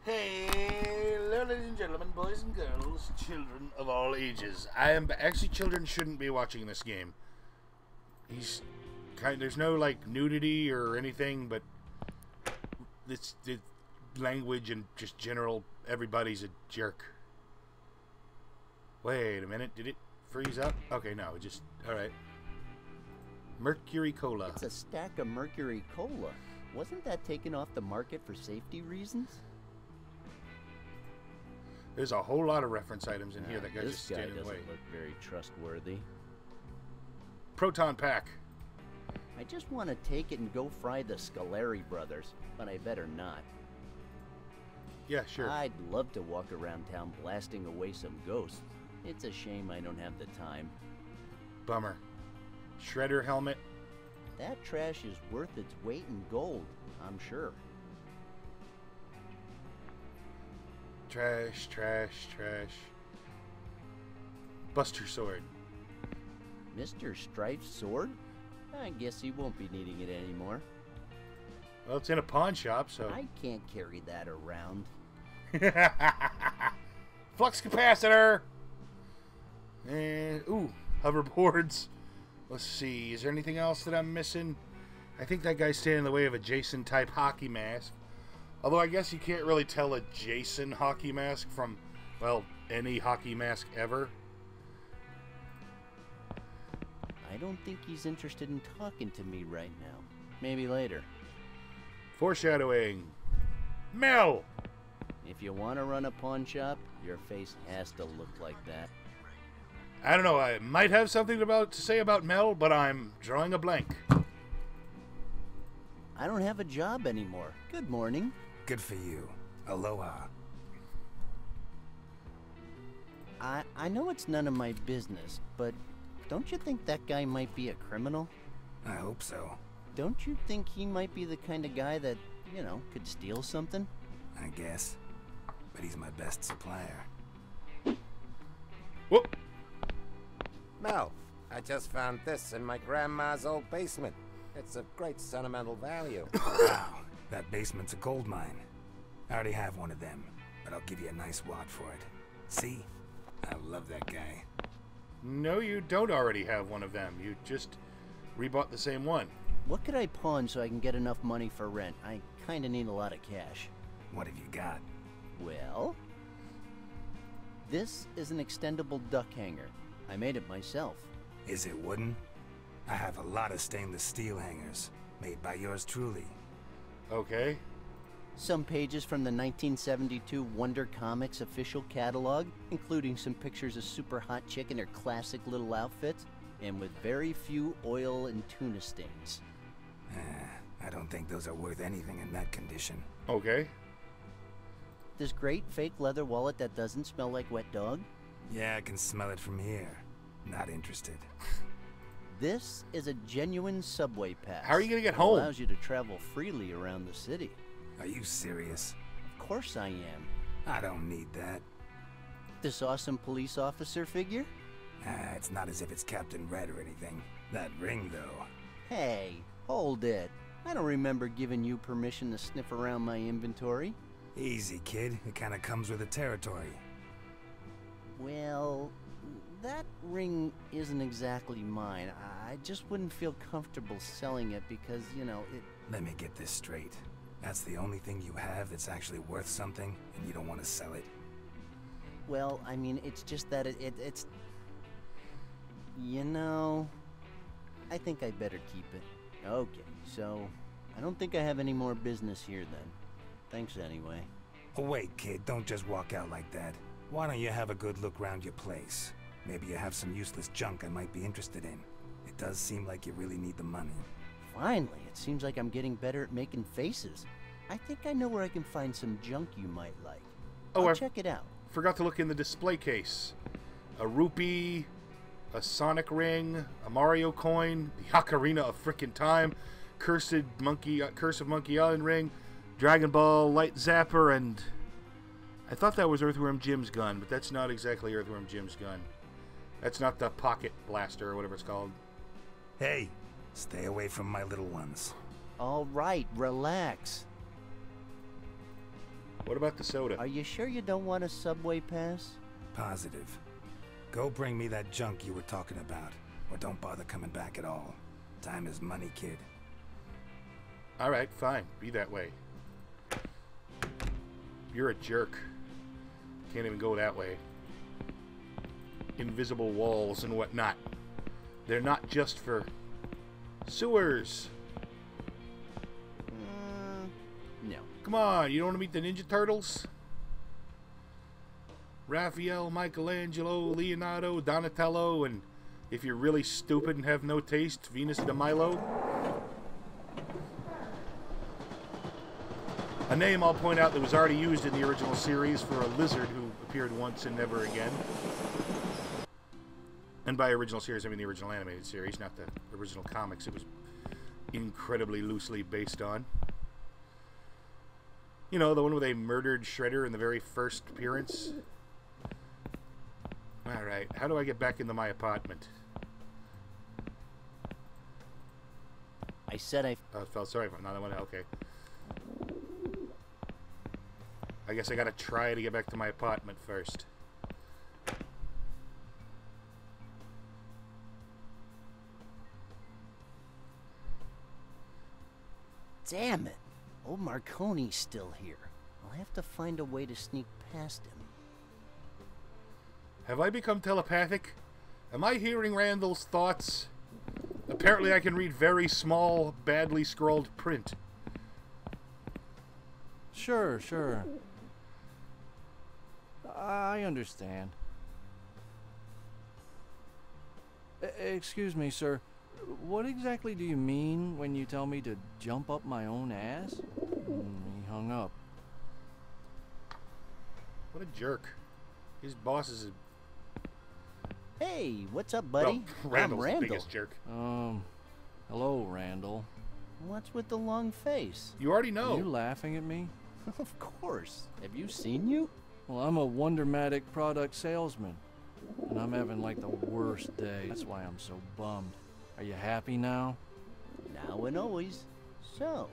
Hey, ladies and gentlemen, boys and girls, children of all ages. Actually, children shouldn't be watching this game. There's no, like, nudity or anything, but it's language and just general, everybody's a jerk. Wait a minute, did it freeze up? Okay, no, it just, alright. Mercury Cola. It's a stack of Mercury Cola. Wasn't that taken off the market for safety reasons? There's a whole lot of reference items in here that guy's just standing This guy away. doesn't look very trustworthy. Proton pack. I just want to take it and go fry the Scaleri brothers, but I better not. Yeah, sure. I'd love to walk around town blasting away some ghosts. It's a shame I don't have the time. Bummer. Shredder helmet. That trash is worth its weight in gold, I'm sure. Trash, trash, trash. Buster sword. Mr. Strife's sword? I guess he won't be needing it anymore. Well, it's in a pawn shop, so... I can't carry that around. Flux capacitor! And, ooh, hoverboards. Let's see, is there anything else that I'm missing? I think that guy's standing in the way of a Jason-type hockey mask. Although I guess you can't really tell a Jason hockey mask from, well, any hockey mask ever. I don't think he's interested in talking to me right now. Maybe later. Foreshadowing. Mel! If you want to run a pawn shop, your face has to look like that. I don't know, I might have something to say about Mel, but I'm drawing a blank. I don't have a job anymore. Good morning. Good for you. Aloha. I know it's none of my business, but don't you think that guy might be a criminal? I hope so. Don't you think he might be the kind of guy that, you know, could steal something? I guess. But he's my best supplier. Whoop! Mel, I just found this in my grandma's old basement. It's of great sentimental value. Wow, that basement's a gold mine. I already have one of them, but I'll give you a nice wad for it. See? I love that guy. No, you don't already have one of them. You just rebought the same one. What could I pawn so I can get enough money for rent? I kinda need a lot of cash. What have you got? Well, this is an extendable duck hanger. I made it myself. Is it wooden? I have a lot of stainless steel hangers, made by yours truly. Okay. Some pages from the 1972 Wonder Comics official catalog, including some pictures of Super Hot Chick in her classic little outfits, and with very few oil and tuna stains. I don't think those are worth anything in that condition. Okay. This great fake leather wallet that doesn't smell like wet dog. Yeah, I can smell it from here. Not interested. This is a genuine subway pass. How are you gonna get It home? allows you to travel freely around the city. Are you serious? Of course I am. I don't need that. This awesome police officer figure? It's not as if it's Captain Red or anything. That ring, though. Hey, hold it. I don't remember giving you permission to sniff around my inventory. Easy, kid. It kind of comes with the territory. Well, that ring isn't exactly mine. I just wouldn't feel comfortable selling it because, you know, it... Let me get this straight. That's the only thing you have that's actually worth something, and you don't want to sell it? Well, I mean, it's just that it's... You know... I think I better keep it. Okay, so... I don't think I have any more business here then. Thanks anyway. Oh, wait, kid. Don't just walk out like that. Why don't you have a good look around your place? Maybe you have some useless junk I might be interested in. It does seem like you really need the money. Finally, it seems like I'm getting better at making faces. I think I know where I can find some junk you might like. Oh, I'll check it out. Forgot to look in the display case. A rupee, a Sonic ring, a Mario coin, the Ocarina of Frickin' Time, Curse of Monkey Island ring, Dragon Ball Light Zapper, and I thought that was Earthworm Jim's gun, but that's not exactly Earthworm Jim's gun. That's not the pocket blaster or whatever it's called. Hey, stay away from my little ones. All right, relax. What about the soda? Are you sure you don't want a subway pass? Positive. Go bring me that junk you were talking about, or don't bother coming back at all. Time is money, kid. Alright, fine. Be that way. You're a jerk. Can't even go that way. Invisible walls and whatnot. They're not just for sewers. No. Come on, you don't want to meet the Ninja Turtles? Raphael, Michelangelo, Leonardo, Donatello, and if you're really stupid and have no taste, Venus de Milo. A name I'll point out that was already used in the original series for a lizard who appeared once and never again. And by original series, I mean the original animated series, not the original comics it was incredibly loosely based on. You know, the one where they murdered Shredder in the very first appearance? Alright, how do I get back into my apartment? I said I... Oh, felt sorry for another one. Okay. I guess I gotta try to get back to my apartment first. Damn it. Old Marconi's still here. I'll have to find a way to sneak past him. Have I become telepathic? Am I hearing Randall's thoughts? Apparently I can read very small, badly scrawled print. Sure. I understand. Excuse me, sir. What exactly do you mean when you tell me to jump up my own ass? He hung up. What a jerk. His boss is a... Hey, what's up, buddy? Well, Randall's I'm Randall. the biggest jerk. Hello, Randall. What's with the long face? You already know. Are you laughing at me? Of course. Have you seen you? Well, I'm a Wondermatic product salesman, and I'm having like the worst day. That's why I'm so bummed. Are you happy now? Now and always. So,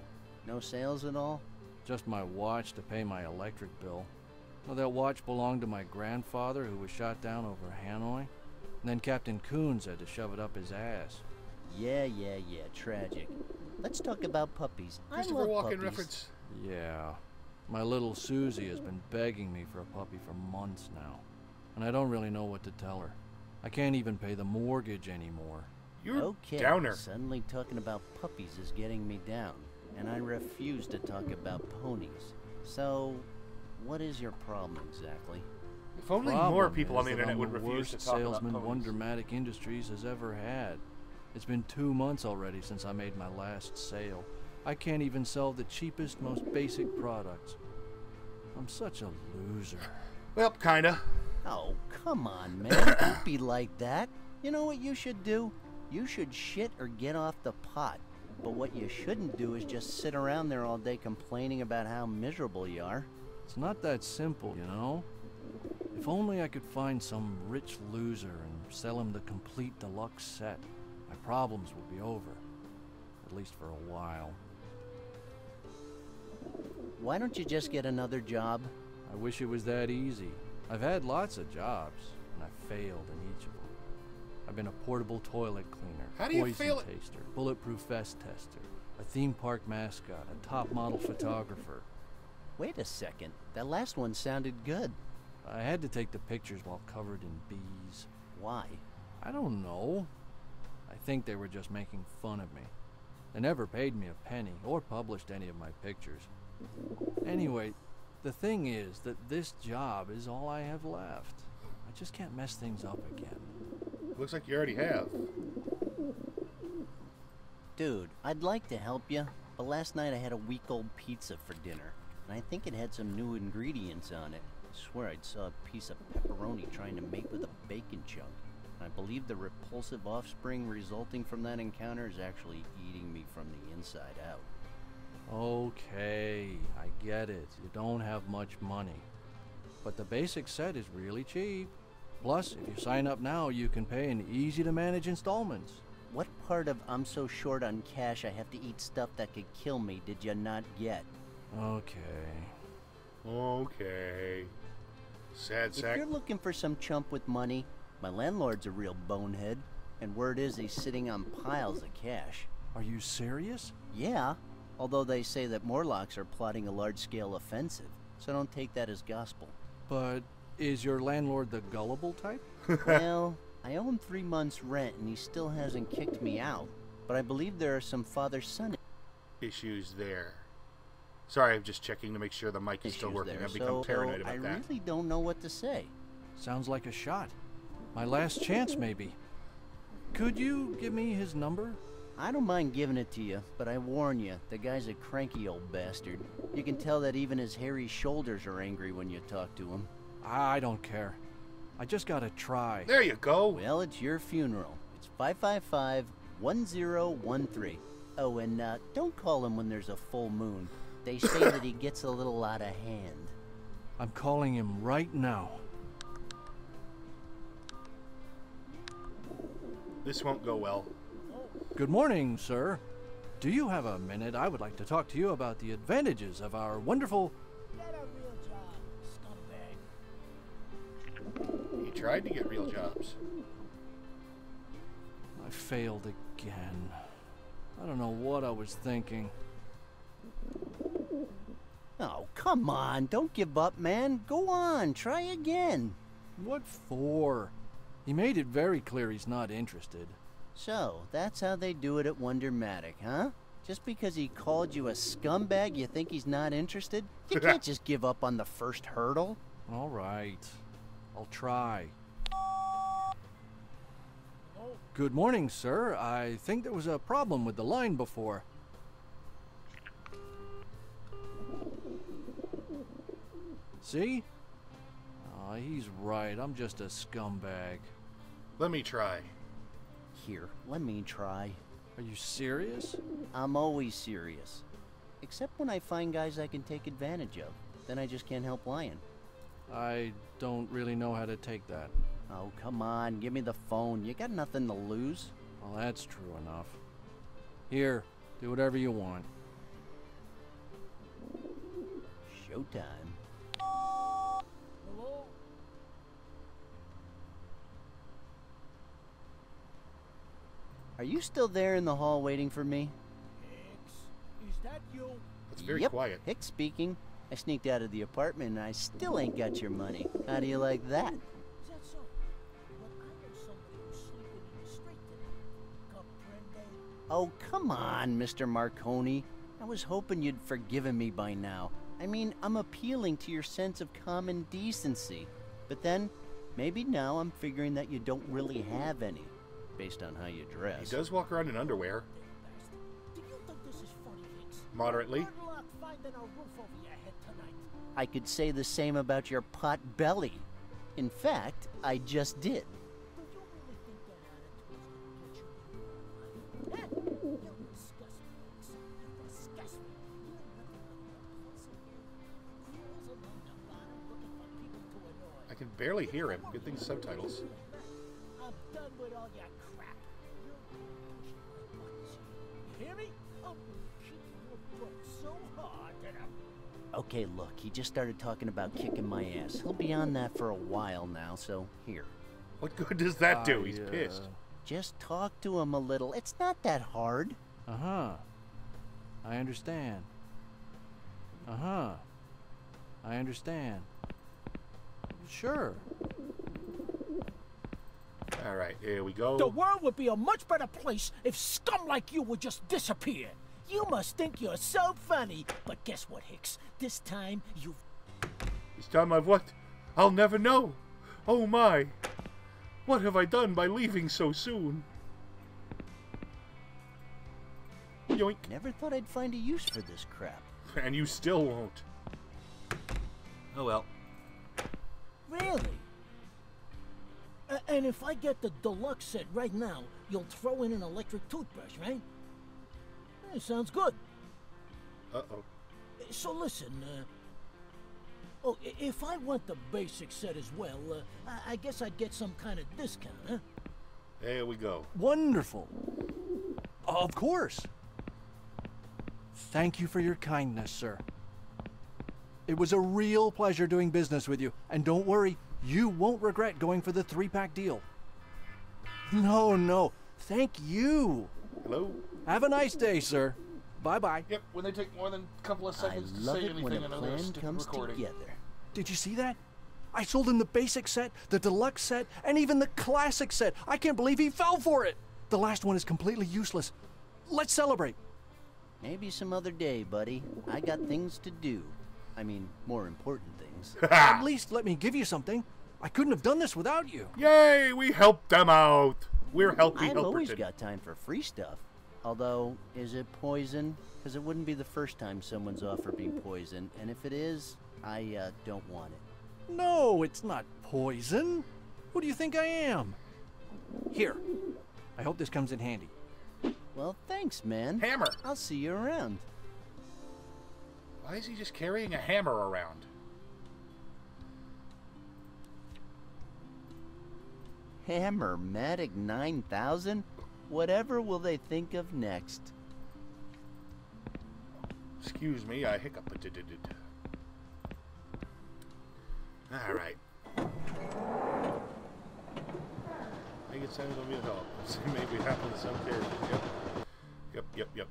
no sales at all? Just my watch to pay my electric bill. Well, that watch belonged to my grandfather who was shot down over Hanoi. And then Captain Coons had to shove it up his ass. Yeah, tragic. Let's talk about puppies. I Christopher love Walken puppies. reference. Yeah. My little Susie has been begging me for a puppy for months now. And I don't really know what to tell her. I can't even pay the mortgage anymore. You're Okay, downer. suddenly talking about puppies is getting me down. And I refuse to talk about ponies. So, what is your problem exactly? If only more people on the internet would refuse to worst talk about salesman ponies. Wondermatic Industries has ever had. It's been 2 months already since I made my last sale. I can't even sell the cheapest, most basic products. I'm such a loser. Well, kinda. Oh, come on, man. Don't be like that. You know what you should do? You should shit or get off the pot. But what you shouldn't do is just sit around there all day complaining about how miserable you are. It's not that simple, you know? If only I could find some rich loser and sell him the complete deluxe set, my problems would be over. At least for a while. Why don't you just get another job? I wish it was that easy. I've had lots of jobs, and I've failed in each of them. I've been a portable toilet cleaner, How do you poison fail it? taster, bulletproof vest tester, a theme park mascot, a top model photographer. Wait a second. That last one sounded good. I had to take the pictures while covered in bees. Why? I don't know. I think they were just making fun of me. They never paid me a penny or published any of my pictures. Anyway, the thing is that this job is all I have left. I just can't mess things up again. Looks like you already have. Dude, I'd like to help you, but last night I had a week-old pizza for dinner, and I think it had some new ingredients on it. I swear I saw a piece of pepperoni trying to mate with a bacon chunk. I believe the repulsive offspring resulting from that encounter is actually eating me from the inside out. Okay, I get it. You don't have much money. But the basic set is really cheap. Plus, if you sign up now, you can pay in easy-to-manage installments. What part of I'm so short on cash I have to eat stuff that could kill me did you not get? Okay. Okay. Sad If sack. you're looking for some chump with money, my landlord's a real bonehead, and word is he's sitting on piles of cash. Are you serious? Yeah, although they say that Morlocks are plotting a large-scale offensive, so don't take that as gospel. But is your landlord the gullible type? Well, I owe him 3 months' rent, and he still hasn't kicked me out. But I believe there are some father-son Issues there. Sorry, I'm just checking to make sure the mic is still issues working. there, I've become paranoid about I that. really don't know what to say. Sounds like a shot. My last chance, maybe. Could you give me his number? I don't mind giving it to you, but I warn you, the guy's a cranky old bastard. You can tell that even his hairy shoulders are angry when you talk to him. I don't care. I just gotta try. There you go. Well, it's your funeral. It's 555-1013. Oh, and don't call him when there's a full moon. They say that he gets a little out of hand. I'm calling him right now. This won't go well. Good morning, sir. Do you have a minute? I would like to talk to you about the advantages of our wonderful... Get a real job, scumbag. He tried to get real jobs. I failed again. I don't know what I was thinking. Oh, come on. Don't give up, man. Go on. Try again. What for? He made it very clear he's not interested. So, that's how they do it at Wondermatic, huh? Just because he called you a scumbag, you think he's not interested? You can't just give up on the first hurdle. All right. I'll try. Good morning, sir. I think there was a problem with the line before. See? Oh, he's right. I'm just a scumbag. Let me try. Here, let me try. Are you serious? I'm always serious. Except when I find guys I can take advantage of. Then I just can't help lying. I don't really know how to take that. Oh, come on. Give me the phone. You got nothing to lose. Well, that's true enough. Here, do whatever you want. Showtime. Hello? Are you still there in the hall waiting for me? Hicks, is that you? It's very Yep, quiet. Hicks speaking. I sneaked out of the apartment and I still ain't got your money. How do you like that? Is that so? Well, I know somebody who's sleeping in the street today. Comprende? Oh, come on, Mr. Marconi. I was hoping you'd forgiven me by now. I mean, I'm appealing to your sense of common decency. But then, maybe now I'm figuring that you don't really have any, based on how you dress. He does walk around in underwear. Do you think this is funny, Hicks? Moderately. Good luck finding a roof over your head tonight. I could say the same about your pot belly. In fact, I just did. Do you really think that attitude's gonna get you in your life? You disgust me, Hicks. You disgust me. You're nothing but a repulsive crawls along the bottom looking for people to annoy. I can barely hear him. Good thing subtitles. I'm done with all your crap. You're pushing my buttons. You hear me? I'm gonna kick your butt so hard that I'm... Okay, look, he just started talking about kicking my ass. He'll be on that for a while now, so here. What good does that do? He's I, pissed. Just talk to him a little. It's not that hard. Uh-huh. I understand. Uh-huh. I understand. Sure. All right, here we go. The world would be a much better place if scum like you would just disappear. You must think you're so funny, but guess what, Hicks? This time you've... This time I've what? I'll never know. Oh my. What have I done by leaving so soon? Yoink. Never thought I'd find a use for this crap. And you still won't. Oh well. Really? And if I get the deluxe set right now, you'll throw in an electric toothbrush, right? Sounds good. Uh-oh. So listen, if I want the basic set as well, I guess I'd get some kind of discount, huh? There we go. Wonderful. Of course. Thank you for your kindness, sir. It was a real pleasure doing business with you. And don't worry, you won't regret going for the 3-pack deal. No, no. Thank you. Hello? Have a nice day, sir. Bye-bye. Yep, when they take more than a couple of I seconds to love say it when anything, a I know they're plan still comes recording. together. Did you see that? I sold him the basic set, the deluxe set, and even the classic set. I can't believe he fell for it. The last one is completely useless. Let's celebrate. Maybe some other day, buddy. I got things to do. I mean, more important things. At least let me give you something. I couldn't have done this without you. Yay, we helped them out. We're helping I've always Hilperton. got time for free stuff. Although, is it poison? Because it wouldn't be the first time someone's offered me poison, and if it is, I don't want it. No, it's not poison. Who do you think I am? Here. I hope this comes in handy. Well, thanks, man. Hammer. I'll see you around. Why is he just carrying a hammer around? Hammermatic 9000? Whatever will they think of next? Excuse me, I hiccup. All right. Make it sound a bit help. See, maybe happen to some characters. Yep.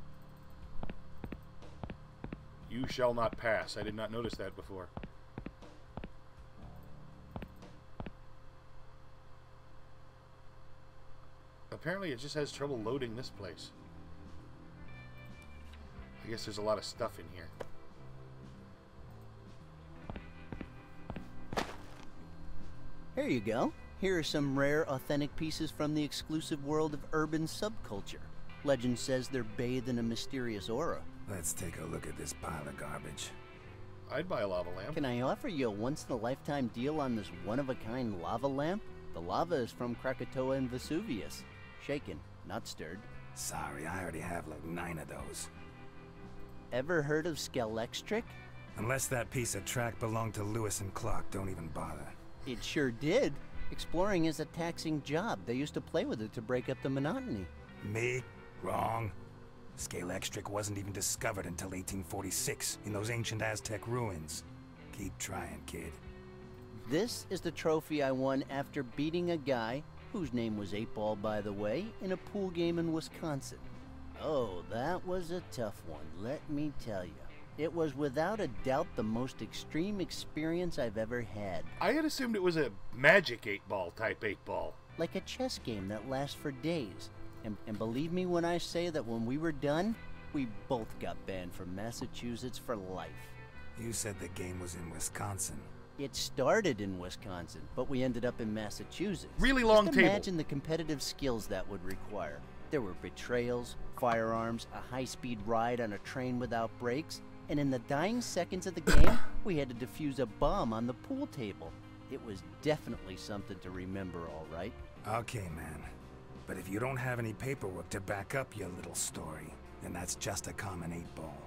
You shall not pass. I did not notice that before. Apparently it just has trouble loading this place. I guess there's a lot of stuff in here. Here you go. Here are some rare, authentic pieces from the exclusive world of urban subculture. Legend says they're bathed in a mysterious aura. Let's take a look at this pile of garbage. I'd buy a lava lamp. Can I offer you a once-in-a-lifetime deal on this one-of-a-kind lava lamp? The lava is from Krakatoa and Vesuvius. Shaken, not stirred. Sorry, I already have like 9 of those. Ever heard of Skelextric? Unless that piece of track belonged to Lewis and Clark, don't even bother. It sure did. Exploring is a taxing job. They used to play with it to break up the monotony. Me? Wrong. Skelextric wasn't even discovered until 1846 in those ancient Aztec ruins. Keep trying, kid. This is the trophy I won after beating a guy, whose name was 8-Ball by the way, in a pool game in Wisconsin. Oh, that was a tough one, let me tell you. It was without a doubt the most extreme experience I've ever had. I had assumed it was a magic 8-ball type 8-ball. Like a chess game that lasts for days. And believe me when I say that when we were done, we both got banned from Massachusetts for life. You said the game was in Wisconsin. It started in Wisconsin, but we ended up in Massachusetts. Really long Just table. imagine the competitive skills that would require. There were betrayals, firearms, a high-speed ride on a train without brakes, and in the dying seconds of the game, we had to defuse a bomb on the pool table. It was definitely something to remember, all right. Okay, man. But if you don't have any paperwork to back up your little story, then that's just a common 8-ball.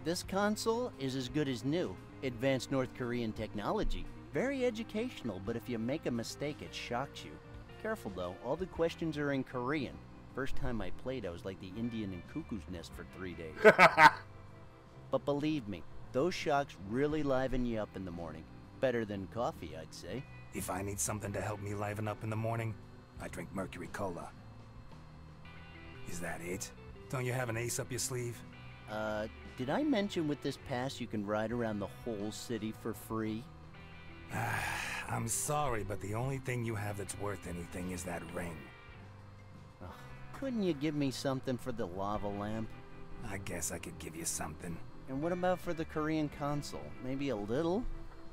This console is as good as new. Advanced North Korean technology. Very educational, but if you make a mistake, it shocks you. Careful though, all the questions are in Korean. First time I played, I was like the Indian in Cuckoo's Nest for 3 days. But believe me, those shocks really liven you up in the morning. Better than coffee, I'd say. If I need something to help me liven up in the morning, I drink Mercury Cola. Is that it? Don't you have an ace up your sleeve? Did I mention with this pass you can ride around the whole city for free? I'm sorry, but the only thing you have that's worth anything is that ring. Ugh, couldn't you give me something for the lava lamp? I guess I could give you something. And what about for the Korean console? Maybe a little?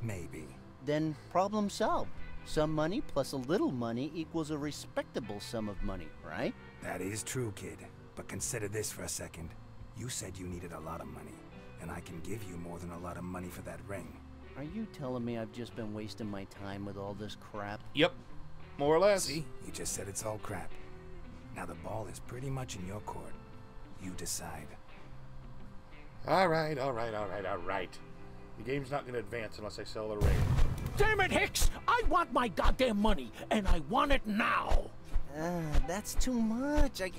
Maybe. Then problem solved. Some money plus a little money equals a respectable sum of money, right? That is true, kid. But consider this for a second. You said you needed a lot of money, and I can give you more than a lot of money for that ring. Are you telling me I've just been wasting my time with all this crap? Yep, more or less. See? You just said it's all crap. Now the ball is pretty much in your court. You decide. All right. The game's not going to advance unless I sell the ring. Damn it, Hicks! I want my goddamn money, and I want it now! That's too much. I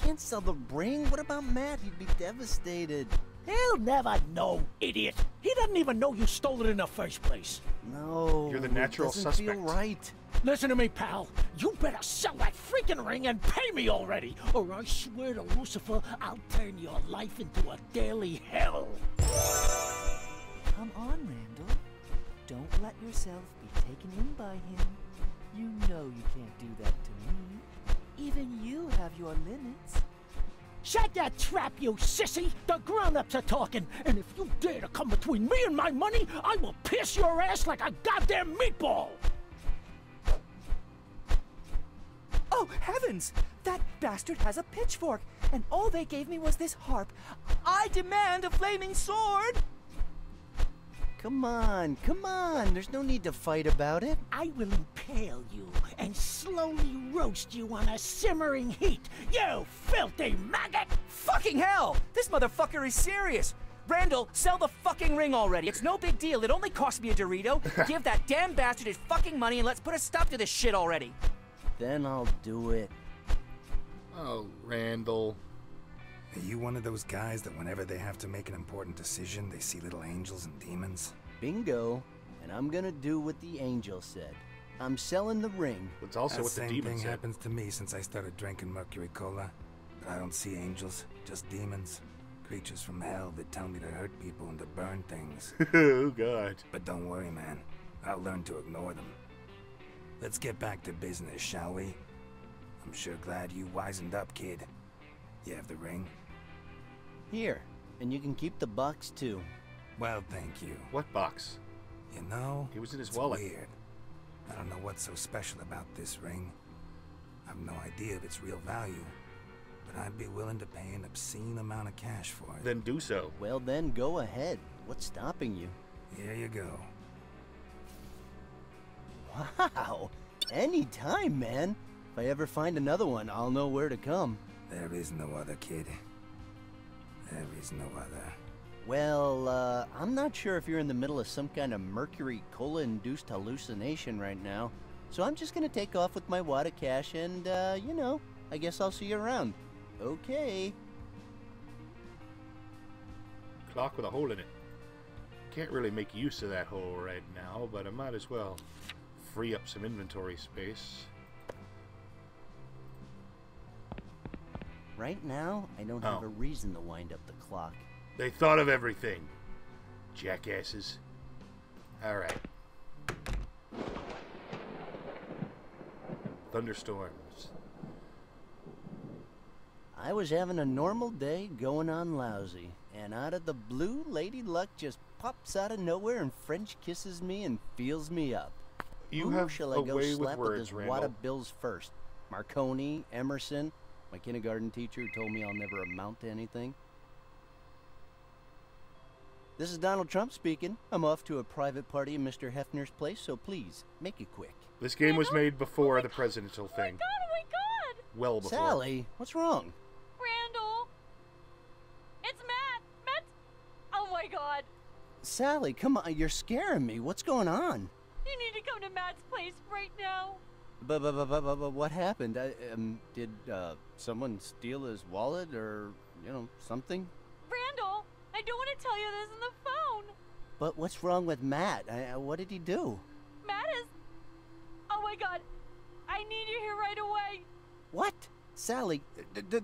can't sell the ring. What about Matt? He'd be devastated. He'll never know, idiot. He doesn't even know you stole it in the first place. No, You're the natural it doesn't suspect. feel right. Listen to me, pal. You better sell that freaking ring and pay me already, or I swear to Lucifer, I'll turn your life into a daily hell. Come on, Randall. Don't let yourself be taken in by him. You know you can't do that to me. Even you have your limits. Shut that trap, you sissy! The grown-ups are talking, and if you dare to come between me and my money, I will pierce your ass like a goddamn meatball! Oh, heavens! That bastard has a pitchfork, and all they gave me was this harp. I demand a flaming sword! Come on, come on. There's no need to fight about it. I will impale you and slowly roast you on a simmering heat, you filthy maggot! Fucking hell! This motherfucker is serious! Randall, sell the fucking ring already. It's no big deal. It only cost me a Dorito. Give that damn bastard his fucking money and let's put a stop to this shit already. Then I'll do it. Oh, Randall. Are you one of those guys that whenever they have to make an important decision, they see little angels and demons? Bingo. And I'm gonna do what the angel said. I'm selling the ring. It's also That what the same demon thing said. happens to me since I started drinking Mercury Cola. But I don't see angels, just demons. Creatures from hell that tell me to hurt people and to burn things. Oh, God. But don't worry, man. I'll learn to ignore them. Let's get back to business, shall we? I'm sure glad you wisened up, kid. You have the ring? Here. And you can keep the box too. Well, thank you. What box? You know, It was in his it's wallet. weird. I don't know what's so special about this ring. I've no idea of its real value, but I'd be willing to pay an obscene amount of cash for it. Then do so. Well then, go ahead. What's stopping you? Here you go. Wow. Anytime, man. If I ever find another one, I'll know where to come. There is no other, kid. There is no other. Well, I'm not sure if you're in the middle of some kind of Mercury Cola-induced hallucination right now. So I'm just gonna take off with my wad of cash and, you know, I guess I'll see you around. Okay. Clock with a hole in it. Can't really make use of that hole right now, but I might as well free up some inventory space. Right now, I don't have a reason to wind up the clock. They thought of everything. Jackasses. Alright. Thunderstorms. I was having a normal day going on lousy, and out of the blue, Lady Luck just pops out of nowhere and French kisses me and feels me up. You Who have shall a I go way slap with with words, this wad Randall. of bills first? Marconi, Emerson, my kindergarten teacher who told me I'll never amount to anything? This is Donald Trump speaking. I'm off to a private party in Mr. Hefner's place, so please, make it quick. This game was made before the presidential thing. Oh my god! Well before. Sally, what's wrong? Randall! It's Matt! Matt! Oh my god! Sally, come on, you're scaring me. What's going on? You need to come to Matt's place right now. But what happened? Did someone steal his wallet or, you know, something? Randall, I don't want to tell you this on the phone. But what's wrong with Matt? What did he do? Matt is... Oh my god. I need you here right away. What? Sally,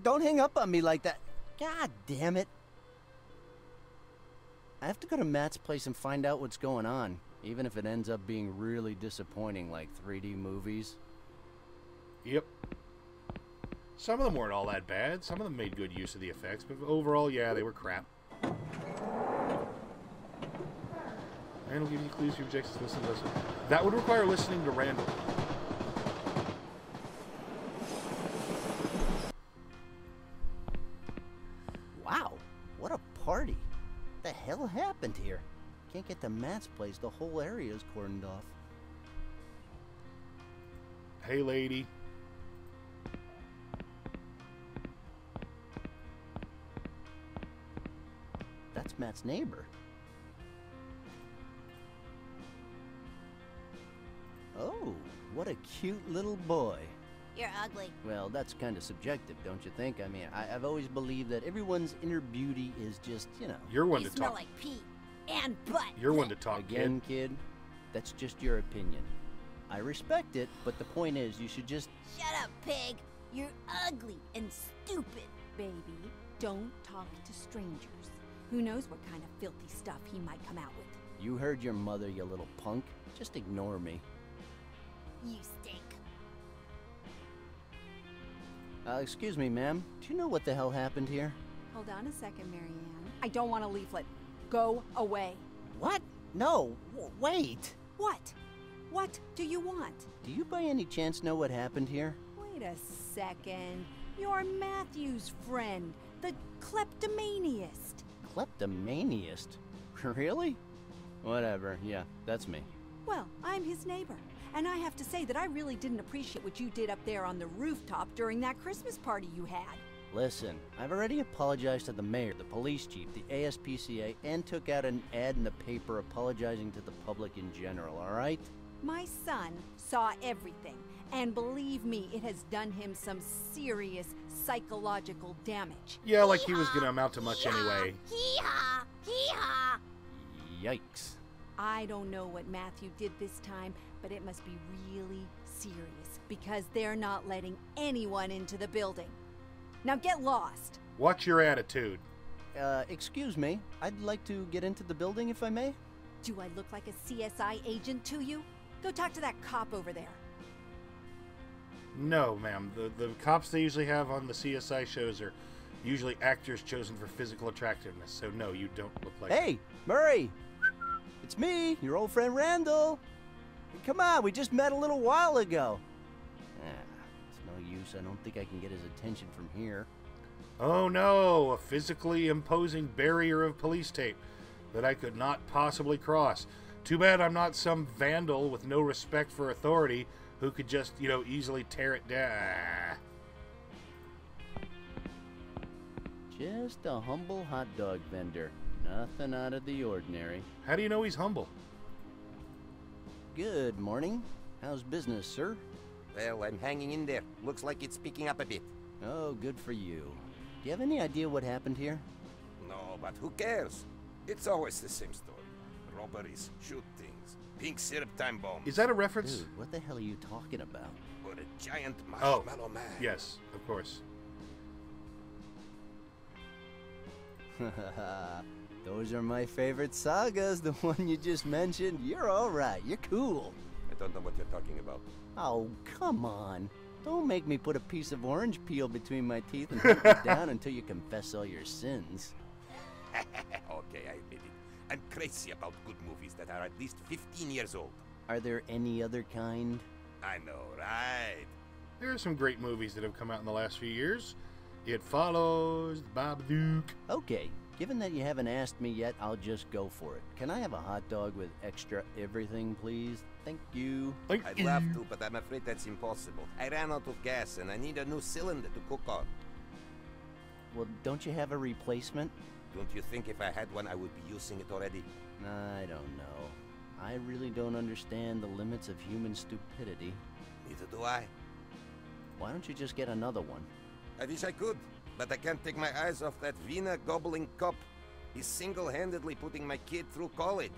don't hang up on me like that. God damn it. I have to go to Matt's place and find out what's going on, even if it ends up being really disappointing like 3D movies. Yep. Some of them weren't all that bad. Some of them made good use of the effects, but overall, yeah, they were crap. Randall give you clues, you rejects, listen. That would require listening to Randall. Wow, what a party. What the hell happened here? Can't get to Matt's place, the whole area is cordoned off. Hey, lady. That's Matt's neighbor. Oh, what a cute little boy. You're ugly. Well, that's kind of subjective, don't you think? I mean, I've always believed that everyone's inner beauty is just, you know. You're one You to smell talk. like pee and butt. You're one to talk, Again, kid, that's just your opinion. I respect it, but the point is, you should just... Shut up, pig. You're ugly and stupid. Baby, don't talk to strangers. Who knows what kind of filthy stuff he might come out with. You heard your mother, you little punk. Just ignore me. You stink. Excuse me, ma'am. Do you know what the hell happened here? Hold on a second, Marianne. I don't want a leaflet. Go away. What? No, wait. What? What do you want? Do you by any chance know what happened here? Wait a second. You're Matthew's friend, the kleptomaniast. Kleptomaniast? Really? Whatever, yeah, that's me. Well, I'm his neighbor, and I have to say that I really didn't appreciate what you did up there on the rooftop during that Christmas party you had. Listen, I've already apologized to the mayor, the police chief, the ASPCA, and took out an ad in the paper apologizing to the public in general, all right? My son saw everything, and believe me, it has done him some serious psychological damage. Yeah, like he was going to amount to much anyway. Hee-haw! Hee-haw! Yikes. I don't know what Matthew did this time, but it must be really serious, because they're not letting anyone into the building. Now get lost. Watch your attitude. Excuse me. I'd like to get into the building if I may. Do I look like a CSI agent to you? Go talk to that cop over there. No, ma'am. The cops they usually have on the CSI shows are usually actors chosen for physical attractiveness. So no, you don't look like... Hey, Murray! It's me, your old friend Randal. Come on, we just met a little while ago. It's no use. I don't think I can get his attention from here. Oh no, a physically imposing barrier of police tape that I could not possibly cross. Too bad I'm not some vandal with no respect for authority who could just, you know, easily tear it down. Just a humble hot dog vendor. Nothing out of the ordinary. How do you know he's humble? Good morning. How's business, sir? Well, I'm hanging in there. Looks like it's picking up a bit. Oh, good for you. Do you have any idea what happened here? No, but who cares? It's always the same story. Robberies, shootings, pink syrup time bombs. Is that a reference? Dude, what the hell are you talking about? Or a giant marshmallow man. Yes, of course. Those are my favorite sagas, the one you just mentioned. You're alright, you're cool. I don't know what you're talking about. Oh, come on. Don't make me put a piece of orange peel between my teeth and hold you down until you confess all your sins. Okay, I admit it. I'm crazy about good movies that are at least 15 years old. Are there any other kind? I know, right? There are some great movies that have come out in the last few years. It Follows, The Babadook. Okay, given that you haven't asked me yet, I'll just go for it. Can I have a hot dog with extra everything, please? Thank you. I'd love to, but I'm afraid that's impossible. I ran out of gas and I need a new cylinder to cook on. Well, don't you have a replacement? Don't you think if I had one, I would be using it already? I don't know. I really don't understand the limits of human stupidity. Neither do I. Why don't you just get another one? I wish I could, but I can't take my eyes off that Wiener-gobbling cop. He's single-handedly putting my kid through college.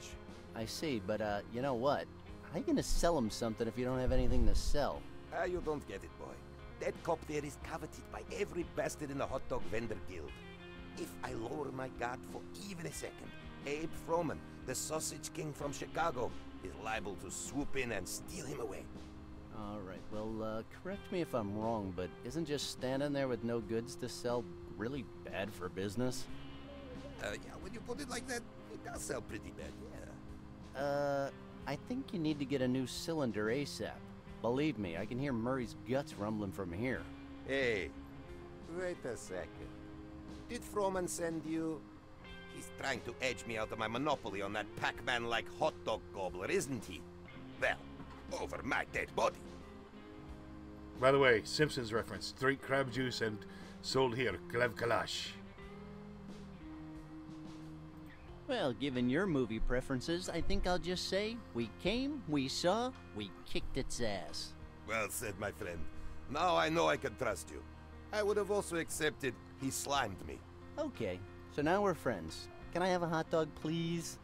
I see, but you know what? How you gonna sell him something if you don't have anything to sell? You don't get it, boy. That cop there is coveted by every bastard in the hot dog vendor guild. If I lower my guard for even a second, Abe Froman, the sausage king from Chicago, is liable to swoop in and steal him away. All right, well, correct me if I'm wrong, but isn't just standing there with no goods to sell really bad for business? Yeah, when you put it like that, it does sell pretty bad, yeah. I think you need to get a new cylinder ASAP. Believe me, I can hear Murray's guts rumbling from here. Hey, wait a second. Did Froman send you? He's trying to edge me out of my monopoly on that Pac-Man-like hot dog gobbler, isn't he? Well, over my dead body. By the way, Simpsons reference. Drink crab juice and sold here, Klev Kalash. Well, given your movie preferences, I think I'll just say, we came, we saw, we kicked its ass. Well said, my friend. Now I know I can trust you. I would have also accepted he slimed me. Okay, so now we're friends. Can I have a hot dog, please?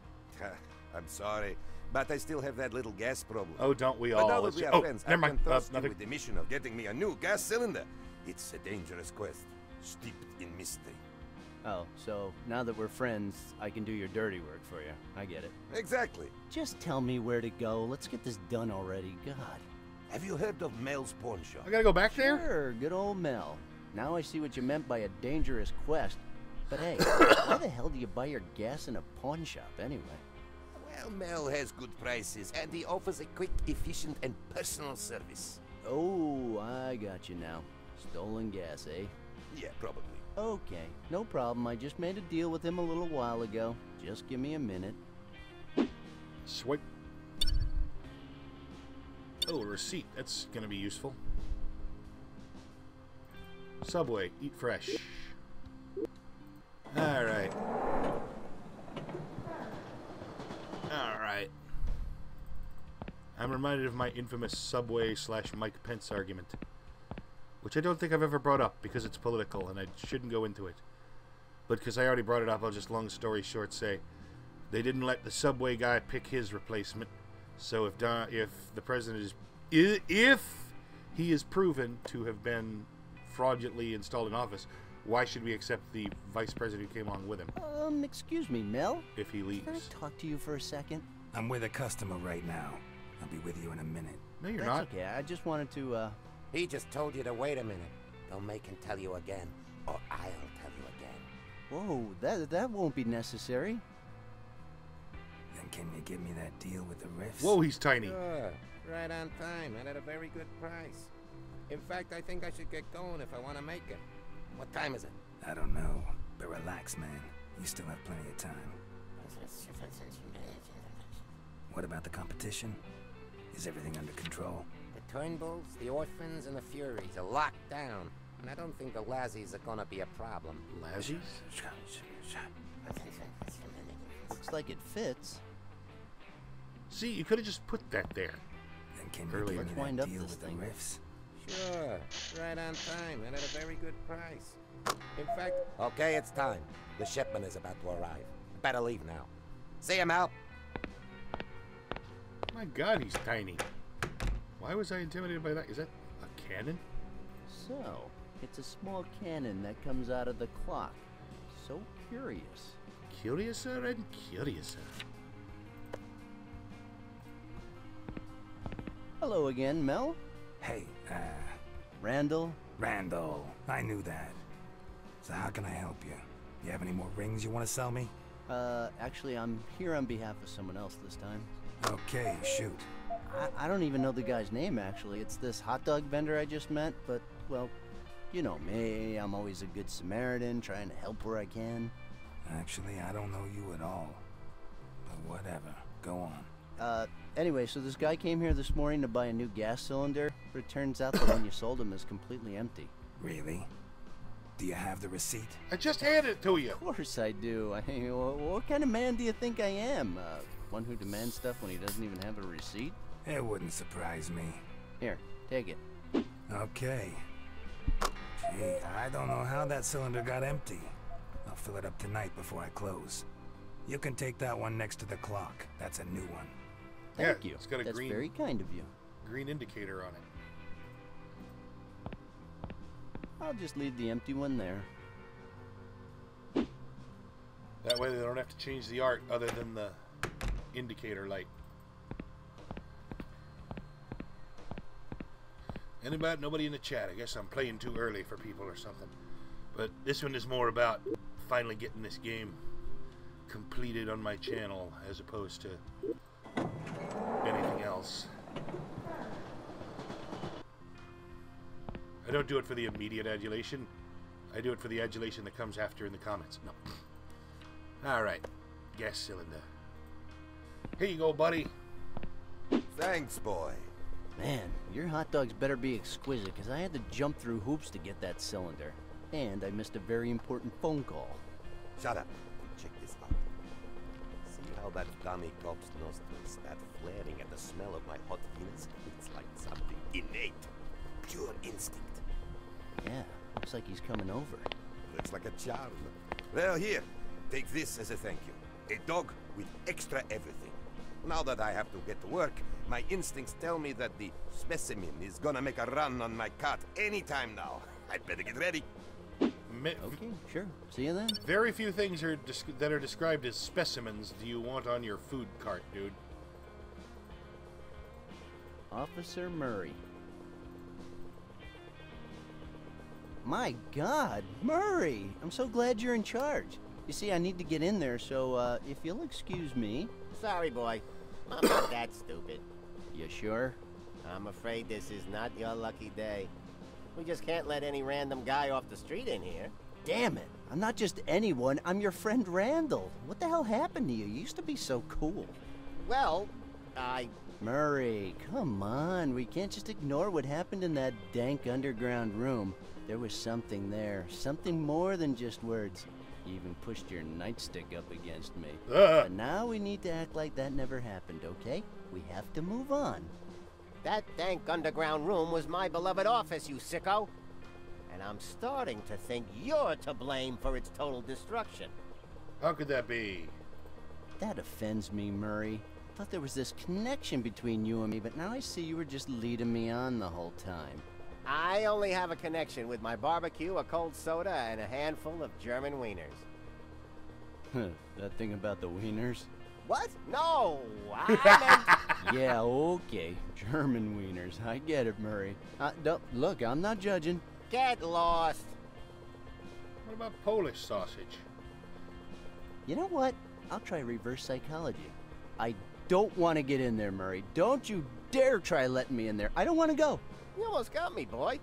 I'm sorry, but I still have that little gas problem. Oh, don't we But all? now that Let's we ju- are oh, friends, I never mind. can trust you Nothing. with the mission of getting me a new gas cylinder. It's a dangerous quest, steeped in mystery. Oh, so now that we're friends, I can do your dirty work for you. I get it. Exactly. Just tell me where to go. Let's get this done already. God. Have you heard of Mel's Pawn Shop? I gotta go back there? Sure, good old Mel. Now I see what you meant by a dangerous quest. But hey, why the hell do you buy your gas in a pawn shop anyway? Well, Mel has good prices, and he offers a quick, efficient, and personal service. Oh, I got you now. Stolen gas, eh? Yeah, probably. Okay, no problem. I just made a deal with him a little while ago. Just give me a minute. Swipe. Oh, a receipt. That's gonna be useful. Subway. Eat fresh. Alright. Alright. I'm reminded of my infamous Subway / Mike Pence argument, which I don't think I've ever brought up because it's political and I shouldn't go into it. But because I already brought it up, I'll just long story short say they didn't let the Subway guy pick his replacement. So if the president is if he is proven to have been fraudulently installed in office, why should we accept the vice president who came along with him Excuse me, Mel? if he leaves? Can I talk to you for a second? I'm with a customer right now. I'll be with you in a minute. No, you're That's not. okay. I just wanted to, He just told you to wait a minute. Don't make him tell you again, or I'll tell you again. Whoa, that won't be necessary. Then can you give me that deal with the riffs? Whoa, he's tiny. Sure, right on time and at a very good price. In fact, I think I should get going if I want to make it. What time is it? I don't know, but relax, man. You still have plenty of time. What about the competition? Is everything under control? The Turnbulls, the Orphans, and the Furies are locked down. And I don't think the Lazzies are gonna be a problem. Lazzies? Looks like it fits. See, you could have just put that there. Then can you Earlier. give Let's me wind that up deal this with thing. the riffs? Sure, right on time and at a very good price. In fact, okay, it's time. The shipment is about to arrive. Better leave now. See you, Mal. My God, he's tiny. Why was I intimidated by that? Is that a cannon? So, it's a small cannon that comes out of the clock. So curious. Curiouser and curiouser. Hello again, Mel. Hey, Randal. Randall. I knew that. So how can I help you? You have any more rings you want to sell me? Actually, I'm here on behalf of someone else this time. Okay, shoot. I don't even know the guy's name, actually. It's this hot dog vendor I just met, but, well, you know me. I'm always a good Samaritan, trying to help where I can. Actually, I don't know you at all. But whatever. Go on. Anyway, so this guy came here this morning to buy a new gas cylinder, but it turns out the one you sold him is completely empty. Really? Do you have the receipt? I just handed it to you. Of course I do. I mean, what kind of man do you think I am? One who demands stuff when he doesn't even have a receipt? It wouldn't surprise me. Here, take it. Okay. Gee, I don't know how that cylinder got empty. I'll fill it up tonight before I close. You can take that one next to the clock. That's a new one. Thank Yeah, you. it's got a That's green- very kind of you. Green indicator on it. I'll just leave the empty one there. That way they don't have to change the art other than the indicator light. Nobody in the chat. I guess I'm playing too early for people or something. But this one is more about finally getting this game completed on my channel as opposed to anything else. I don't do it for the immediate adulation. I do it for the adulation that comes after in the comments. No. Alright. Gas cylinder. Here you go, buddy. Thanks, boy. Man, your hot dogs better be exquisite, because I had to jump through hoops to get that cylinder. And I missed a very important phone call. Shut up. Check this out. See how that dummy cop's nostrils start flaring at the smell of my hot penis? It's like something innate. pure instinct. Yeah, looks like he's coming over. Looks like a charm. Well, here, take this as a thank you. A dog with extra everything. Now that I have to get to work, my instincts tell me that the specimen is gonna make a run on my cart anytime now. I'd better get ready. Okay, sure. See you then. Very few things that are described as specimens do you want on your food cart, dude. Officer Murray. My God, Murray! I'm so glad you're in charge. You see, I need to get in there, so if you'll excuse me. Sorry, boy. I'm not that stupid. You sure? I'm afraid this is not your lucky day. We just can't let any random guy off the street in here. Damn it! I'm not just anyone. I'm your friend Randal. What the hell happened to you? You used to be so cool. Well, Murray, come on. We can't just ignore what happened in that dank underground room. There was something there. Something more than just words. You even pushed your nightstick up against me. But now we need to act like that never happened, okay? We have to move on. that dank underground room was my beloved office, you sicko. And I'm starting to think you're to blame for its total destruction. How could that be? That offends me, Murray. I thought there was this connection between you and me, but now I see you were just leading me on the whole time. I only have a connection with my barbecue, a cold soda, and a handful of German wieners. That thing about the wieners? What? No! I meant... Yeah, okay. German wieners. I get it, Murray. Look, I'm not judging. Get lost! What about Polish sausage? You know what? I'll try reverse psychology. I don't want to get in there, Murray. Don't you dare try letting me in there. I don't want to go. You almost got me, boy.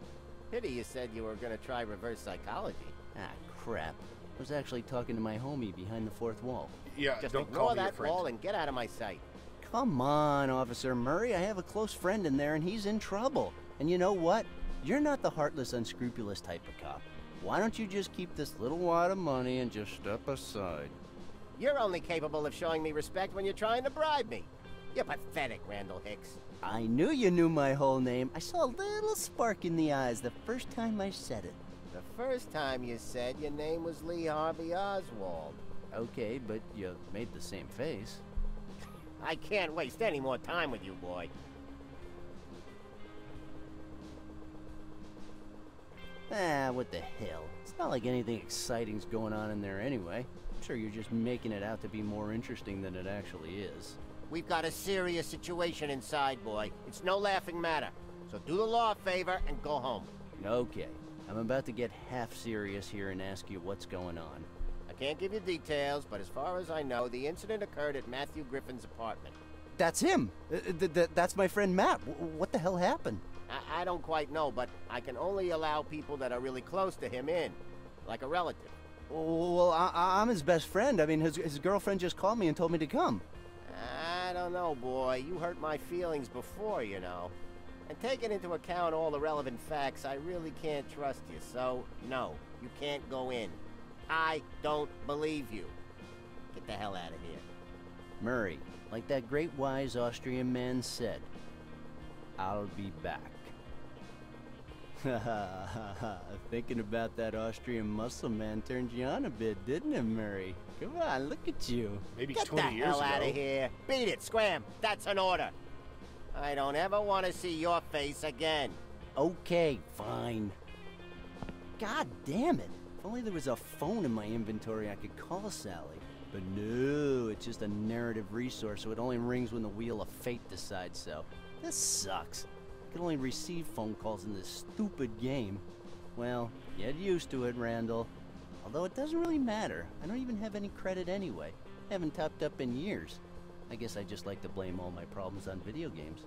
Pity you said you were gonna try reverse psychology. Ah, crap. I was actually talking to my homie behind the fourth wall. Yeah, Just don't ignore call me your that friend. wall and get out of my sight. Come on, Officer Murray. I have a close friend in there, and he's in trouble. And you know what? You're not the heartless, unscrupulous type of cop. Why don't you just keep this little wad of money and just step aside? You're only capable of showing me respect when you're trying to bribe me. You're pathetic, Randall Hicks. I knew you knew my whole name. I saw a little spark in the eyes the first time I said it. The first time you said your name was Lee Harvey Oswald. Okay, but you made the same face. I can't waste any more time with you, boy. Ah, what the hell? It's not like anything exciting's going on in there anyway. I'm sure you're just making it out to be more interesting than it actually is. We've got a serious situation inside, boy. It's no laughing matter. So do the law a favor and go home. Okay, I'm about to get half serious here and ask you what's going on. I can't give you details, but as far as I know, the incident occurred at Matthew Griffin's apartment. That's him! That's my friend Matt. What the hell happened? I don't quite know, but I can only allow people that are really close to him in, like a relative. Well, I'm his best friend. I mean, his girlfriend just called me and told me to come. I don't know, boy. You hurt my feelings before, you know. And taking into account all the relevant facts, I really can't trust you. So, no, you can't go in. I don't believe you. Get the hell out of here. Murray, like that great wise Austrian man said, I'll be back. Thinking about that Austrian muscle man turned you on a bit, didn't it, Murray? Come on, look at you. Maybe Get 20 the years hell ago. out of here. Beat it, scram. That's an order. I don't ever want to see your face again. Okay, fine. God damn it. If only there was a phone in my inventory I could call Sally. But no, it's just a narrative resource, so it only rings when the wheel of fate decides so. This sucks. I can only receive phone calls in this stupid game. Well, get used to it, Randall. Although it doesn't really matter. I don't even have any credit anyway. I haven't topped up in years. I guess I just like to blame all my problems on video games.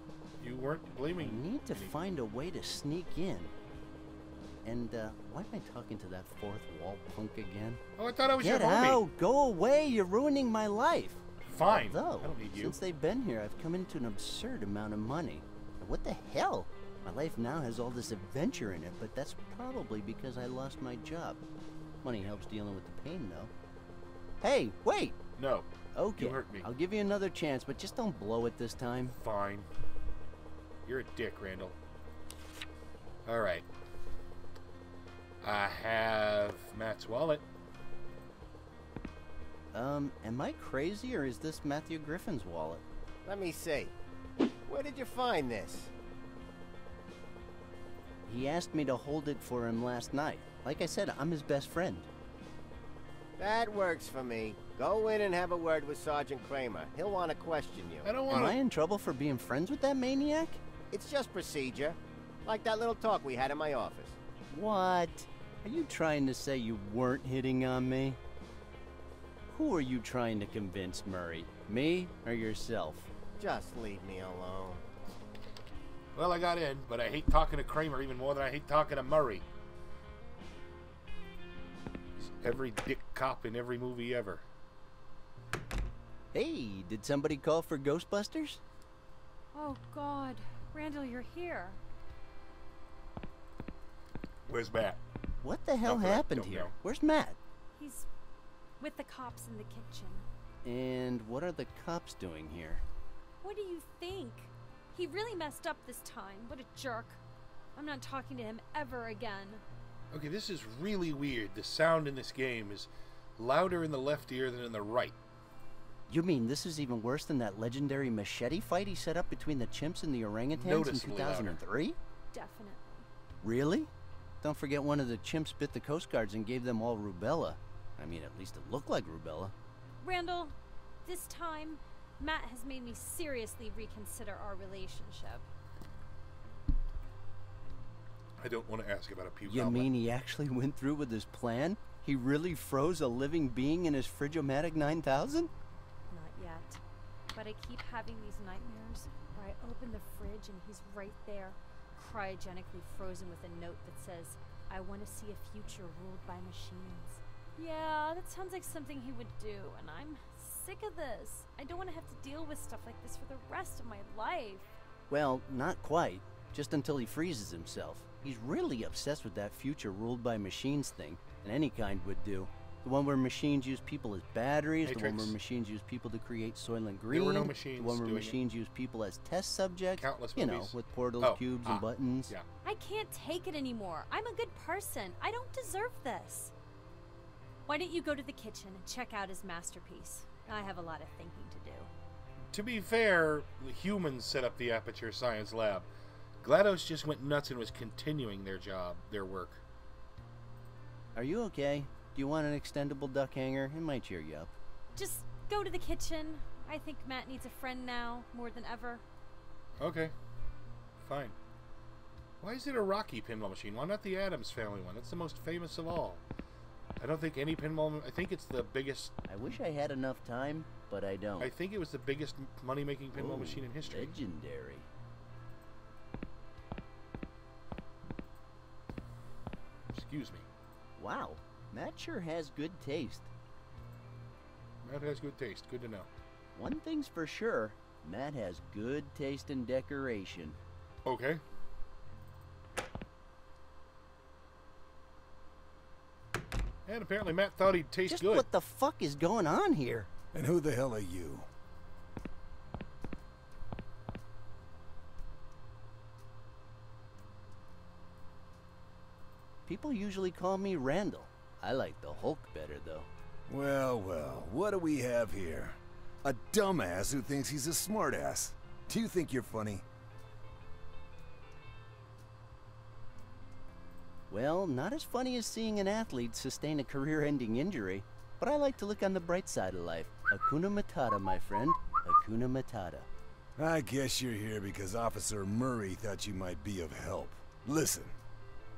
You weren't blaming I need to me. find a way to sneak in. And, why am I talking to that fourth wall punk again? Oh, I thought I was Get your homie. out! Go away! You're ruining my life! Fine. Although, I don't need you. since they've been here, I've come into an absurd amount of money. What the hell? My life now has all this adventure in it, but that's probably because I lost my job. Money helps dealing with the pain, though. Hey, wait! No. Okay, You hurt me. I'll give you another chance, but just don't blow it this time. Fine. You're a dick, Randall. Alright. I have Matt's wallet. Am I crazy or is this Matthew Griffin's wallet? Let me see. Where did you find this? He asked me to hold it for him last night. Like I said, I'm his best friend. That works for me. Go in and have a word with Sergeant Kramer. He'll want to question you. I don't Am want I in trouble for being friends with that maniac? It's just procedure. Like that little talk we had in my office. What? Are you trying to say you weren't hitting on me? Who are you trying to convince, Murray? Me or yourself? Just leave me alone. Well, I got in, but I hate talking to Kramer even more than I hate talking to Murray. He's every dick cop in every movie ever. Hey, did somebody call for Ghostbusters? Oh, God. Randall, you're here. Where's Matt? What the hell happened here? Where's Matt? He's with the cops in the kitchen. And what are the cops doing here? What do you think? He really messed up this time. What a jerk. I'm not talking to him ever again. Okay, this is really weird. The sound in this game is louder in the left ear than in the right. You mean this is even worse than that legendary machete fight he set up between the chimps and the orangutans in Noticeably 2003? Definitely. Really? Don't forget one of the chimps bit the Coast Guards and gave them all rubella. I mean, at least it looked like rubella. Randall, this time, Matt has made me seriously reconsider our relationship. I don't want to ask about a puke You omelet. mean he actually went through with his plan? He really froze a living being in his Frigomatic 9000? Not yet. But I keep having these nightmares where I open the fridge and he's right there, cryogenically frozen with a note that says, I want to see a future ruled by machines. Yeah, that sounds like something he would do, and I'm sick of this. I don't want to have to deal with stuff like this for the rest of my life. Well, not quite. Just until he freezes himself. He's really obsessed with that future ruled by machines thing, and any kind would do. The one where machines use people as batteries, Matrix. the one where machines use people to create Soylent Green, There were no machines the one where doing it. machines use people as test subjects, Countless you know, movies. with portals, Oh, cubes, and buttons. Yeah. I can't take it anymore. I'm a good person. I don't deserve this. Why don't you go to the kitchen and check out his masterpiece? I have a lot of thinking to do. To be fair, the humans set up the Aperture Science Lab. GLaDOS just went nuts and was continuing their work. Are you okay? Do you want an extendable duck hanger? It might cheer you up. Just go to the kitchen. I think Matt needs a friend now, more than ever. Okay. Fine. Why is it a Rocky pinball machine? Why not the Addams Family one? That's the most famous of all. I don't think any pinball... I think it's the biggest... I wish I had enough time, but I don't. I think it was the biggest money-making pinball machine in history. Legendary. Excuse me. Wow, Matt sure has good taste. Matt has good taste. Good to know. One thing's for sure, Matt has good taste in decoration. Okay. And apparently Matt thought he'd taste Just good. what the fuck is going on here? And who the hell are you? People usually call me Randall. I like the Hulk better, though. Well, well, what do we have here? A dumbass who thinks he's a smartass. Do you think you're funny? Well, not as funny as seeing an athlete sustain a career-ending injury, but I like to look on the bright side of life. Hakuna Matata, my friend. Hakuna Matata. I guess you're here because Officer Murray thought you might be of help. Listen,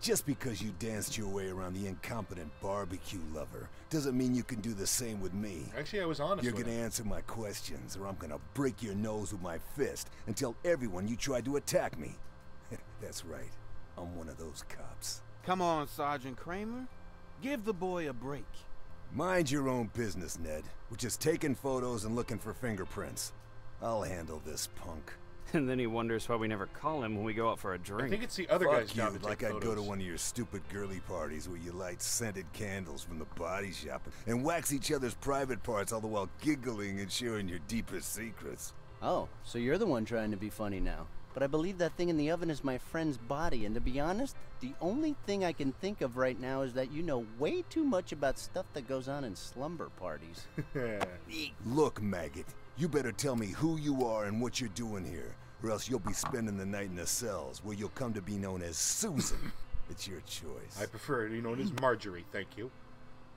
just because you danced your way around the incompetent barbecue lover doesn't mean you can do the same with me. Actually, I was honest You're with gonna him. answer my questions, or I'm gonna break your nose with my fist and tell everyone you tried to attack me. That's right, I'm one of those cops. Come on, Sergeant Kramer. Give the boy a break. Mind your own business, Ned. We're just taking photos and looking for fingerprints. I'll handle this punk. And then he wonders why we never call him when we go out for a drink. I think it's the other Fuck guy's you, job to like take I'd go to photos. one of your stupid girly parties where you light scented candles from the body shop and wax each other's private parts all the while giggling and sharing your deepest secrets. Oh, so you're the one trying to be funny now. but I believe that thing in the oven is my friend's body, and to be honest, the only thing I can think of right now is that you know way too much about stuff that goes on in slumber parties. Look, maggot, you better tell me who you are and what you're doing here, or else you'll be spending the night in the cells, where you'll come to be known as Susan. It's your choice. I prefer to be known as Marjorie, thank you.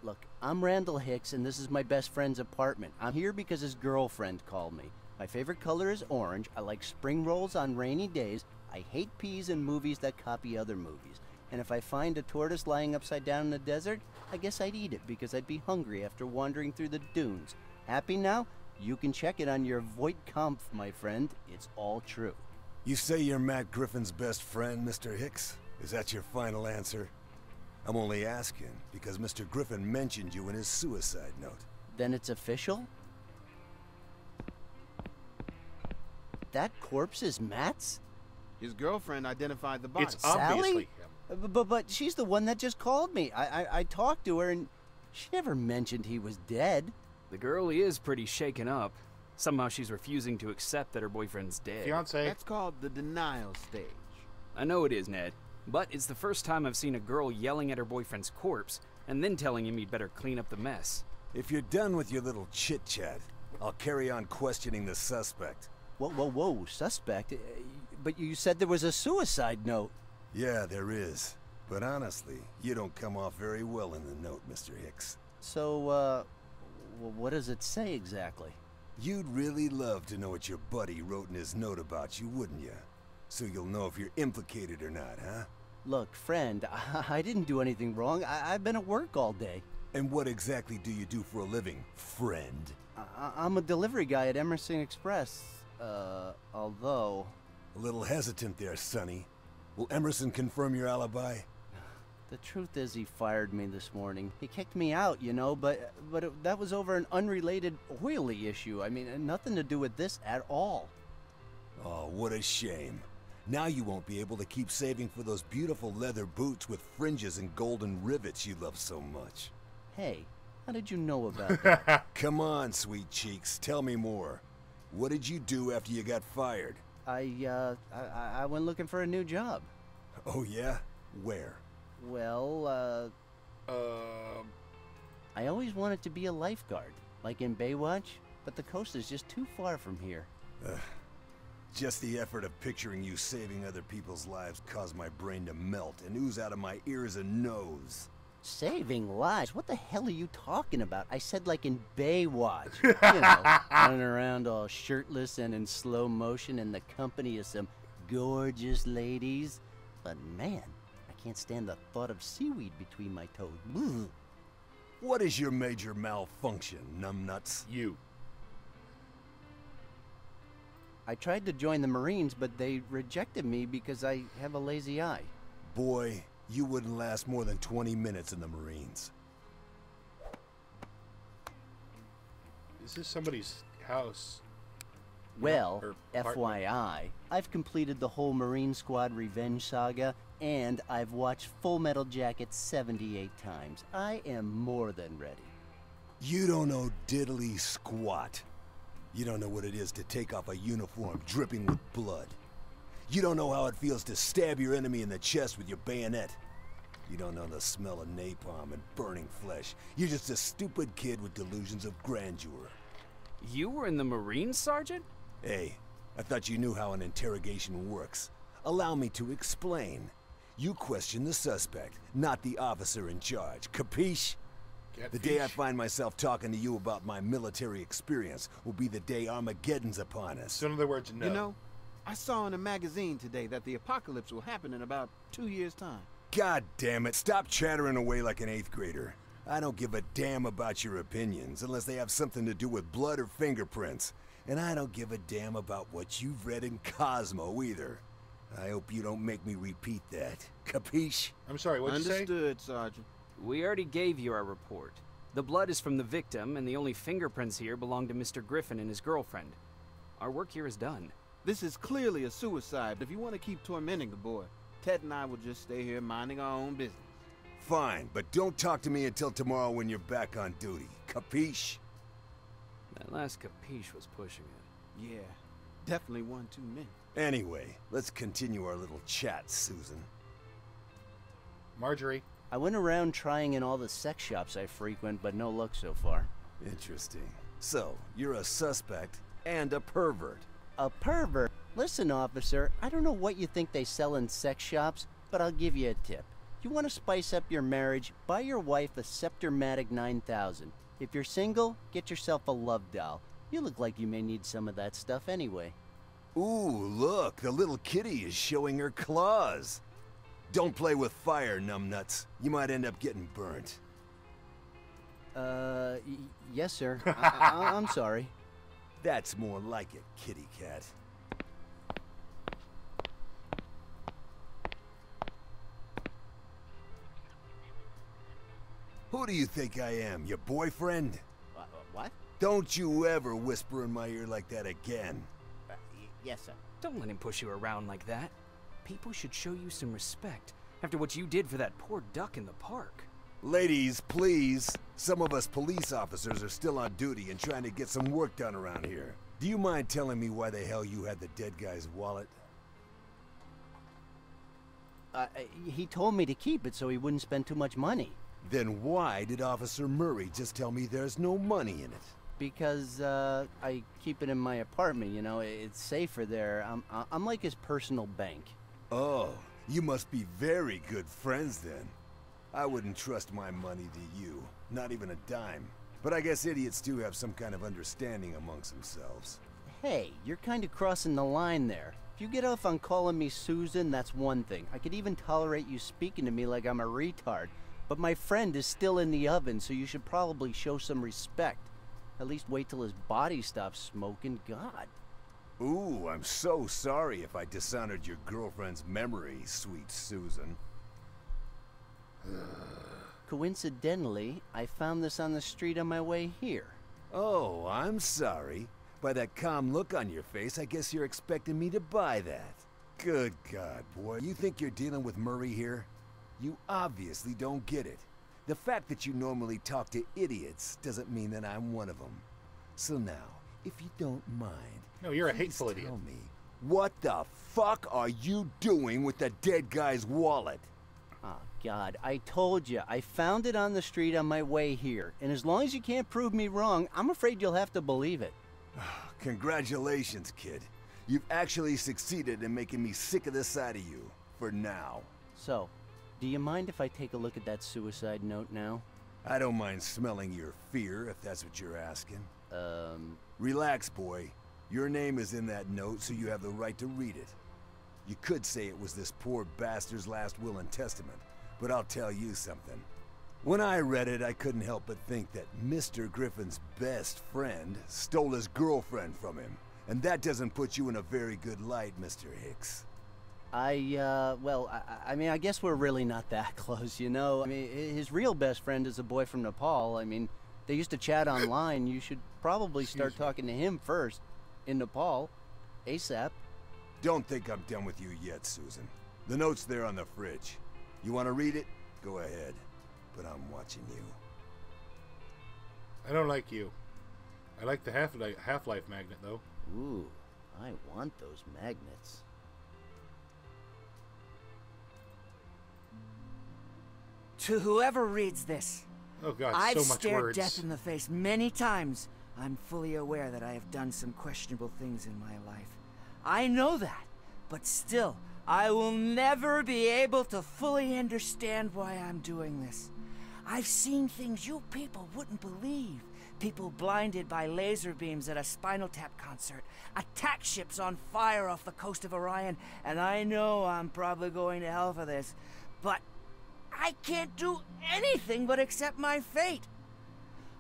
Look, I'm Randal Hicks, and this is my best friend's apartment. I'm here because his girlfriend called me. My favorite color is orange. I like spring rolls on rainy days. I hate peas in movies that copy other movies. And if I find a tortoise lying upside down in the desert, I guess I'd eat it because I'd be hungry after wandering through the dunes. Happy now? You can check it on your Voigtkampf, my friend. It's all true. You say you're Matt Griffin's best friend, Mr. Hicks? Is that your final answer? I'm only asking because Mr. Griffin mentioned you in his suicide note. Then it's official? That corpse is Matt's? His girlfriend identified the body. It's obviously Sally? But she's the one that just called me. I talked to her and she never mentioned he was dead. The girl is pretty shaken up. Somehow she's refusing to accept that her boyfriend's dead. Fiance. That's called the denial stage. I know it is, Ned. But it's the first time I've seen a girl yelling at her boyfriend's corpse and then telling him he'd better clean up the mess. If you're done with your little chit-chat, I'll carry on questioning the suspect. Whoa, suspect? But you said there was a suicide note. Yeah, there is. But honestly, you don't come off very well in the note, Mr. Hicks. So, what does it say exactly? You'd really love to know what your buddy wrote in his note about you, wouldn't you? So you'll know if you're implicated or not, huh? Look, friend, I didn't do anything wrong. I've been at work all day. And what exactly do you do for a living, friend? I'm a delivery guy at Emerson Express. Although... A little hesitant there, Sonny. Will Emerson confirm your alibi? The truth is he fired me this morning. He kicked me out, you know, but that was over an unrelated oily issue. I mean, nothing to do with this at all. Oh, what a shame. Now you won't be able to keep saving for those beautiful leather boots with fringes and golden rivets you love so much. Hey, how did you know about that? Come on, sweet cheeks, tell me more. What did you do after you got fired? I went looking for a new job. Oh yeah? Where? Well, I always wanted to be a lifeguard, like in Baywatch, but the coast is just too far from here. Just the effort of picturing you saving other people's lives caused my brain to melt and ooze out of my ears and nose. Saving lives? What the hell are you talking about? I said like in Baywatch. You know, running around all shirtless and in slow motion in the company of some gorgeous ladies. But man, I can't stand the thought of seaweed between my toes. Blech. What is your major malfunction, numbnuts? You. I tried to join the Marines, but they rejected me because I have a lazy eye. Boy, you wouldn't last more than 20 minutes in the Marines. Is this somebody's house? Well, Or apartment? FYI, I've completed the whole Marine Squad Revenge saga, and I've watched Full Metal Jacket 78 times. I am more than ready. You don't know diddly squat. You don't know what it is to take off a uniform dripping with blood. You don't know how it feels to stab your enemy in the chest with your bayonet. You don't know the smell of napalm and burning flesh. You're just a stupid kid with delusions of grandeur. You were in the Marines, Sergeant? Hey, I thought you knew how an interrogation works. Allow me to explain. You question the suspect, not the officer in charge. Capiche? The day I find myself talking to you about my military experience will be the day Armageddon's upon us. So in other words, no. You know, I saw in a magazine today that the apocalypse will happen in about 2 years' time. God damn it, stop chattering away like an 8th grader. I don't give a damn about your opinions unless they have something to do with blood or fingerprints. And I don't give a damn about what you've read in Cosmo either. I hope you don't make me repeat that. Capiche? I'm sorry, what'd you say? Understood, Sergeant. We already gave you our report. The blood is from the victim, and the only fingerprints here belong to Mr. Griffin and his girlfriend. Our work here is done. This is clearly a suicide, but if you want to keep tormenting the boy, Ted and I will just stay here minding our own business. Fine, but don't talk to me until tomorrow when you're back on duty. Capiche? That last capiche was pushing it. Yeah, Definitely one too many. Anyway, let's continue our little chat, Susan. Marjorie. I went around trying in all the sex shops I frequent, but no luck so far. Interesting. So, you're a suspect and a pervert. A pervert? Listen, officer, I don't know what you think they sell in sex shops, but I'll give you a tip. You want to spice up your marriage, buy your wife a Sceptermatic 9000. If you're single, get yourself a love doll. You look like you may need some of that stuff anyway. Ooh, look, the little kitty is showing her claws. Don't play with fire, numbnuts. You might end up getting burnt. Yes, sir. I'm sorry. That's more like it, kitty cat. Who do you think I am, your boyfriend? What? Don't you ever whisper in my ear like that again. Yes, sir. Don't let him push you around like that. People should show you some respect after what you did for that poor duck in the park. Ladies, please. Some of us police officers are still on duty and trying to get some work done around here. Do you mind telling me why the hell you had the dead guy's wallet? He told me to keep it so he wouldn't spend too much money. Then why did Officer Murray just tell me there's no money in it? Because, I keep it in my apartment, you know, it's safer there. I'm like his personal bank. Oh, you must be very good friends then. I wouldn't trust my money to you, not even a dime. But I guess idiots do have some kind of understanding amongst themselves. Hey, you're kind of crossing the line there. If you get off on calling me Susan, that's one thing. I could even tolerate you speaking to me like I'm a retard. But my friend is still in the oven, so you should probably show some respect. At least wait till his body stops smoking. God. Ooh, I'm so sorry if I dishonored your girlfriend's memory, sweet Susan. Coincidentally, I found this on the street on my way here. Oh, I'm sorry. By that calm look on your face, I guess you're expecting me to buy that. Good God, boy. You think you're dealing with Murray here? You obviously don't get it. The fact that you normally talk to idiots doesn't mean that I'm one of them. So now, if you don't mind, no, you're a hateful idiot. Tell me, what the fuck are you doing with the dead guy's wallet? Oh, God, I told you. I found it on the street on my way here. And as long as you can't prove me wrong, I'm afraid you'll have to believe it. Congratulations, kid. You've actually succeeded in making me sick of the sight of you. For now. So, do you mind if I take a look at that suicide note now? I don't mind smelling your fear, if that's what you're asking. Relax, boy. Your name is in that note, so you have the right to read it. You could say it was this poor bastard's last will and testament, but I'll tell you something. When I read it, I couldn't help but think that Mr. Griffin's best friend stole his girlfriend from him. And that doesn't put you in a very good light, Mr. Hicks. I mean, I guess we're really not that close, you know? I mean, his real best friend is a boy from Nepal. I mean, they used to chat online. You should probably start talking to him first. In Nepal. ASAP. Don't think I'm done with you yet, Susan. The note's there on the fridge. You want to read it? Go ahead. But I'm watching you. I don't like you. I like the Half-Life magnet, though. Ooh, I want those magnets. To whoever reads this, oh God, I've so much stared words. death in the face many times. I'm fully aware that I have done some questionable things in my life. I know that, but still, I will never be able to fully understand why I'm doing this. I've seen things you people wouldn't believe. People blinded by laser beams at a Spinal Tap concert, attack ships on fire off the coast of Orion, and I know I'm probably going to hell for this, but I can't do anything but accept my fate.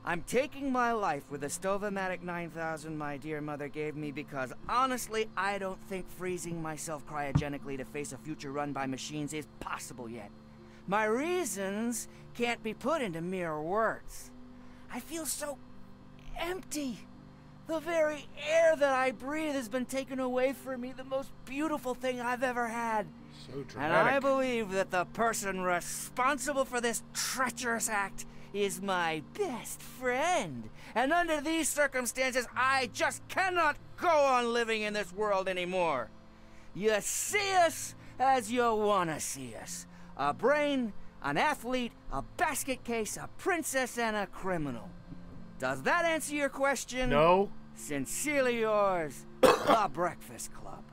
I'm taking my life with a Stovamatic 9000 my dear mother gave me because, honestly, I don't think freezing myself cryogenically to face a future run by machines is possible yet. My reasons can't be put into mere words. I feel so empty. The very air that I breathe has been taken away from me, the most beautiful thing I've ever had. So dramatic. And I believe that the person responsible for this treacherous act is my best friend. And under these circumstances, I just cannot go on living in this world anymore. You see us as you want to see us. A brain, an athlete, a basket case, a princess, and a criminal. Does that answer your question? No. Sincerely yours, The Breakfast Club.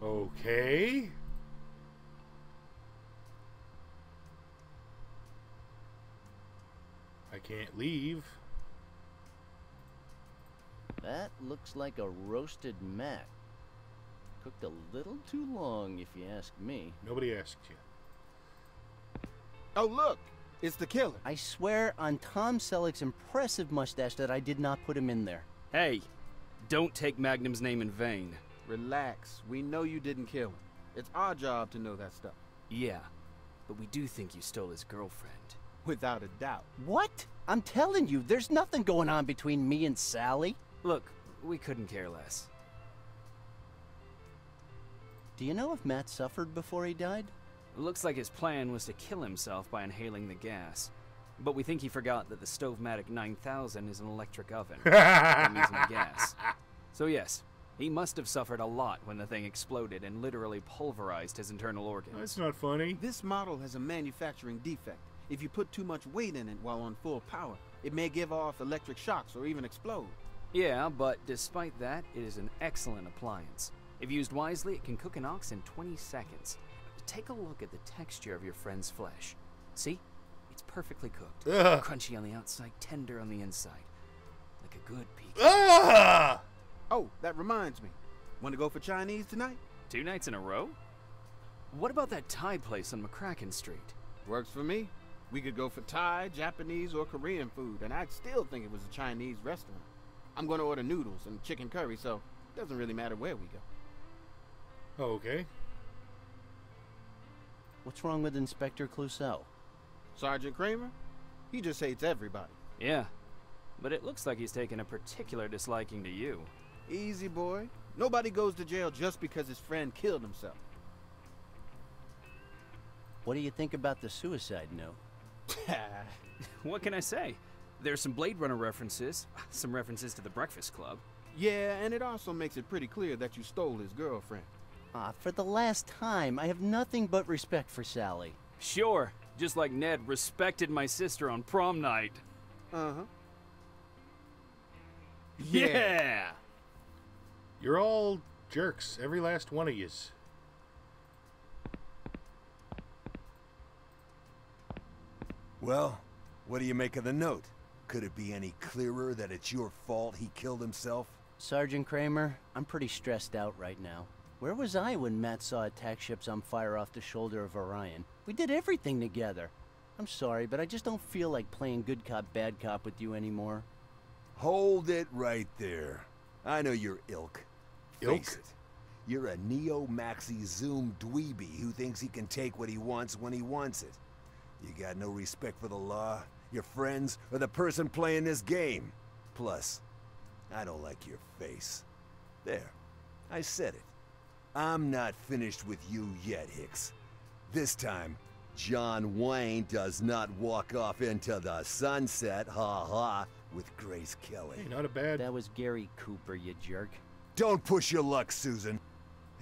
Okay. I can't leave. That looks like a roasted mat. Cooked a little too long, if you ask me. Nobody asked you. Oh, look! It's the killer. I swear on Tom Selleck's impressive mustache that I did not put him in there. Hey, don't take Magnum's name in vain. Relax. We know you didn't kill him. It's our job to know that stuff. Yeah, but we do think you stole his girlfriend. Without a doubt. What? I'm telling you, there's nothing going on between me and Sally. Look, we couldn't care less. Do you know if Matt suffered before he died? It looks like his plan was to kill himself by inhaling the gas. But we think he forgot that the Stovematic 9000 is an electric oven. I'm using the gas. So yes, he must have suffered a lot when the thing exploded and literally pulverized his internal organs. That's not funny. This model has a manufacturing defect. If you put too much weight in it while on full power, it may give off electric shocks or even explode. Yeah, but despite that, it is an excellent appliance. If used wisely, it can cook an ox in 20 seconds. Take a look at the texture of your friend's flesh. See? It's perfectly cooked. Ugh. Crunchy on the outside, tender on the inside. Like a good pecan. Ah! Oh, that reminds me. Want to go for Chinese tonight? 2 nights in a row? What about that Thai place on McCracken Street? Works for me. We could go for Thai, Japanese, or Korean food, and I'd still think it was a Chinese restaurant. I'm going to order noodles and chicken curry, so it doesn't really matter where we go. Okay. What's wrong with Inspector Clouseau? Sergeant Kramer? He just hates everybody. Yeah, but it looks like he's taken a particular disliking to you. Easy, boy. Nobody goes to jail just because his friend killed himself. What do you think about the suicide note? What can I say? There's some Blade Runner references, some references to the Breakfast Club. Yeah, and it also makes it pretty clear that you stole his girlfriend. For the last time, I have nothing but respect for Sally. Sure, just like Ned respected my sister on prom night. Uh-huh. Yeah! You're all jerks, every last one of yous. Well, what do you make of the note? Could it be any clearer that it's your fault he killed himself? Sergeant Kramer, I'm pretty stressed out right now. Where was I when Matt saw attack ships on fire off the shoulder of Orion? We did everything together. I'm sorry, but I just don't feel like playing good cop, bad cop with you anymore. Hold it right there. I know your ilk. Ilk? Face it. You're a neo-maxi zoom dweeby who thinks he can take what he wants when he wants it. You got no respect for the law, your friends, or the person playing this game. Plus, I don't like your face. There, I said it. I'm not finished with you yet, Hicks. This time, John Wayne does not walk off into the sunset, ha-ha, with Grace Kelly. Hey, not a bad... That was Gary Cooper, you jerk. Don't push your luck, Susan.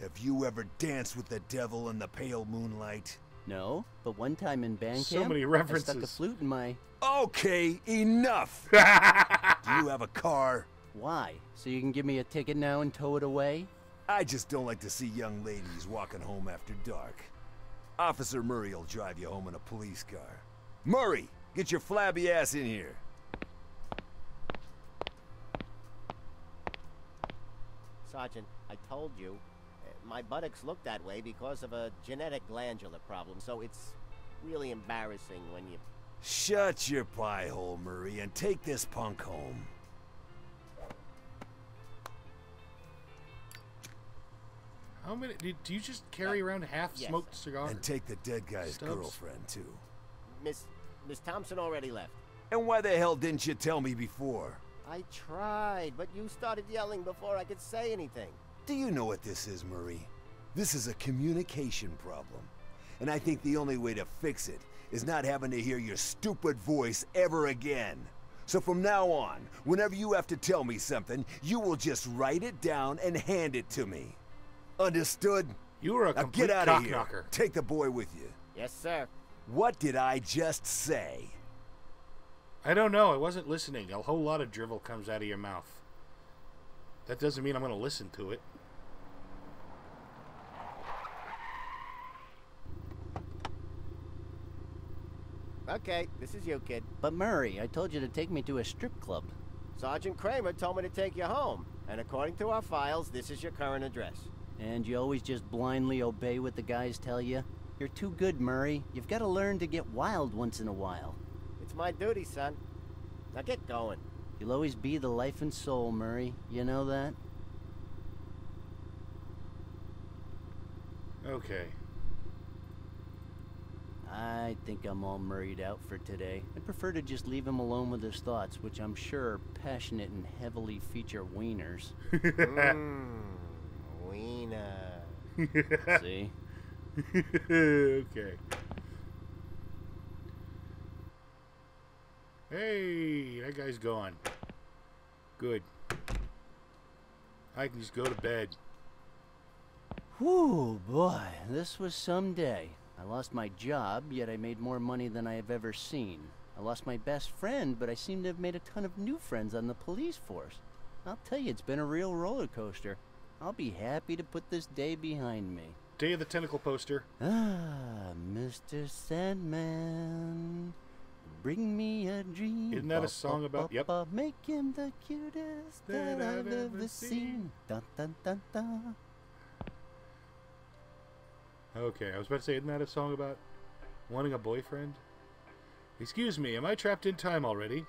Have you ever danced with the devil in the pale moonlight? No, but one time in band So camp, many I references. stuck a flute in my... Okay, enough! Do you have a car? Why? So you can give me a ticket now and tow it away? I just don't like to see young ladies walking home after dark. Officer Murray will drive you home in a police car. Murray, get your flabby ass in here. Sergeant, I told you, my buttocks look that way because of a genetic glandular problem, so it's really embarrassing when you... Shut your pie hole, Murray, and take this punk home. How many... Do you just carry around half-smoked cigars? And take the dead guy's Stubs? girlfriend, too. Miss Thompson already left. And why the hell didn't you tell me before? I tried, but you started yelling before I could say anything. Do you know what this is, Murray? This is a communication problem. And I think the only way to fix it is not having to hear your stupid voice ever again. So from now on, whenever you have to tell me something, you will just write it down and hand it to me. Understood? You were a now complete get out of here. cockknocker. Take the boy with you. Yes, sir. What did I just say? I don't know. I wasn't listening. A whole lot of drivel comes out of your mouth. That doesn't mean I'm going to listen to it. Okay, this is you, kid. But Murray, I told you to take me to a strip club. Sergeant Kramer told me to take you home. And according to our files, this is your current address. And you always just blindly obey what the guys tell you? You're too good, Murray. You've got to learn to get wild once in a while. It's my duty, son. Now get going. You'll always be the life and soul, Murray. You know that? Okay. I think I'm all Murrayed out for today. I'd prefer to just leave him alone with his thoughts, which I'm sure are passionate and heavily feature wieners. Wiener. See? Okay. Hey, that guy's gone. Good. I can just go to bed. Whew, boy, this was some day. I lost my job, yet I made more money than I have ever seen. I lost my best friend, but I seem to have made a ton of new friends on the police force. I'll tell you, it's been a real roller coaster. I'll be happy to put this day behind me. Day of the Tentacle poster. Ah, Mr. Sandman, bring me a dream. Isn't that a song about... Yep. Make him the cutest that I've ever seen. Dun, dun, dun, dun. Okay, I was about to say, isn't that a song about wanting a boyfriend? Excuse me, am I trapped in time already?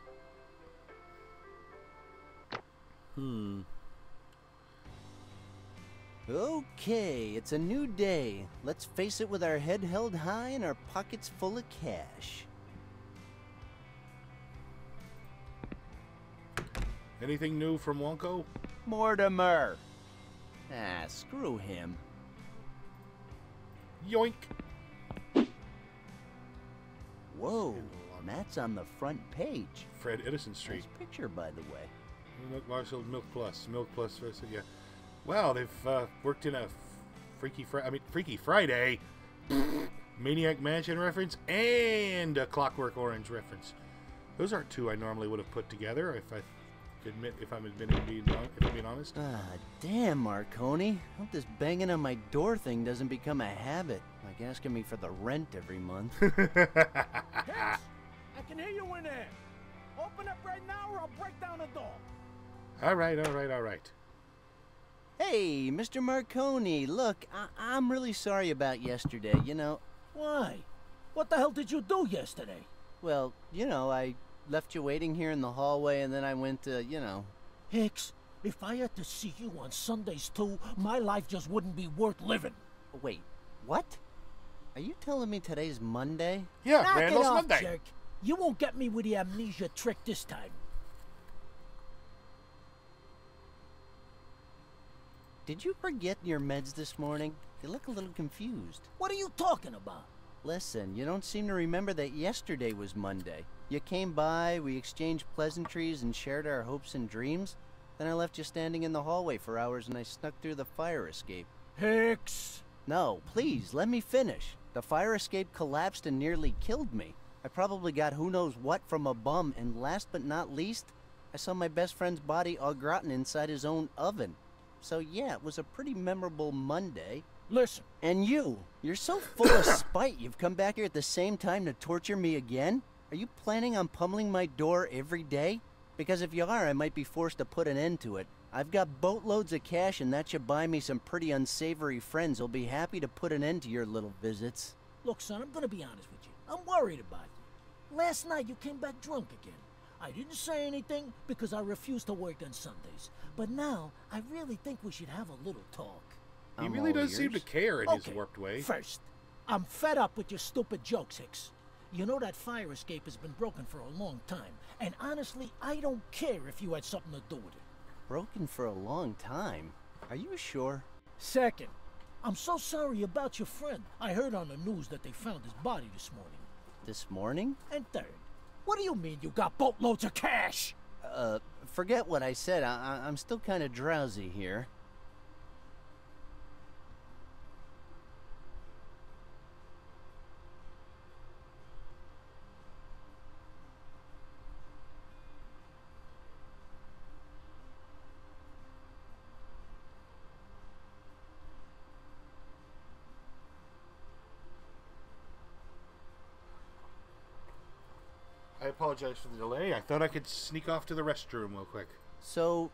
Okay, it's a new day. Let's face it with our head held high and our pockets full of cash. Anything new from Wonko? Mortimer! Ah, screw him. Yoink! Whoa, Matt's on the front page. Fred Edison Street. Nice picture, by the way. Milk Marshall, Milk Plus. Yeah. Wow, they've worked in a Freaky Friday, Maniac Mansion reference, and a Clockwork Orange reference. Those aren't two I normally would have put together, if I'm being honest. Ah, damn, Marconi. Hope this banging on my door thing doesn't become a habit, like asking me for the rent every month. Hicks, I can hear you in there. Open up right now or I'll break down the door. All right. Hey, Mr. Marconi, look, I'm really sorry about yesterday, you know. Why? What the hell did you do yesterday? Well, you know, I left you waiting here in the hallway and then I went to, you know. Hicks, if I had to see you on Sundays too, my life just wouldn't be worth living. Wait, what? Are you telling me today's Monday? Yeah, Knock Randall's it off, Monday. jerk. You won't get me with the amnesia trick this time. Did you forget your meds this morning? You look a little confused. What are you talking about? Listen, you don't seem to remember that yesterday was Monday. You came by, we exchanged pleasantries and shared our hopes and dreams. Then I left you standing in the hallway for hours and I snuck through the fire escape. Hicks! No, please, let me finish. The fire escape collapsed and nearly killed me. I probably got who knows what from a bum, and last but not least, I saw my best friend's body au gratin inside his own oven. So yeah, it was a pretty memorable Monday. Listen. And you're so full of spite you've come back here at the same time to torture me again? Are you planning on pummeling my door every day? Because if you are, I might be forced to put an end to it. I've got boatloads of cash and that should buy me some pretty unsavory friends who'll be happy to put an end to your little visits. Look, son, I'm gonna be honest with you. I'm worried about you. Last night you came back drunk again. I didn't say anything because I refuse to work on Sundays. But now, I really think we should have a little talk. He really does seem to care in his warped way. First, I'm fed up with your stupid jokes, Hicks. You know that fire escape has been broken for a long time. And honestly, I don't care if you had something to do with it. Broken for a long time? Are you sure? Second, I'm so sorry about your friend. I heard on the news that they found his body this morning. This morning? And third, what do you mean you got boatloads of cash? Forget what I said. I'm still kind of drowsy here. I apologize for the delay. I thought I could sneak off to the restroom real quick. So,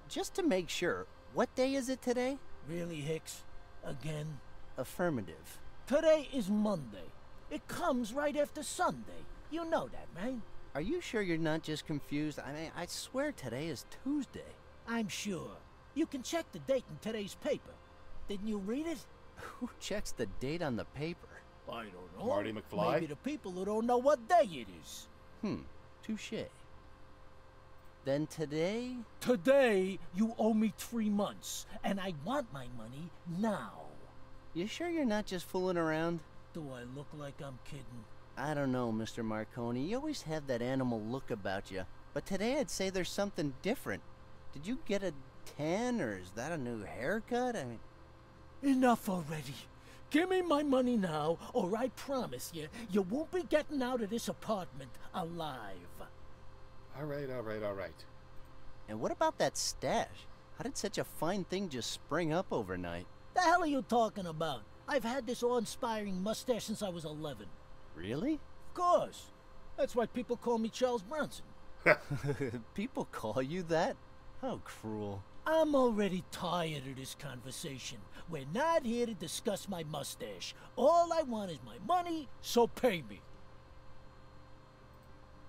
just to make sure, what day is it today? Really, Hicks? Again? Affirmative. Today is Monday. It comes right after Sunday. You know that, right? Are you sure you're not just confused? I mean, I swear today is Tuesday. I'm sure. You can check the date in today's paper. Didn't you read it? Who checks the date on the paper? I don't know. Marty McFly? Maybe the people who don't know what day it is. Touché. Then today? Today, you owe me 3 months, and I want my money now. You sure you're not just fooling around? Do I look like I'm kidding? I don't know, Mr. Marconi. You always have that animal look about you. But today I'd say there's something different. Did you get a tan, or is that a new haircut? I mean... Enough already. Give me my money now, or I promise you, you won't be getting out of this apartment alive. All right. And what about that stash? How did such a fine thing just spring up overnight? The hell are you talking about? I've had this awe-inspiring mustache since I was 11. Really? Of course. That's why people call me Charles Bronson. People call you that? How cruel. I'm already tired of this conversation. We're not here to discuss my mustache. All I want is my money, so pay me.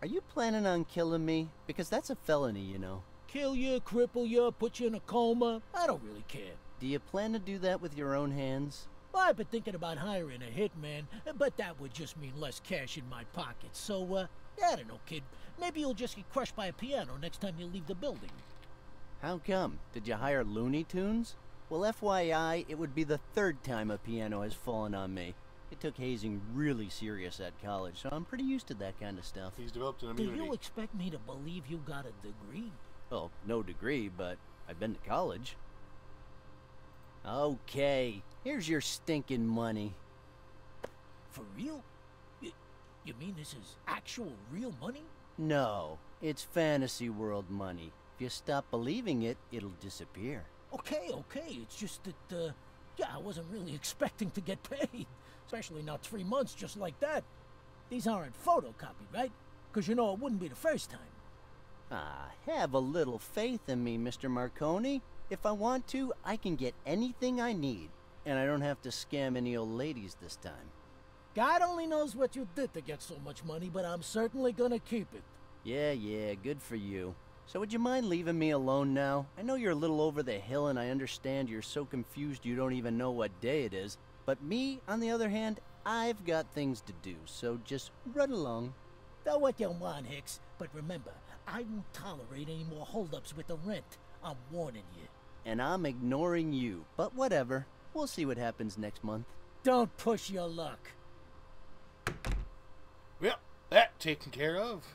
Are you planning on killing me? Because that's a felony, you know. Kill you, cripple you, put you in a coma. I don't really care. Do you plan to do that with your own hands? Well, I've been thinking about hiring a hitman, but that would just mean less cash in my pocket. So, I don't know, kid. Maybe you'll just get crushed by a piano next time you leave the building. How come? Did you hire Looney Tunes? Well, FYI, it would be the 3rd time a piano has fallen on me. I took hazing really serious at college, so I'm pretty used to that kind of stuff. He's developed an Do immunity. you expect me to believe you got a degree? Well, no degree, but I've been to college. Okay, here's your stinking money. For real? You mean this is actual real money? No, it's fantasy world money. If you stop believing it, it'll disappear. Okay, it's just that, I wasn't really expecting to get paid. Especially not 3 months just like that. These aren't photocopied, right? Because you know it wouldn't be the first time. Ah, have a little faith in me, Mr. Marconi. If I want to, I can get anything I need. And I don't have to scam any old ladies this time. God only knows what you did to get so much money, but I'm certainly gonna keep it. Yeah, good for you. So would you mind leaving me alone now? I know you're a little over the hill and I understand you're so confused you don't even know what day it is. But me, on the other hand, I've got things to do, so just run along. Do what you want, Hicks, but remember, I won't tolerate any more holdups with the rent. I'm warning you. And I'm ignoring you, but whatever. We'll see what happens next month. Don't push your luck. Well, that taken care of.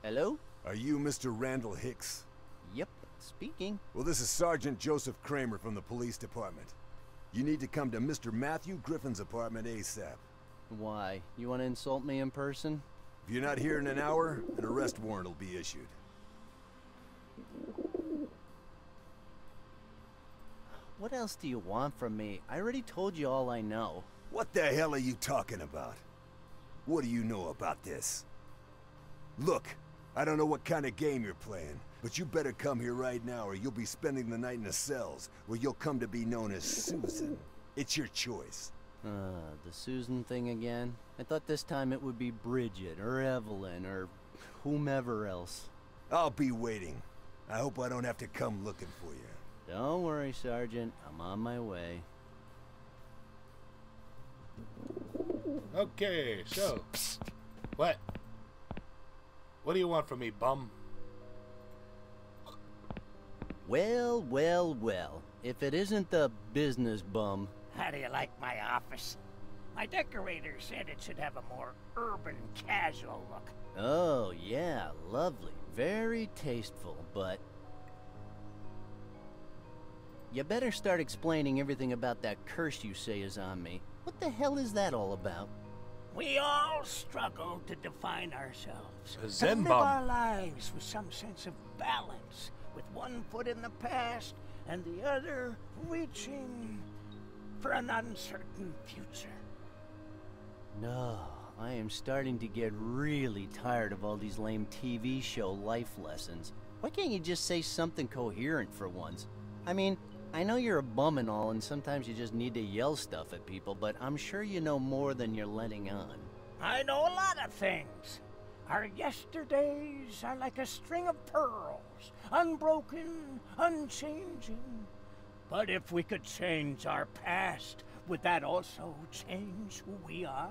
Hello? Are you Mr. Randal Hicks? Yep, speaking. Well, this is Sergeant Joseph Kramer from the police department. You need to come to Mr. Matthew Griffin's apartment ASAP. Why? You want to insult me in person? If you're not here in an hour, an arrest warrant will be issued. What else do you want from me? I already told you all I know. What the hell are you talking about? What do you know about this? Look, I don't know what kind of game you're playing, but you better come here right now or you'll be spending the night in the cells, where you'll come to be known as Susan. It's your choice. The Susan thing again? I thought this time it would be Bridget, or Evelyn, or whomever else. I'll be waiting. I hope I don't have to come looking for you. Don't worry, Sergeant. I'm on my way. Okay, so... What? What do you want from me, bum? Well, well, well. If it isn't the business bum. How do you like my office? My decorator said it should have a more urban, casual look. Oh, yeah, lovely. Very tasteful, but... You better start explaining everything about that curse you say is on me. What the hell is that all about? We all struggle to define ourselves. A Zen to live bum. our lives with some sense of balance, with one foot in the past and the other reaching for an uncertain future. No, I am starting to get really tired of all these lame TV show life lessons. Why can't you just say something coherent for once? I mean, I know you're a bum and all, and sometimes you just need to yell stuff at people, but I'm sure you know more than you're letting on. I know a lot of things. Our yesterdays are like a string of pearls, unbroken, unchanging. But if we could change our past, would that also change who we are?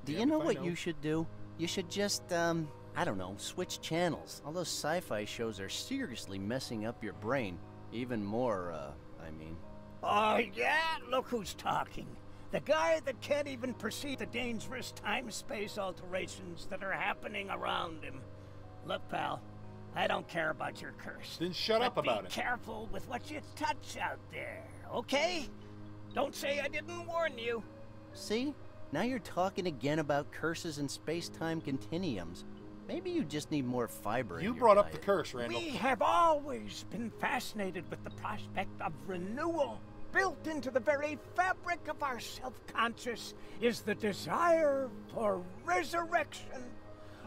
Do you know what you should do? You should just, I don't know, switch channels. All those sci-fi shows are seriously messing up your brain. Even more, I mean. Oh, yeah? Look who's talking. The guy that can't even perceive the dangerous time-space alterations that are happening around him. Look, pal, I don't care about your curse. Then shut up about it. Be careful with what you touch out there, okay? Don't say I didn't warn you. See? Now you're talking again about curses and space-time continuums. Maybe you just need more fiber in your brought up diet. the curse, Randall. We have always been fascinated with the prospect of renewal. Built into the very fabric of our self-conscious is the desire for resurrection,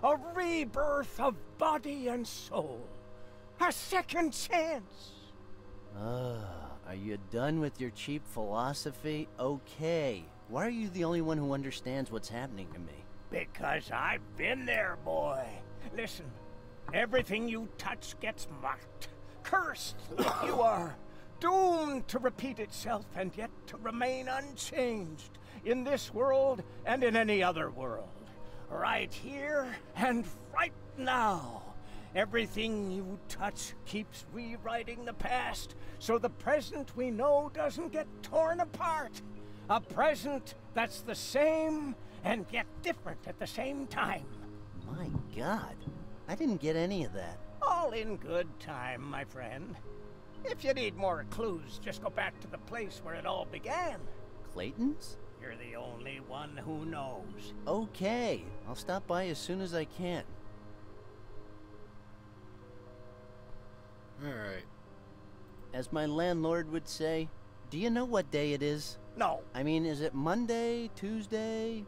a rebirth of body and soul, a second chance. Are you done with your cheap philosophy? Okay. Why are you the only one who understands what's happening to me? Because I've been there, boy. Listen, everything you touch gets marked, cursed. You are doomed to repeat itself and yet to remain unchanged in this world and in any other world. Right here and right now. Everything you touch keeps rewriting the past, so the present we know doesn't get torn apart. A present that's the same and yet different at the same time. My God, I didn't get any of that. All in good time, my friend. If you need more clues, just go back to the place where it all began. Clayton's? You're the only one who knows. Okay, I'll stop by as soon as I can. Alright. As my landlord would say, do you know what day it is? No. I mean, is it Monday, Tuesday?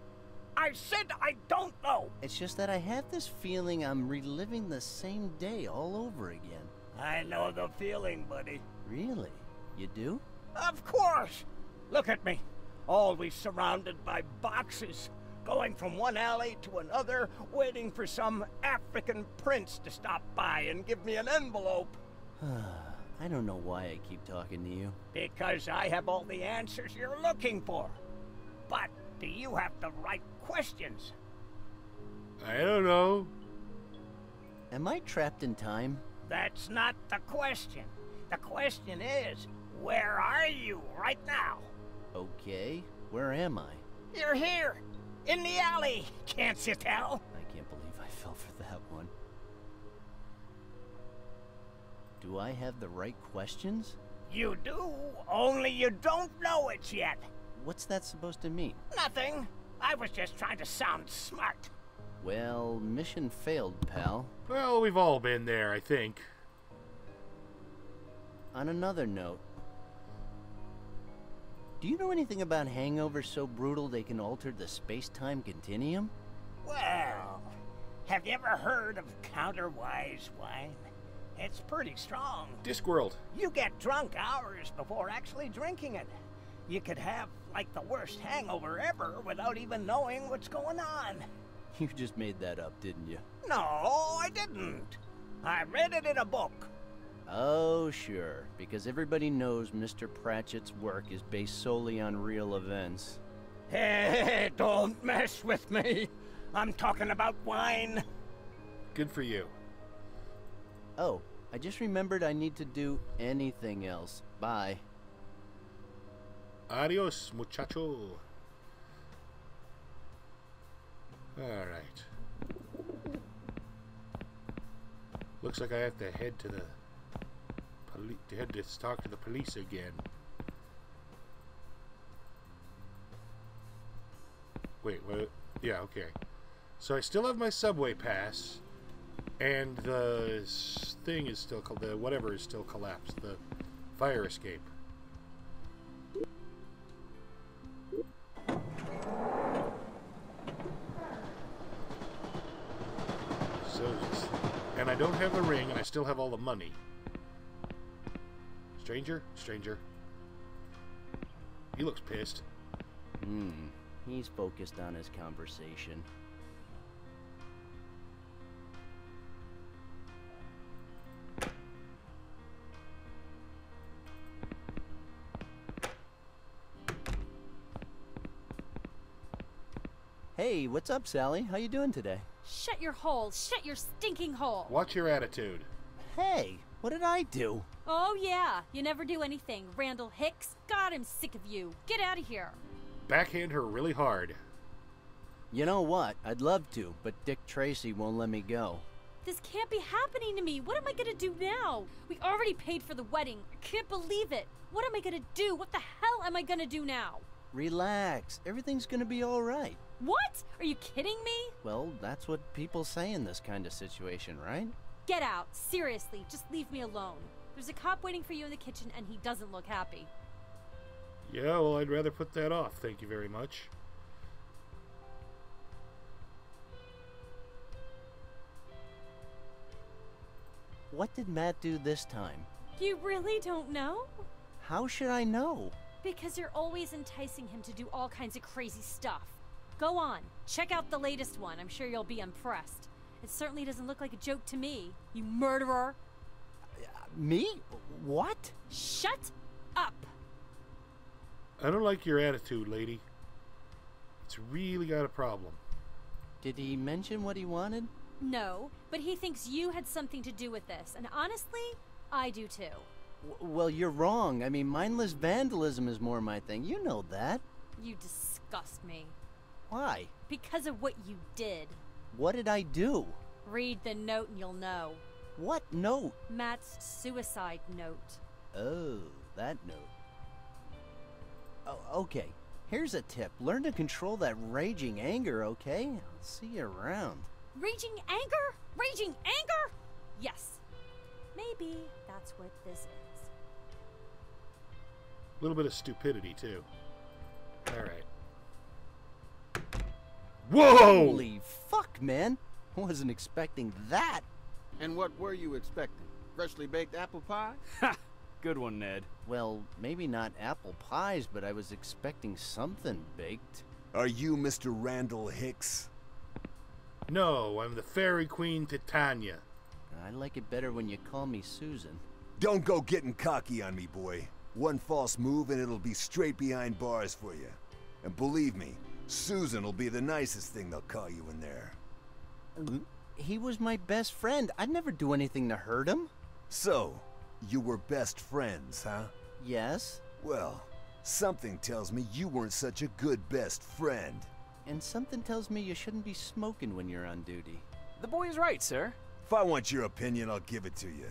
I said I don't know. It's just that I have this feeling I'm reliving the same day all over again. I know the feeling, buddy. Really? You do? Of course. Look at me. Always surrounded by boxes. Going from one alley to another, waiting for some African prince to stop by and give me an envelope. I don't know why I keep talking to you. Because I have all the answers you're looking for. But do you have the right questions? I don't know. Am I trapped in time? That's not the question. The question is, where are you right now? Okay, where am I? You're here, in the alley, can't you tell? I can't believe I fell for that one. Do I have the right questions? You do, only you don't know it yet. What's that supposed to mean? Nothing. I was just trying to sound smart. Well, mission failed, pal. Well, we've all been there, I think. On another note, do you know anything about hangovers so brutal they can alter the space-time continuum? Well, have you ever heard of counterwise wine? It's pretty strong. Discworld. You get drunk hours before actually drinking it. You could have, like, the worst hangover ever without even knowing what's going on. You just made that up, didn't you? No, I didn't. I read it in a book. Oh, sure, because everybody knows Mr. Pratchett's work is based solely on real events. Hey, don't mess with me. I'm talking about wine. Good for you. Oh, I just remembered I need to do anything else. Bye. Adios, muchacho. Alright. Looks like I have to head to the talk to the police again. Wait, what? Yeah, okay. So I still have my subway pass, and the thing is still, the whatever is still collapsed, the fire escape. So, and I don't have the ring, and I still have all the money. Stranger? Stranger. He looks pissed. He's focused on his conversation. Hey, what's up, Sally? How you doing today? Shut your hole. Shut your stinking hole. Watch your attitude. Hey, what did I do? Oh, yeah. You never do anything. Randal Hicks. God, I'm sick of you. Get out of here. Backhand her really hard. You know what? I'd love to, but Dick Tracy won't let me go. This can't be happening to me. What am I gonna do now? We already paid for the wedding. I can't believe it. What am I gonna do? What the hell am I gonna do now? Relax. Everything's gonna be all right. What? Are you kidding me? Well, that's what people say in this kind of situation, right? Get out. Seriously, just leave me alone. There's a cop waiting for you in the kitchen and he doesn't look happy. Yeah, well, I'd rather put that off. Thank you very much. What did Matt do this time? You really don't know? How should I know? Because you're always enticing him to do all kinds of crazy stuff. Go on, check out the latest one. I'm sure you'll be impressed. It certainly doesn't look like a joke to me, you murderer. Me? What? Shut up! I don't like your attitude, lady. It's really got a problem. Did he mention what he wanted? No, but he thinks you had something to do with this, and honestly, I do too. Well, you're wrong. I mean, mindless vandalism is more my thing. You know that. You disgust me. Why? Because of what you did. What did I do? Read the note and you'll know. What note? Matt's suicide note. Oh, that note. Oh, okay. Here's a tip. Learn to control that raging anger, okay? I'll see you around. Raging anger? Raging anger? Yes. Maybe that's what this is. A little bit of stupidity, too. Alright. Whoa! Holy fuck, man. Wasn't expecting that. And what were you expecting? Freshly baked apple pie? Ha! Good one, Ned. Well, maybe not apple pies, but I was expecting something baked. Are you Mr. Randal Hicks? No, I'm the Fairy Queen Titania. I like it better when you call me Susan. Don't go getting cocky on me, boy. One false move and it'll be straight behind bars for you. And believe me, Susan will be the nicest thing they'll call you in there. He was my best friend. I'd never do anything to hurt him. So, you were best friends, huh? Yes. Well, something tells me you weren't such a good best friend. And something tells me you shouldn't be smoking when you're on duty. The boy is right, sir. If I want your opinion, I'll give it to you.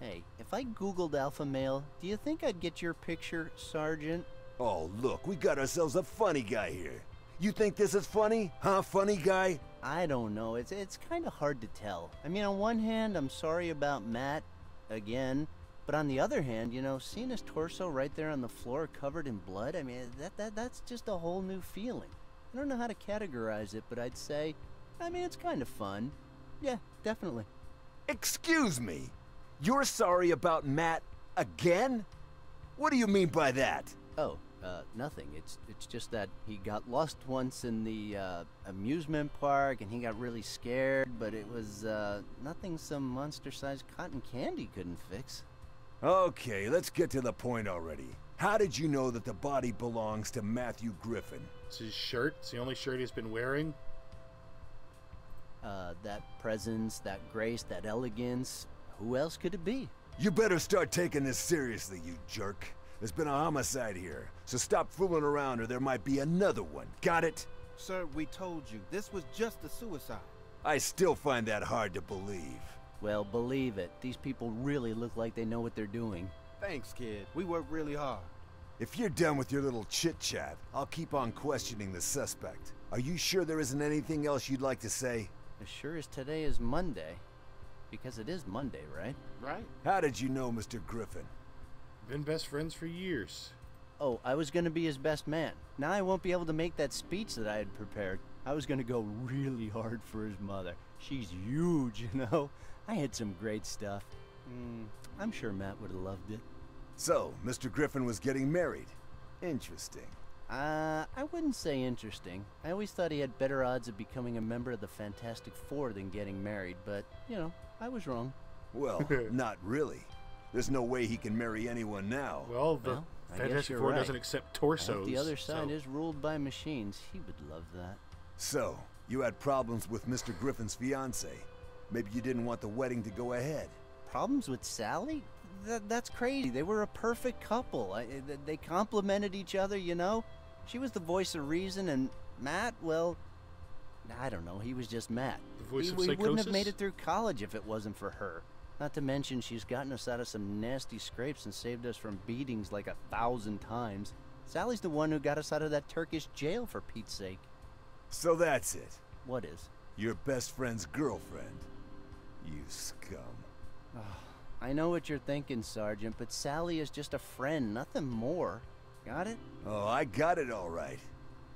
Hey, if I googled alpha male, do you think I'd get your picture, Sergeant? Oh, look, we got ourselves a funny guy here. You think this is funny? Huh, funny guy? I don't know. It's kind of hard to tell. I mean, on one hand, I'm sorry about Matt, again. But on the other hand, you know, seeing his torso right there on the floor covered in blood, I mean, that's just a whole new feeling. I don't know how to categorize it, but I'd say, I mean, it's kind of fun. Yeah, definitely. Excuse me? You're sorry about Matt again? What do you mean by that? Oh, nothing. It's just that he got lost once in the amusement park and he got really scared, but it was nothing some monster-sized cotton candy couldn't fix. Okay, let's get to the point already. How did you know that the body belongs to Matthew Griffin? It's his shirt. It's the only shirt he's been wearing. That presence, that grace, that elegance. who else could it be? You better start taking this seriously, you jerk. There's been a homicide here, so stop fooling around or there might be another one. Got it? Sir, we told you, this was just a suicide. I still find that hard to believe. Well, believe it. These people really look like they know what they're doing. Thanks, kid. We worked really hard. If you're done with your little chit-chat, I'll keep on questioning the suspect. Are you sure there isn't anything else you'd like to say? As sure as today is Monday. Because it is Monday, right? Right. How did you know Mr. Griffin? Been best friends for years. Oh, I was gonna be his best man. Now I won't be able to make that speech that I had prepared. I was gonna go really hard for his mother. She's huge, you know? I had some great stuff. I'm sure Matt would have loved it. So, Mr. Griffin was getting married. Interesting. I wouldn't say interesting. I always thought he had better odds of becoming a member of the Fantastic Four than getting married, but, you know, I was wrong. Well, not really. There's no way he can marry anyone now. Well, the Fantastic Four doesn't accept torsos. The other side is ruled by machines. He would love that. So, you had problems with Mr. Griffin's fiancée. Maybe you didn't want the wedding to go ahead. Problems with Sally? That's crazy. They were a perfect couple. They complemented each other, you know? She was the voice of reason, and Matt, well, I don't know. He was just Matt. The voice of psychosis? We wouldn't have made it through college if it wasn't for her. Not to mention, she's gotten us out of some nasty scrapes and saved us from beatings like 1,000 times. Sally's the one who got us out of that Turkish jail, for Pete's sake. So that's it. What is? Your best friend's girlfriend. You scum. I know what you're thinking, Sergeant, but Sally is just a friend, nothing more. Got it? Oh, I got it all right.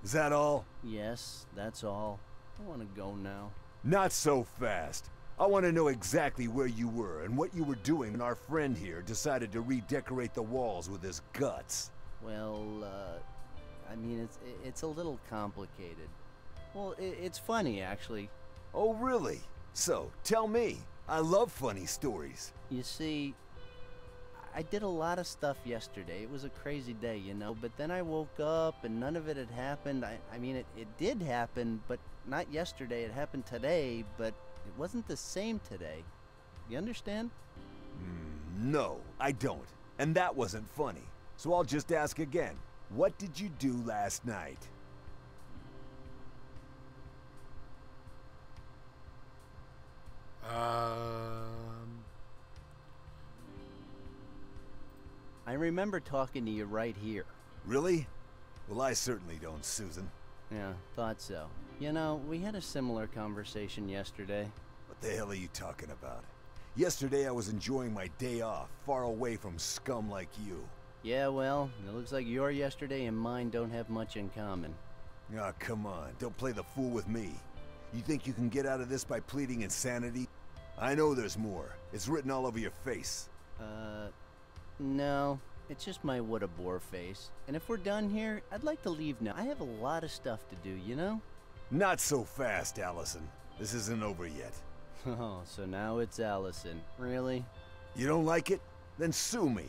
Is that all? Yes, that's all. I want to go now. Not so fast. I want to know exactly where you were and what you were doing when our friend here decided to redecorate the walls with his guts. Well, I mean, it's a little complicated. Well, it's funny, actually. Oh, really? So, tell me. I love funny stories. You see, I did a lot of stuff yesterday. It was a crazy day, you know, but then I woke up and none of it had happened. I mean, it did happen, but not yesterday. It happened today, but it wasn't the same today. You understand? No, I don't. And that wasn't funny. So I'll just ask again. What did you do last night? I remember talking to you right here. Really? Well, I certainly don't, Susan. Yeah, thought so. You know, we had a similar conversation yesterday. What the hell are you talking about? Yesterday I was enjoying my day off, far away from scum like you. Yeah, well, it looks like your yesterday and mine don't have much in common. Ah, come on, don't play the fool with me. You think you can get out of this by pleading insanity? I know there's more. It's written all over your face. No. It's just my what a bore face. And if we're done here, I'd like to leave now. I have a lot of stuff to do, you know? Not so fast, Allison. This isn't over yet. Oh, so now it's Allison. Really? You don't like it? Then sue me.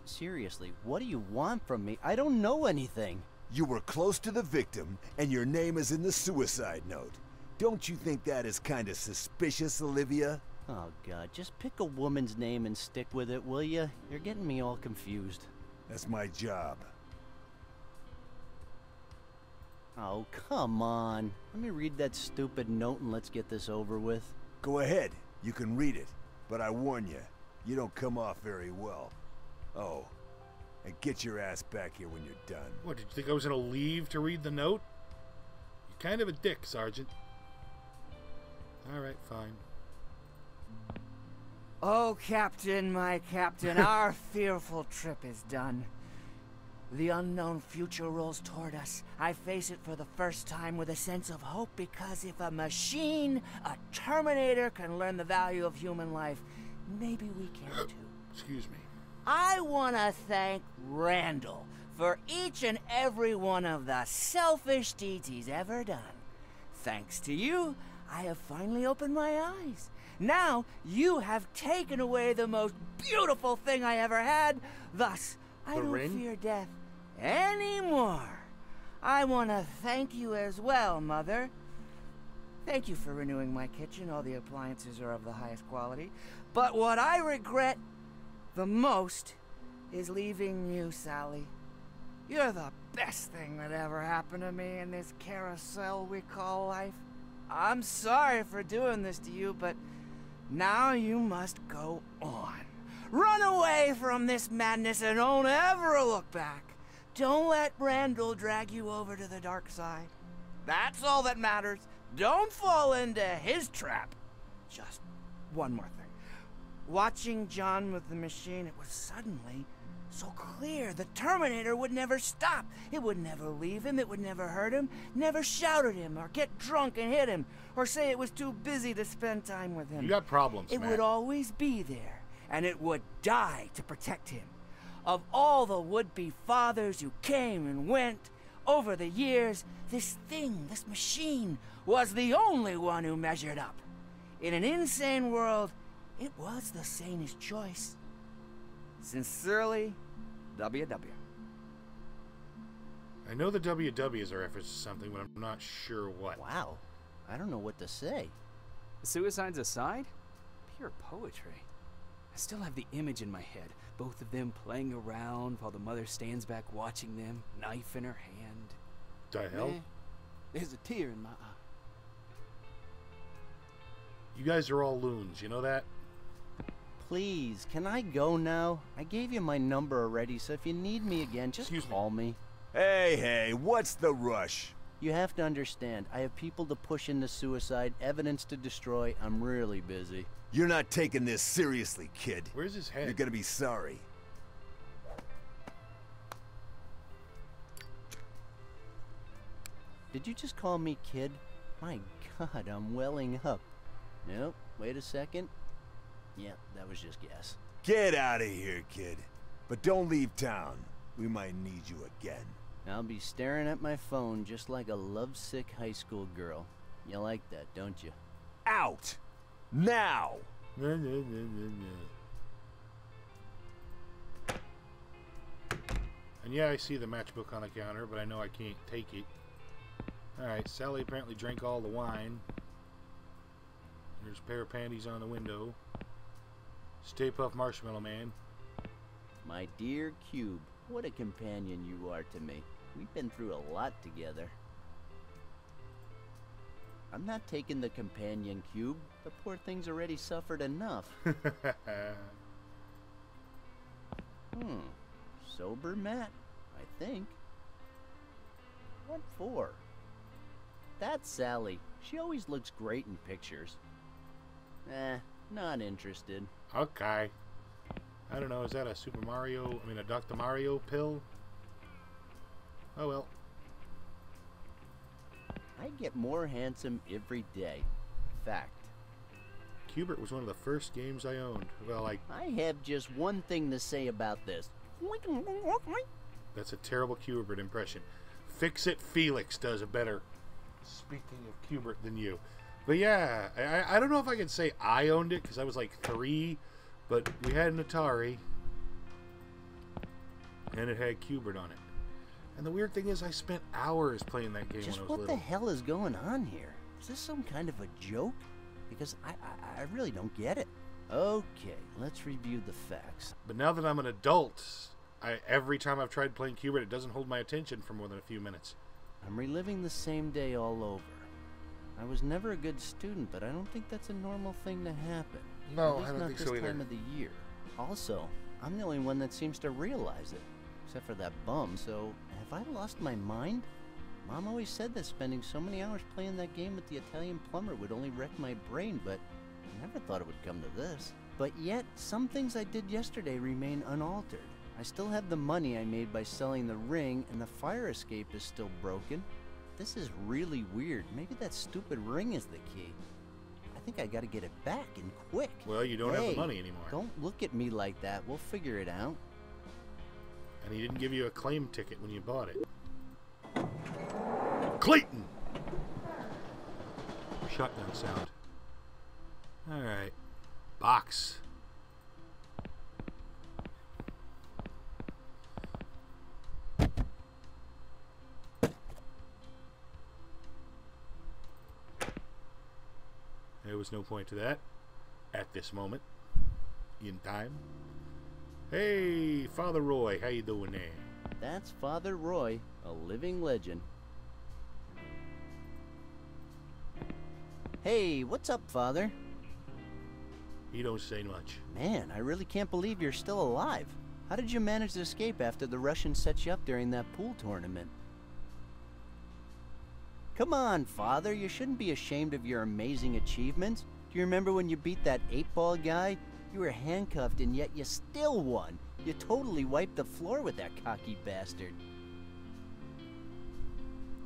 Seriously, what do you want from me? I don't know anything. You were close to the victim, and your name is in the suicide note. Don't you think that is kinda suspicious, Olivia? Oh, God, just pick a woman's name and stick with it, will ya? You're getting me all confused. That's my job. Oh, come on. Let me read that stupid note and let's get this over with. Go ahead. You can read it. But I warn you, you don't come off very well. Oh, and get your ass back here when you're done. What, did you think I was going to leave to read the note? You're kind of a dick, Sergeant. All right, fine. Oh, Captain, my Captain, our fearful trip is done. The unknown future rolls toward us. I face it for the first time with a sense of hope, because if a machine, a Terminator, can learn the value of human life, maybe we can too. Excuse me. I want to thank Randal for each and every one of the selfish deeds he's ever done. Thanks to you, I have finally opened my eyes. Now, you have taken away the most beautiful thing I ever had. Thus, I don't fear death anymore. I want to thank you as well, Mother. Thank you for renewing my kitchen. All the appliances are of the highest quality. But what I regret the most is leaving you, Sally. You're the best thing that ever happened to me in this carousel we call life. I'm sorry for doing this to you, but now you must go on. Run away from this madness and don't ever look back. Don't let Randal drag you over to the dark side. That's all that matters. Don't fall into his trap. Just one more thing. Watching John with the machine, it was suddenly so clear the Terminator would never stop. It would never leave him, it would never hurt him, never shout at him, or get drunk and hit him, or say it was too busy to spend time with him. You got problems, It Matt. would always be there, and it would die to protect him. Of all the would-be fathers who came and went over the years, this thing, this machine, was the only one who measured up. In an insane world, it was the sanest choice. Sincerely, WW. I know the WW is a reference to something, but I'm not sure what. Wow. I don't know what to say. Suicides aside, pure poetry. I still have the image in my head, both of them playing around while the mother stands back watching them, knife in her hand. The hell? Man, there's a tear in my eye. You guys are all loons, you know that? Please, can I go now? I gave you my number already, so if you need me again, just call me. Hey, what's the rush? You have to understand, I have people to push into suicide, evidence to destroy. I'm really busy. You're not taking this seriously, kid. Where's his head? You're gonna be sorry. Did you just call me kid? My God, I'm welling up. Nope, wait a second. Yeah, that was just gas. Get out of here, kid. But don't leave town. We might need you again. I'll be staring at my phone just like a lovesick high school girl. You like that, don't you? Out! Now! And yeah, I see the matchbook on the counter, but I know I can't take it. Alright, Sally apparently drank all the wine. There's a pair of panties on the window. Stay Puft Marshmallow Man. My dear Cube, what a companion you are to me. We've been through a lot together. I'm not taking the companion Cube. The poor thing's already suffered enough. Sober Matt, I think. What for? That's Sally. She always looks great in pictures. Not interested. Okay. I don't know, is that a a Dr. Mario pill? Oh well. I get more handsome every day. Fact. Cubert was one of the first games I owned. Well, I have just one thing to say about this. That's a terrible Cubert impression. Fix-It Felix does a better speaking of Cubert than you. But yeah, I don't know if I can say I owned it because I was like 3, but we had an Atari and it had Cubert on it. And the weird thing is I spent hours playing that game when I was what little. the hell is going on here? Is this some kind of a joke? Because I really don't get it. Okay, let's review the facts. But now that I'm an adult, every time I've tried playing Cubert, it doesn't hold my attention for more than a few minutes. I'm reliving the same day all over. I was never a good student, but I don't think that's a normal thing to happen. No, At least I don't not think this so either. time of the year. Also, I'm the only one that seems to realize it, except for that bum. So, have I lost my mind? Mom always said that spending so many hours playing that game with the Italian plumber would only wreck my brain, but I never thought it would come to this. But yet, some things I did yesterday remain unaltered. I still have the money I made by selling the ring, and the fire escape is still broken. This is really weird. Maybe that stupid ring is the key. I think I gotta get it back, and quick. Well, you don't have the money anymore. Don't look at me like that. We'll figure it out. And he didn't give you a claim ticket when you bought it. Clayton! Shotgun sound. Alright. Box. was no point to that at this moment in time. Hey, Father Roy, how you doing there? That's Father Roy, a living legend. Hey, what's up, Father? He don't say much. Man, I really can't believe you're still alive. How did you manage to escape after the Russians set you up during that pool tournament? Come on, Father, you shouldn't be ashamed of your amazing achievements. Do you remember when you beat that 8-ball guy? You were handcuffed and yet you still won. You totally wiped the floor with that cocky bastard.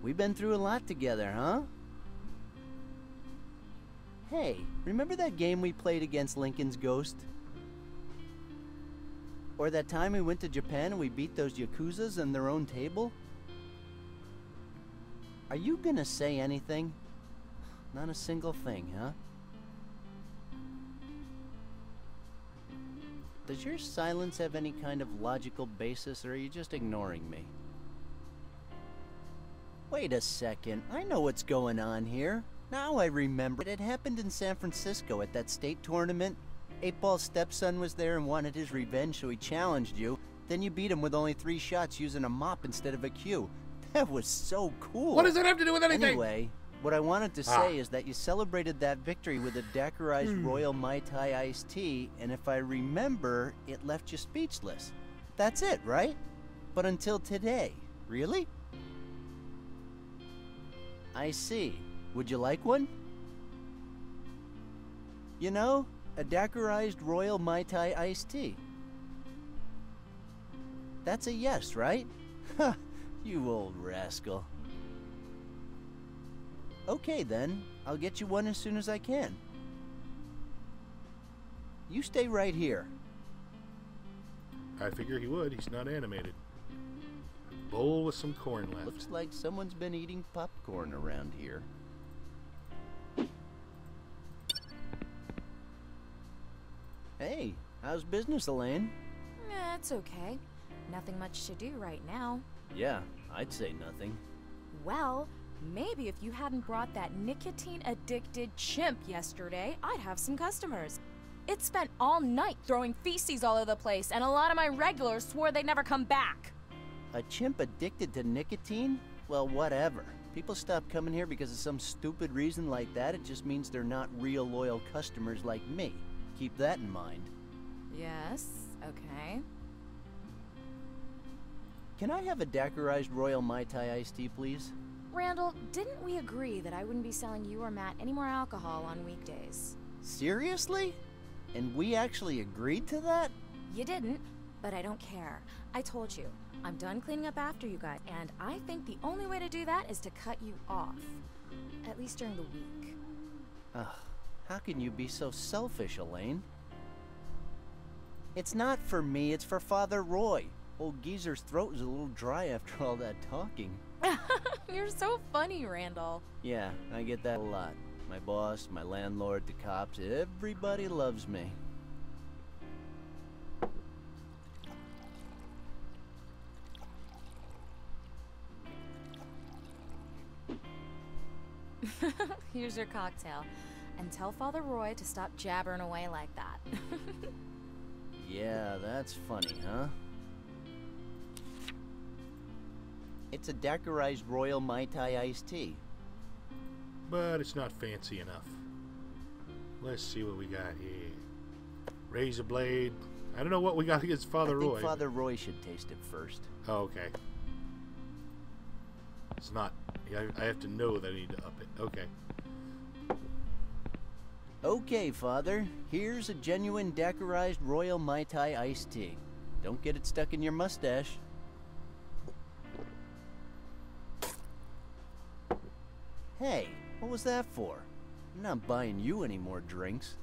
We've been through a lot together, huh? Hey, remember that game we played against Lincoln's Ghost? Or that time we went to Japan and we beat those Yakuzas on their own table? Are you gonna say anything? Not a single thing, huh? Does your silence have any kind of logical basis, or are you just ignoring me? Wait a second, I know what's going on here. Now I remember. It happened in San Francisco at that state tournament. 8-Ball's stepson was there and wanted his revenge, so he challenged you. Then you beat him with only 3 shots using a mop instead of a cue. That was so cool. What does that have to do with anything? Anyway, what I wanted to say is that you celebrated that victory with a Daiquirized Royal Mai Tai iced tea, and if I remember, it left you speechless. That's it, right? But until today. Really? I see. Would you like one? You know, a Daiquirized Royal Mai Tai iced tea. That's a yes, right? Ha! You old rascal. Okay then, I'll get you one as soon as I can. You stay right here. I figure he would. He's not animated. Bowl with some corn left. Looks like someone's been eating popcorn around here. Hey, how's business, Elaine? It's okay. Nothing much to do right now. Yeah, I'd say nothing. Well, maybe if you hadn't brought that nicotine-addicted chimp yesterday, I'd have some customers. It spent all night throwing feces all over the place, and a lot of my regulars swore they'd never come back. A chimp addicted to nicotine? Well, whatever. People stop coming here because of some stupid reason like that. It just means they're not real loyal customers like me. Keep that in mind. Yes, okay. Can I have a Daiquirized Royal Mai Tai iced tea, please? Randall, didn't we agree that I wouldn't be selling you or Matt any more alcohol on weekdays? Seriously? And we actually agreed to that? You didn't, but I don't care. I told you, I'm done cleaning up after you guys, and I think the only way to do that is to cut you off. At least during the week. Ugh, how can you be so selfish, Elaine? It's not for me, it's for Father Roy. Old Geezer's throat is a little dry after all that talking. You're so funny, Randall. Yeah, I get that a lot. My boss, my landlord, the cops, everybody loves me. Here's your cocktail. And tell Father Roy to stop jabbering away like that. Yeah, that's funny, huh? It's a Daiquirized Royal Mai Tai iced tea. But it's not fancy enough. Let's see what we got here. Razor blade. I don't know what we got against Father Roy. I think Father Roy should taste it first. Oh, okay. It's not. I have to know that I need to up it. Okay. Okay, Father. Here's a genuine Daiquirized Royal Mai Tai iced tea. Don't get it stuck in your mustache. Hey, what was that for? I'm not buying you any more drinks.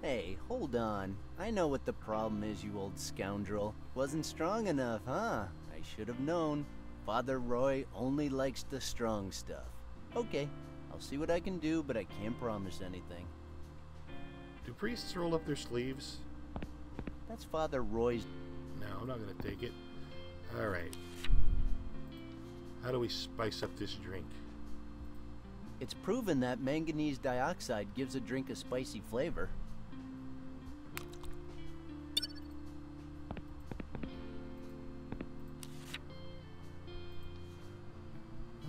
Hey, hold on. I know what the problem is, you old scoundrel. Wasn't strong enough, huh? I should have known. Father Roy only likes the strong stuff. Okay, I'll see what I can do, but I can't promise anything. Do priests roll up their sleeves? That's Father Roy's... No, I'm not going to take it. Alright. How do we spice up this drink? It's proven that manganese dioxide gives a drink a spicy flavor.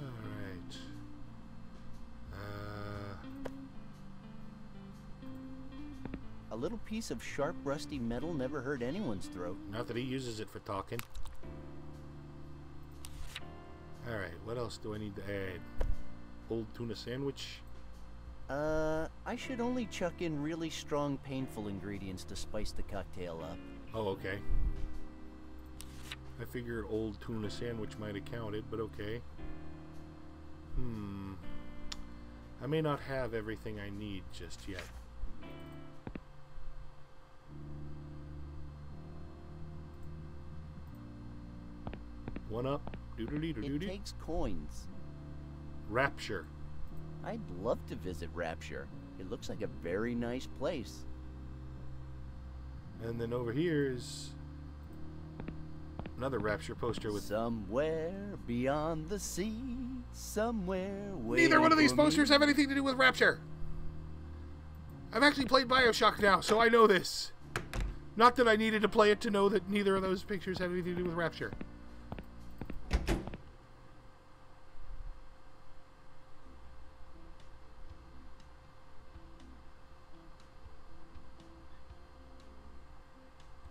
Alright. A little piece of sharp, rusty metal never hurt anyone's throat. Not that he uses it for talking. Alright, what else do I need to add? Old tuna sandwich? I should only chuck in really strong, painful ingredients to spice the cocktail up. Oh, okay. I figured old tuna sandwich might have counted, but okay. I may not have everything I need just yet. One up. It takes coins. Rapture. I'd love to visit Rapture. It looks like a very nice place. And then over here is another Rapture poster with... Somewhere beyond the sea, somewhere Neither one of these posters have anything to do with Rapture. I've actually played BioShock now, so I know this. Not that I needed to play it to know that neither of those pictures have anything to do with Rapture.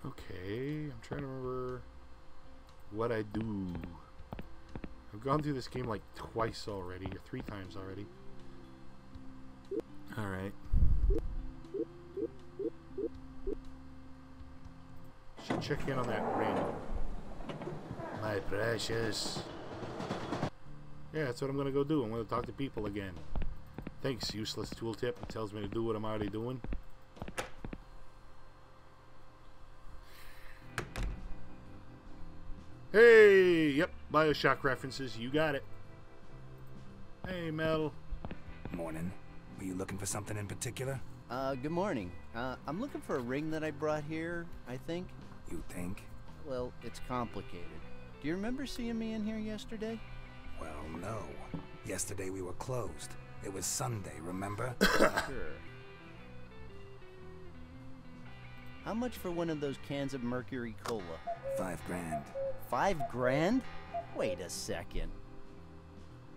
Okay, I'm trying to remember what I do. I've gone through this game like twice already, or 3 times already. Alright. Should check in on that ring. My precious. Yeah, that's what I'm gonna go do. I'm gonna talk to people again. Thanks, useless tooltip. It tells me to do what I'm already doing. Hey, yep, BioShock references. You got it. Hey, Mel. Morning. Were you looking for something in particular? Good morning. I'm looking for a ring that I brought here, I think. You think? Well, it's complicated. Do you remember seeing me in here yesterday? Well, no. Yesterday we were closed. It was Sunday, remember? Sure. How much for one of those cans of Mercury Cola? $5 grand. $5 grand? Wait a second.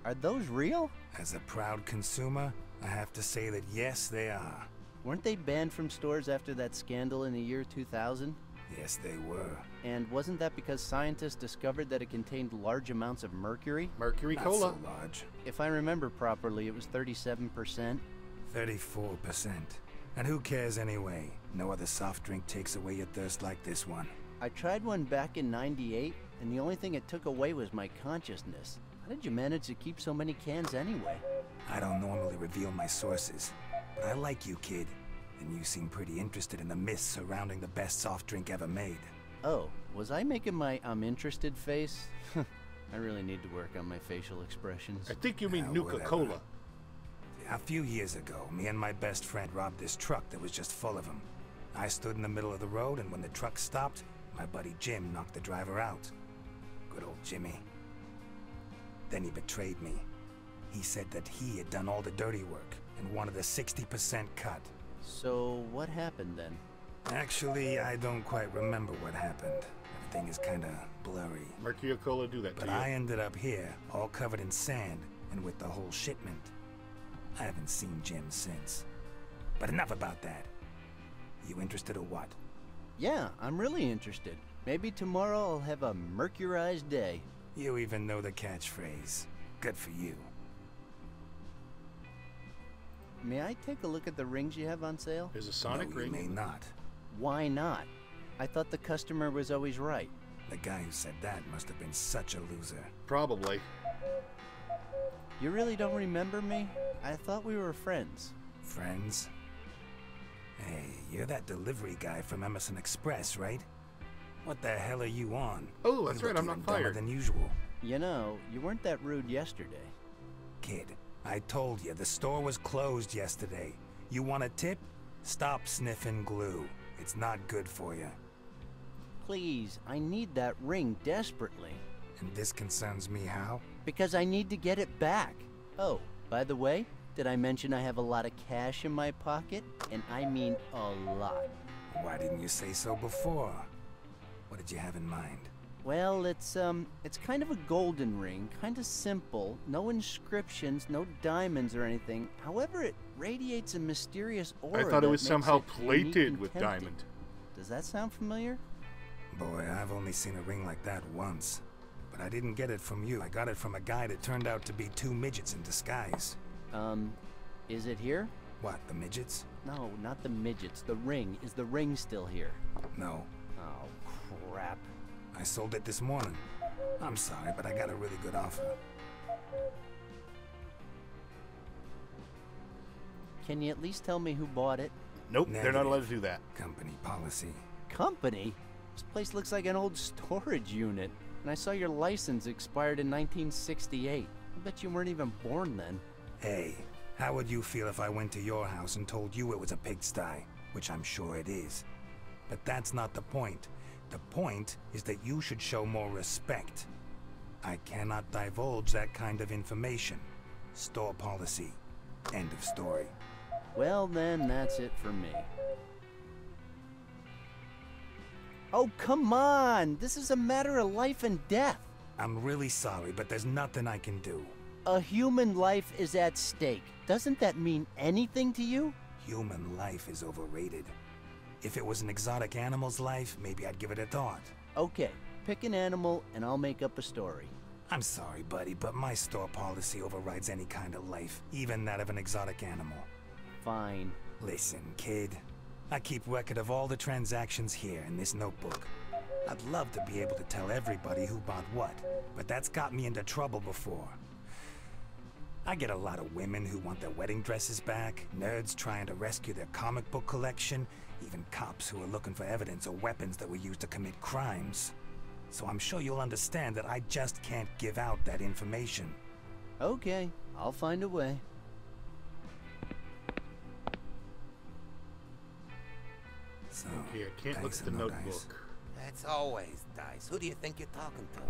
Are those real? As a proud consumer, I have to say that yes, they are. Weren't they banned from stores after that scandal in the year 2000? Yes, they were. And wasn't that because scientists discovered that it contained large amounts of mercury? Mercury Not Cola. so large. If I remember properly, it was 37%. 34%. And who cares anyway? No other soft drink takes away your thirst like this one. I tried one back in '98, and the only thing it took away was my consciousness. How did you manage to keep so many cans anyway? I don't normally reveal my sources, but I like you, kid. And you seem pretty interested in the myths surrounding the best soft drink ever made. Oh, was I making my I'm interested face? I really need to work on my facial expressions. I think you mean Nuka-Cola. A few years ago, me and my best friend robbed this truck that was just full of them. I stood in the middle of the road, and when the truck stopped, my buddy Jim knocked the driver out. Good old Jimmy. Then he betrayed me. He said that he had done all the dirty work and wanted a 60% cut. So what happened then? Actually, I don't quite remember what happened. Everything is kinda blurry. Mercury Cola do that But to you. I ended up here, all covered in sand, and with the whole shipment. I haven't seen Jim since. But enough about that. You interested or what? Yeah, I'm really interested. Maybe tomorrow I'll have a mercurized day. You even know the catchphrase. Good for you. May I take a look at the rings you have on sale? There's a Sonic No, ring. you may not. Why not? I thought the customer was always right. The guy who said that must have been such a loser. Probably. You really don't remember me? I thought we were friends. Friends? Hey, you're that delivery guy from Emerson Express, right? What the hell are you on? Oh, that's You right, look I'm not even dumber fired. than usual. You know, you weren't that rude yesterday. Kid, I told you, the store was closed yesterday. You want a tip? Stop sniffing glue. It's not good for you. Please, I need that ring desperately. And this concerns me how? Because I need to get it back. Oh, By the way, did I mention I have a lot of cash in my pocket? And I mean a lot. Why didn't you say so before? What did you have in mind? Well, it's kind of a golden ring, kind of simple, no inscriptions, no diamonds or anything. However, it radiates a mysterious aura. I thought it that was makes somehow it unique plated and with tempting. diamond. Does that sound familiar? Boy, I've only seen a ring like that once. But I didn't get it from you. I got it from a guy that turned out to be two midgets in disguise. Is it here? What, the midgets? No, not the midgets. The ring. Is the ring still here? No. Oh, crap. I sold it this morning. I'm sorry, but I got a really good offer. Can you at least tell me who bought it? Nope, they're not allowed to do that. Company policy. Company? This place looks like an old storage unit. And I saw your license expired in 1968. I bet you weren't even born then. Hey, how would you feel if I went to your house and told you it was a pigsty? Which I'm sure it is. But that's not the point. The point is that you should show more respect. I cannot divulge that kind of information. Store policy. End of story. Well, then, that's it for me. Oh, come on! This is a matter of life and death. I'm really sorry, but there's nothing I can do. A human life is at stake. Doesn't that mean anything to you? Human life is overrated. If it was an exotic animal's life, maybe I'd give it a thought. Okay, pick an animal and I'll make up a story. I'm sorry, buddy, but my store policy overrides any kind of life, even that of an exotic animal. Fine. Listen, kid. I keep record of all the transactions here in this notebook. I'd love to be able to tell everybody who bought what, but that's got me into trouble before. I get a lot of women who want their wedding dresses back, nerds trying to rescue their comic book collection, even cops who are looking for evidence or weapons that were used to commit crimes. So I'm sure you'll understand that I just can't give out that information. Okay, I'll find a way. So, Okay, I can't look at the notebook. That's always dice. Who do you think you're talking to?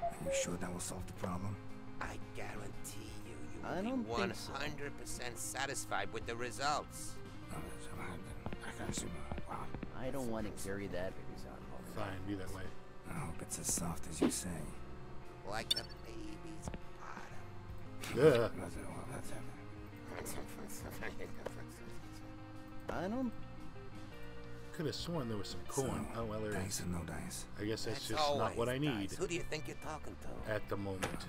Are you sure that will solve the problem? I guarantee you, I you will don't be think so. 100% satisfied with the results. I don't want to carry that. Fine, be that way. I hope it's as soft as you say. Like a baby's Yeah. I don't... Could have sworn there was some corn. So, Oh, well, there dice is. or no dice? I guess that's just always not what I need dice. Who do you think you're talking to? at the moment.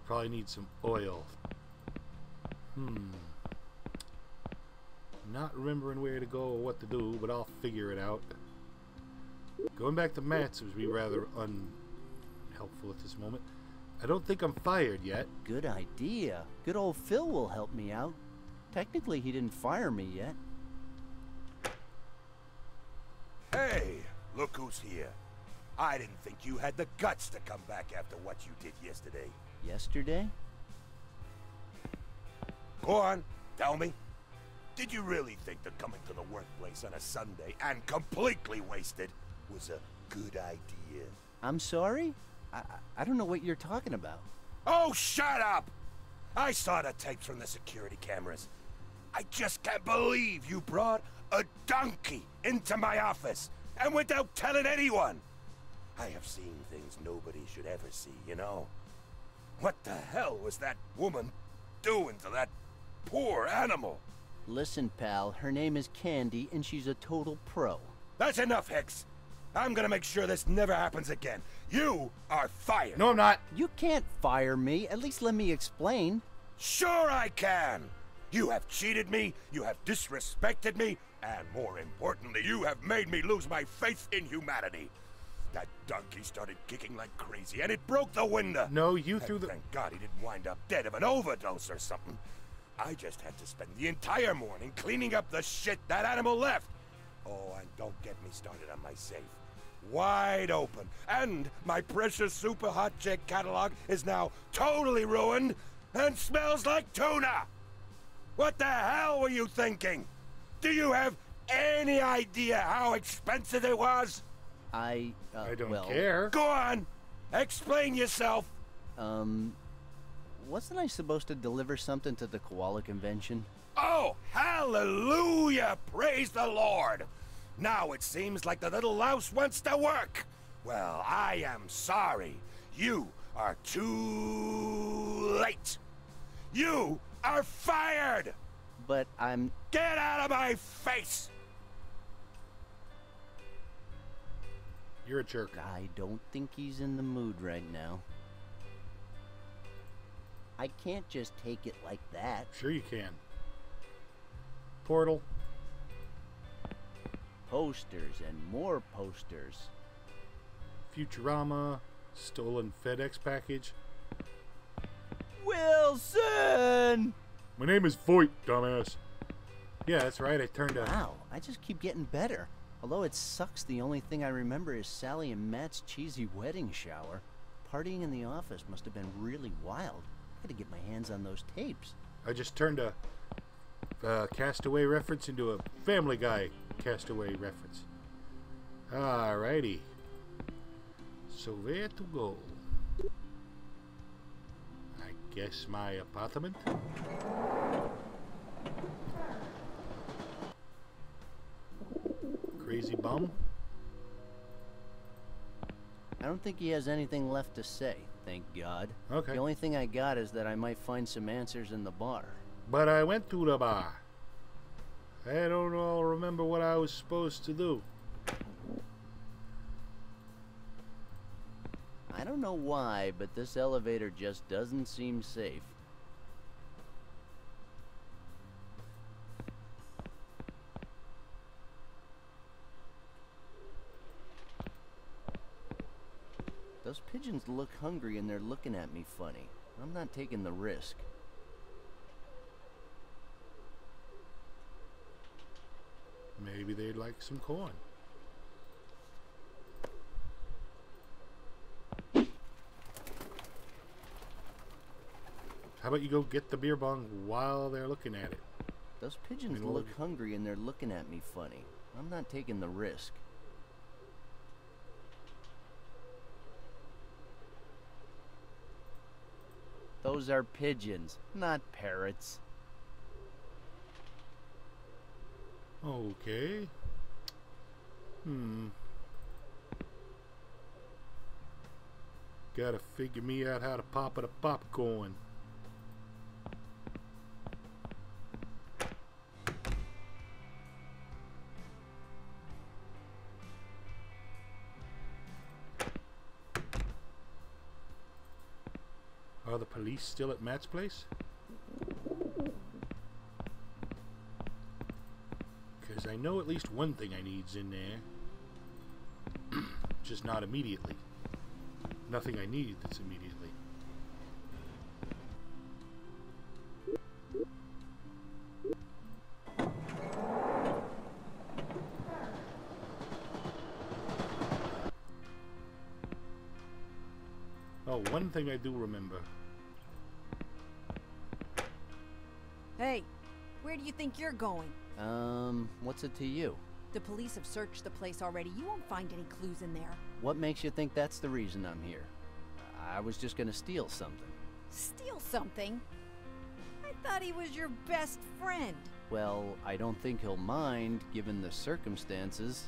Probably need some oil. Not remembering where to go or what to do, but I'll figure it out. Going back to Matt's would be rather unhelpful at this moment. I don't think I'm fired yet. Good idea. Good old Phil will help me out. Technically, he didn't fire me yet. Hey, look who's here. I didn't think you had the guts to come back after what you did yesterday. Yesterday? Go on, tell me. Did you really think that coming to the workplace on a Sunday and completely wasted was a good idea? I'm sorry? I don't know what you're talking about. Oh, shut up! I saw the tapes from the security cameras. I just can't believe you brought a donkey into my office and without telling anyone. I have seen things nobody should ever see, you know. What the hell was that woman doing to that poor animal? Listen, pal, her name is Candy, and she's a total pro. That's enough, Hicks. I'm gonna make sure this never happens again. You are fired. No, I'm not. You can't fire me. At least let me explain. Sure I can. You have cheated me, you have disrespected me, and more importantly, you have made me lose my faith in humanity. That donkey started kicking like crazy, and it broke the window. No, you And threw the... Thank God he didn't wind up dead of an overdose or something. I just had to spend the entire morning cleaning up the shit that animal left. Oh, and don't get me started on my safe. Wide open. And my precious super hot chick catalog is now totally ruined and smells like tuna. What the hell were you thinking? Do you have any idea how expensive it was? I don't well, care. Go on! Explain yourself! Wasn't I supposed to deliver something to the koala convention? Oh, hallelujah! Praise the Lord! Now it seems like the little louse wants to work. Well, I am sorry. You are too late. You are fired! But I'm... Get out of my face! You're a jerk. I don't think he's in the mood right now. I can't just take it like that. Sure you can. Portal. Posters and more posters. Futurama. Stolen FedEx package. Wilson! My name is Voight, dumbass. Yeah, that's right. I turned out. Wow, I just keep getting better. Although it sucks, the only thing I remember is Sally and Matt's cheesy wedding shower. Partying in the office must have been really wild. I gotta get my hands on those tapes. I just turned a Castaway reference into a Family Guy Castaway reference. Alrighty. So where to go? I guess my apartment? Crazy bum? I don't think he has anything left to say, thank God. Okay. The only thing I got is that I might find some answers in the bar. But I went to the bar. I don't all remember what I was supposed to do. I don't know why, but this elevator just doesn't seem safe. Those pigeons look hungry and they're looking at me funny. I'm not taking the risk. Maybe they'd like some corn. How about you go get the beer bong while they're looking at it? Those pigeons look hungry and they're looking at me funny. I'm not taking the risk. Those are pigeons, not parrots. Okay. Gotta figure me out how to pop it a popcorn. Are the police still at Matt's place? Because I know at least one thing I need's in there. Just not immediately. Nothing I need that's immediately. Oh, one thing I do remember. Hey, where do you think you're going? What's it to you? The police have searched the place already. You won't find any clues in there. What makes you think that's the reason I'm here? I was just gonna steal something. Steal something? I thought he was your best friend. Well, I don't think he'll mind, given the circumstances.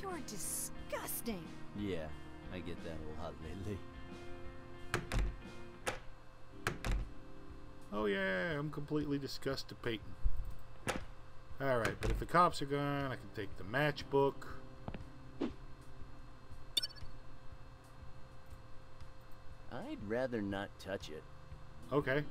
You're disgusting. Yeah, I get that a lot lately. Oh yeah, I'm completely disgusted, Peyton. Alright, but if the cops are gone, I can take the matchbook. I'd rather not touch it. Okay.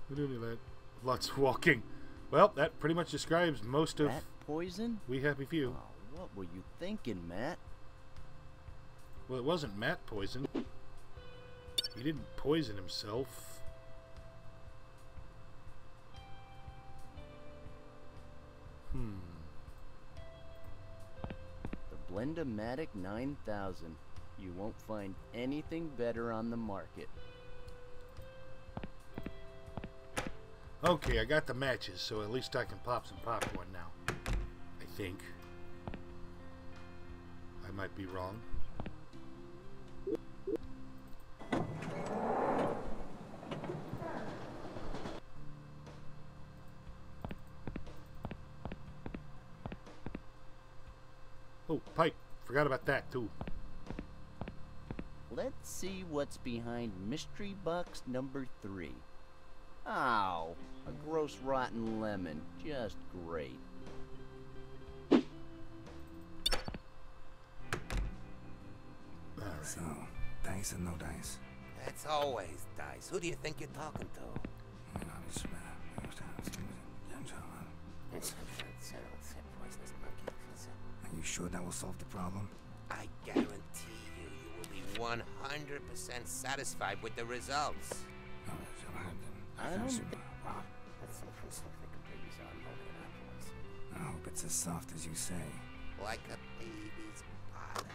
We don't do that. Lots of walking. Well, that pretty much describes most of... Rat poison? We Happy Few. Oh, what were you thinking, Matt? Well, it wasn't Matt poison. He didn't poison himself. The Blend-O-Matic 9000. You won't find anything better on the market. Okay, I got the matches, so at least I can pop some popcorn now. I think. I might be wrong. Oh, pipe. Forgot about that, too. Let's see what's behind mystery box number 3. Ow, a gross rotten lemon. Just great. Alright. So, dice or no dice? That's always dice. Who do you think you're talking to? Are you sure that will solve the problem? I guarantee you will be 100% satisfied with the results. I hope it's as soft as you say. Like a baby's bottom.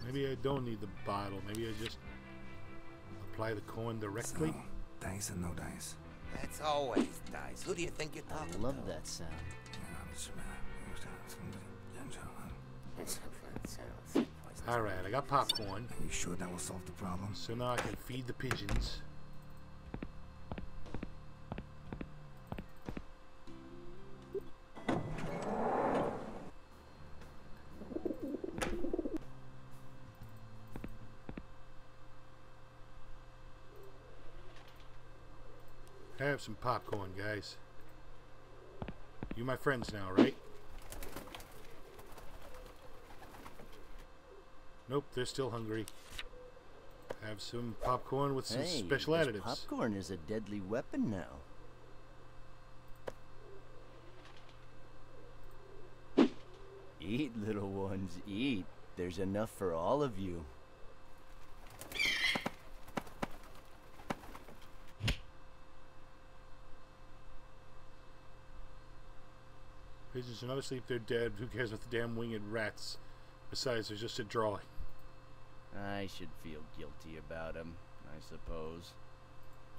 Maybe I don't need the bottle. Maybe I just apply the coin directly. So, dice or no dice? That's always dice. Who do you think you're talking to? I love that sound. Alright, I got popcorn. Are you sure that will solve the problem? So now I can feed the pigeons. Have some popcorn, guys. You my friends now, right? Nope, they're still hungry. Have some popcorn with some special additives. Popcorn is a deadly weapon now. Eat, little ones, eat. There's enough for all of you. Pigeons are not asleep, they're dead. Who cares about the damn winged rats? Besides, they're just a drawing. I should feel guilty about him, I suppose.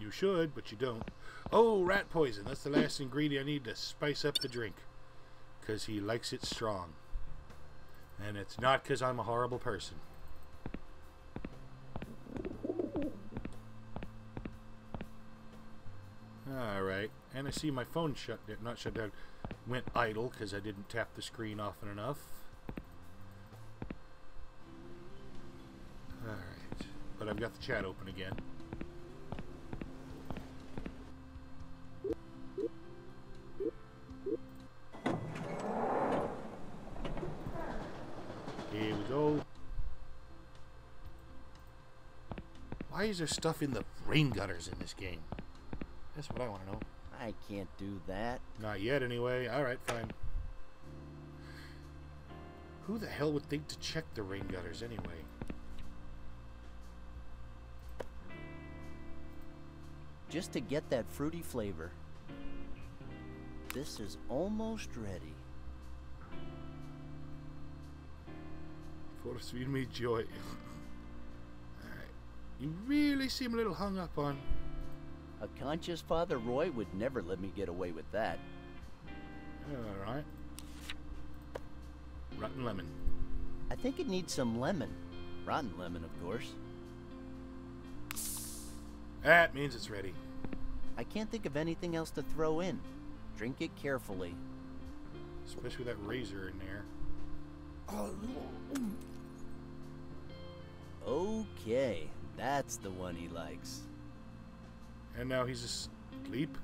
You should, but you don't. Oh, rat poison. That's the last ingredient I need to spice up the drink. Because he likes it strong. And it's not because I'm a horrible person. Alright. And I see my phone not shut down. Went idle because I didn't tap the screen often enough. Alright. But I've got the chat open again. Here we go. Why is there stuff in the rain gutters in this game? That's what I want to know. I can't do that. Not yet, anyway. Alright, fine. Who the hell would think to check the rain gutters, anyway? Just to get that fruity flavor. This is almost ready. Force feed me joy. Alright. You really seem a little hung up on... A conscious Father Roy would never let me get away with that. Alright. Rotten lemon. I think it needs some lemon. Rotten lemon, of course. That means it's ready. I can't think of anything else to throw in. Drink it carefully. Especially with that razor in there. Okay, that's the one he likes. And now he's asleep.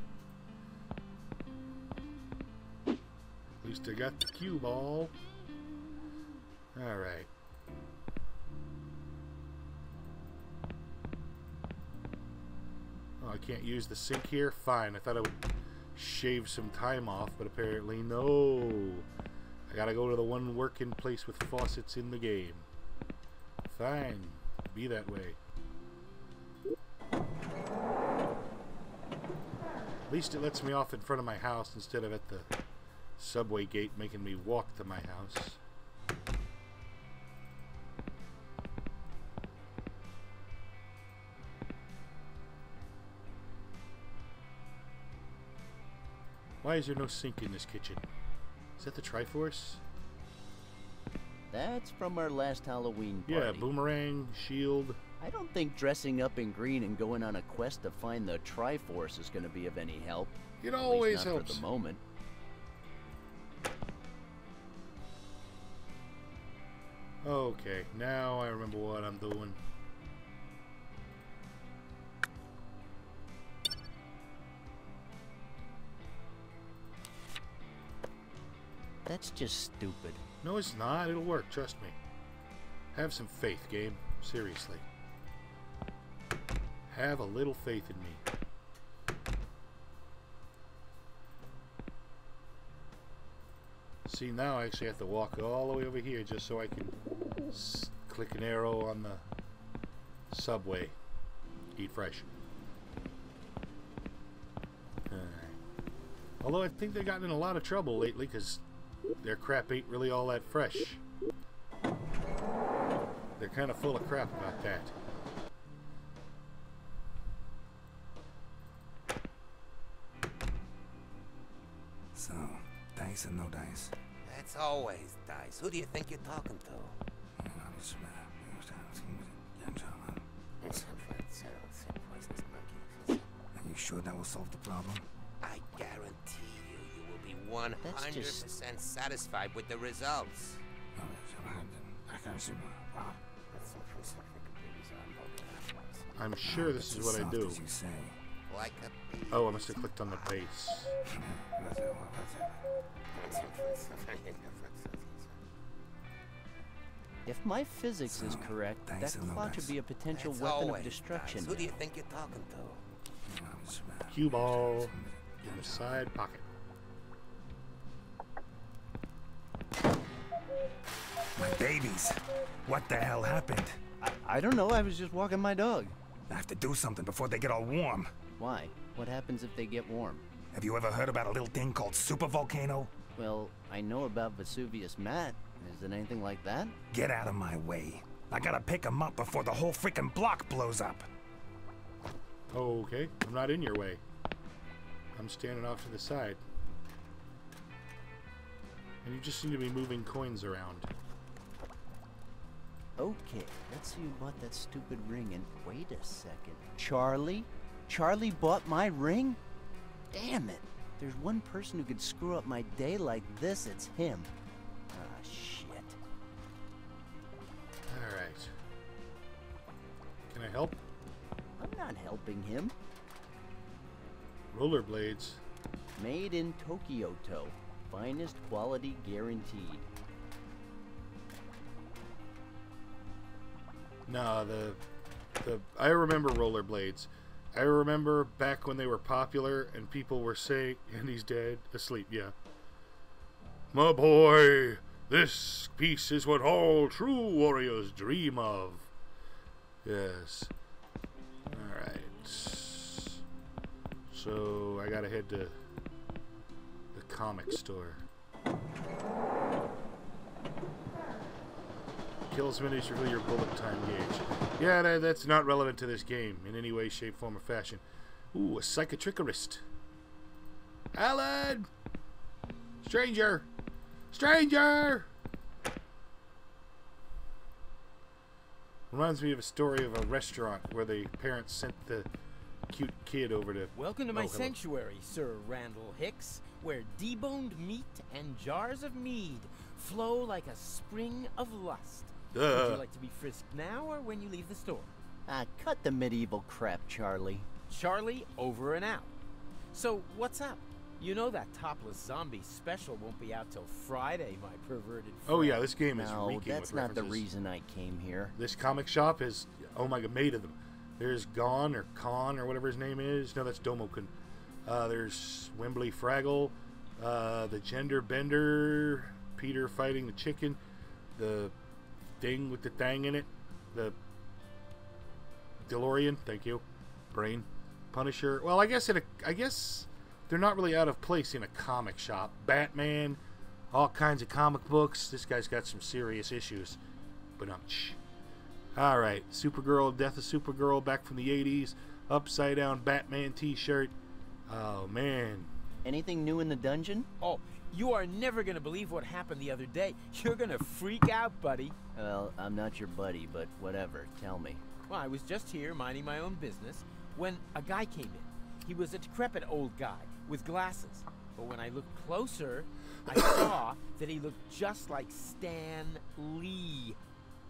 At least I got the cue ball. Alright. Oh, I can't use the sink here? Fine. I thought I would shave some time off, but apparently no. I gotta go to the one working place with faucets in the game. Fine. Be that way. At least it lets me off in front of my house instead of at the subway gate making me walk to my house. Why is there no sink in this kitchen? Is that the Triforce? That's from our last Halloween party. Yeah, boomerang, shield. I don't think dressing up in green and going on a quest to find the Triforce is going to be of any help. It At always least not helps. for the moment. Okay, now I remember what I'm doing. That's just stupid. No, it's not. It'll work. Trust me. Have some faith, game. Seriously. Have a little faith in me. See, now I actually have to walk all the way over here just so I can click an arrow on the subway. Eat fresh. Alright. Although I think they've gotten in a lot of trouble lately because their crap ain't really all that fresh. They're kind of full of crap about that. So, dice or no dice? That's always dice. Who do you think you're talking to? Are you sure that will solve the problem? I guarantee you will be 100% satisfied with the results. I'm sure this is what I do. Like a bee. Oh, I must have clicked on the base. If my physics is correct, that clock should be a potential weapon of destruction. Who do you think you're talking to? Cue ball in the side pocket. My babies! What the hell happened? I don't know. I was just walking my dog. I have to do something before they get all warm. Why? What happens if they get warm? Have you ever heard about a little thing called supervolcano? Well, I know about Vesuvius Matt. Is it anything like that? Get out of my way. I gotta pick him up before the whole freaking block blows up. Okay, I'm not in your way. I'm standing off to the side. And you just seem to be moving coins around. Okay, let's see who bought that stupid ring and wait a second. Charlie? Charlie bought my ring? Damn it. There's one person who could screw up my day like this, it's him. Ah, shit. Alright. Can I help? I'm not helping him. Rollerblades. Made in Tokyo-to. Finest quality guaranteed. No, I remember rollerblades. I remember back when they were popular and people were saying, and he's dead, asleep, yeah. My boy, this piece is what all true warriors dream of. Yes. Alright. So, I gotta head to the comic store. Kill as many as you fill your bullet time gauge. Yeah, that's not relevant to this game in any way, shape, form, or fashion. Ooh, a psychotrickerist. Alan! Stranger! Stranger! Reminds me of a story of a restaurant where the parents sent the cute kid over to... Welcome to my hello. sanctuary, Sir Randal Hicks, where deboned meat and jars of mead flow like a spring of lust. Would you like to be frisked now or when you leave the store? Ah, cut the medieval crap, Charlie. Charlie, over and out. So, what's up? You know that topless zombie special won't be out till Friday, my perverted friend. Oh yeah, this game is No, reeking that's with not the references. reason I came here. This comic shop is, oh my god, made of them. There's Gon or Con or whatever his name is. No, that's Domokun. There's Wembley Fraggle, the Gender Bender, Peter fighting the chicken, the thing with the thing in it, the DeLorean. Thank you, Brain, Punisher. Well, I guess they're not really out of place in a comic shop. Batman, all kinds of comic books. This guy's got some serious issues. But Alright, Supergirl, Death of Supergirl, back from the 80s. Upside down Batman t-shirt. Oh, man. Anything new in the dungeon? Oh, you are never gonna believe what happened the other day. You're gonna freak out, buddy. Well, I'm not your buddy, but whatever. Tell me. Well, I was just here minding my own business when a guy came in. He was a decrepit old guy with glasses. But when I looked closer, I saw that he looked just like Stan Lee.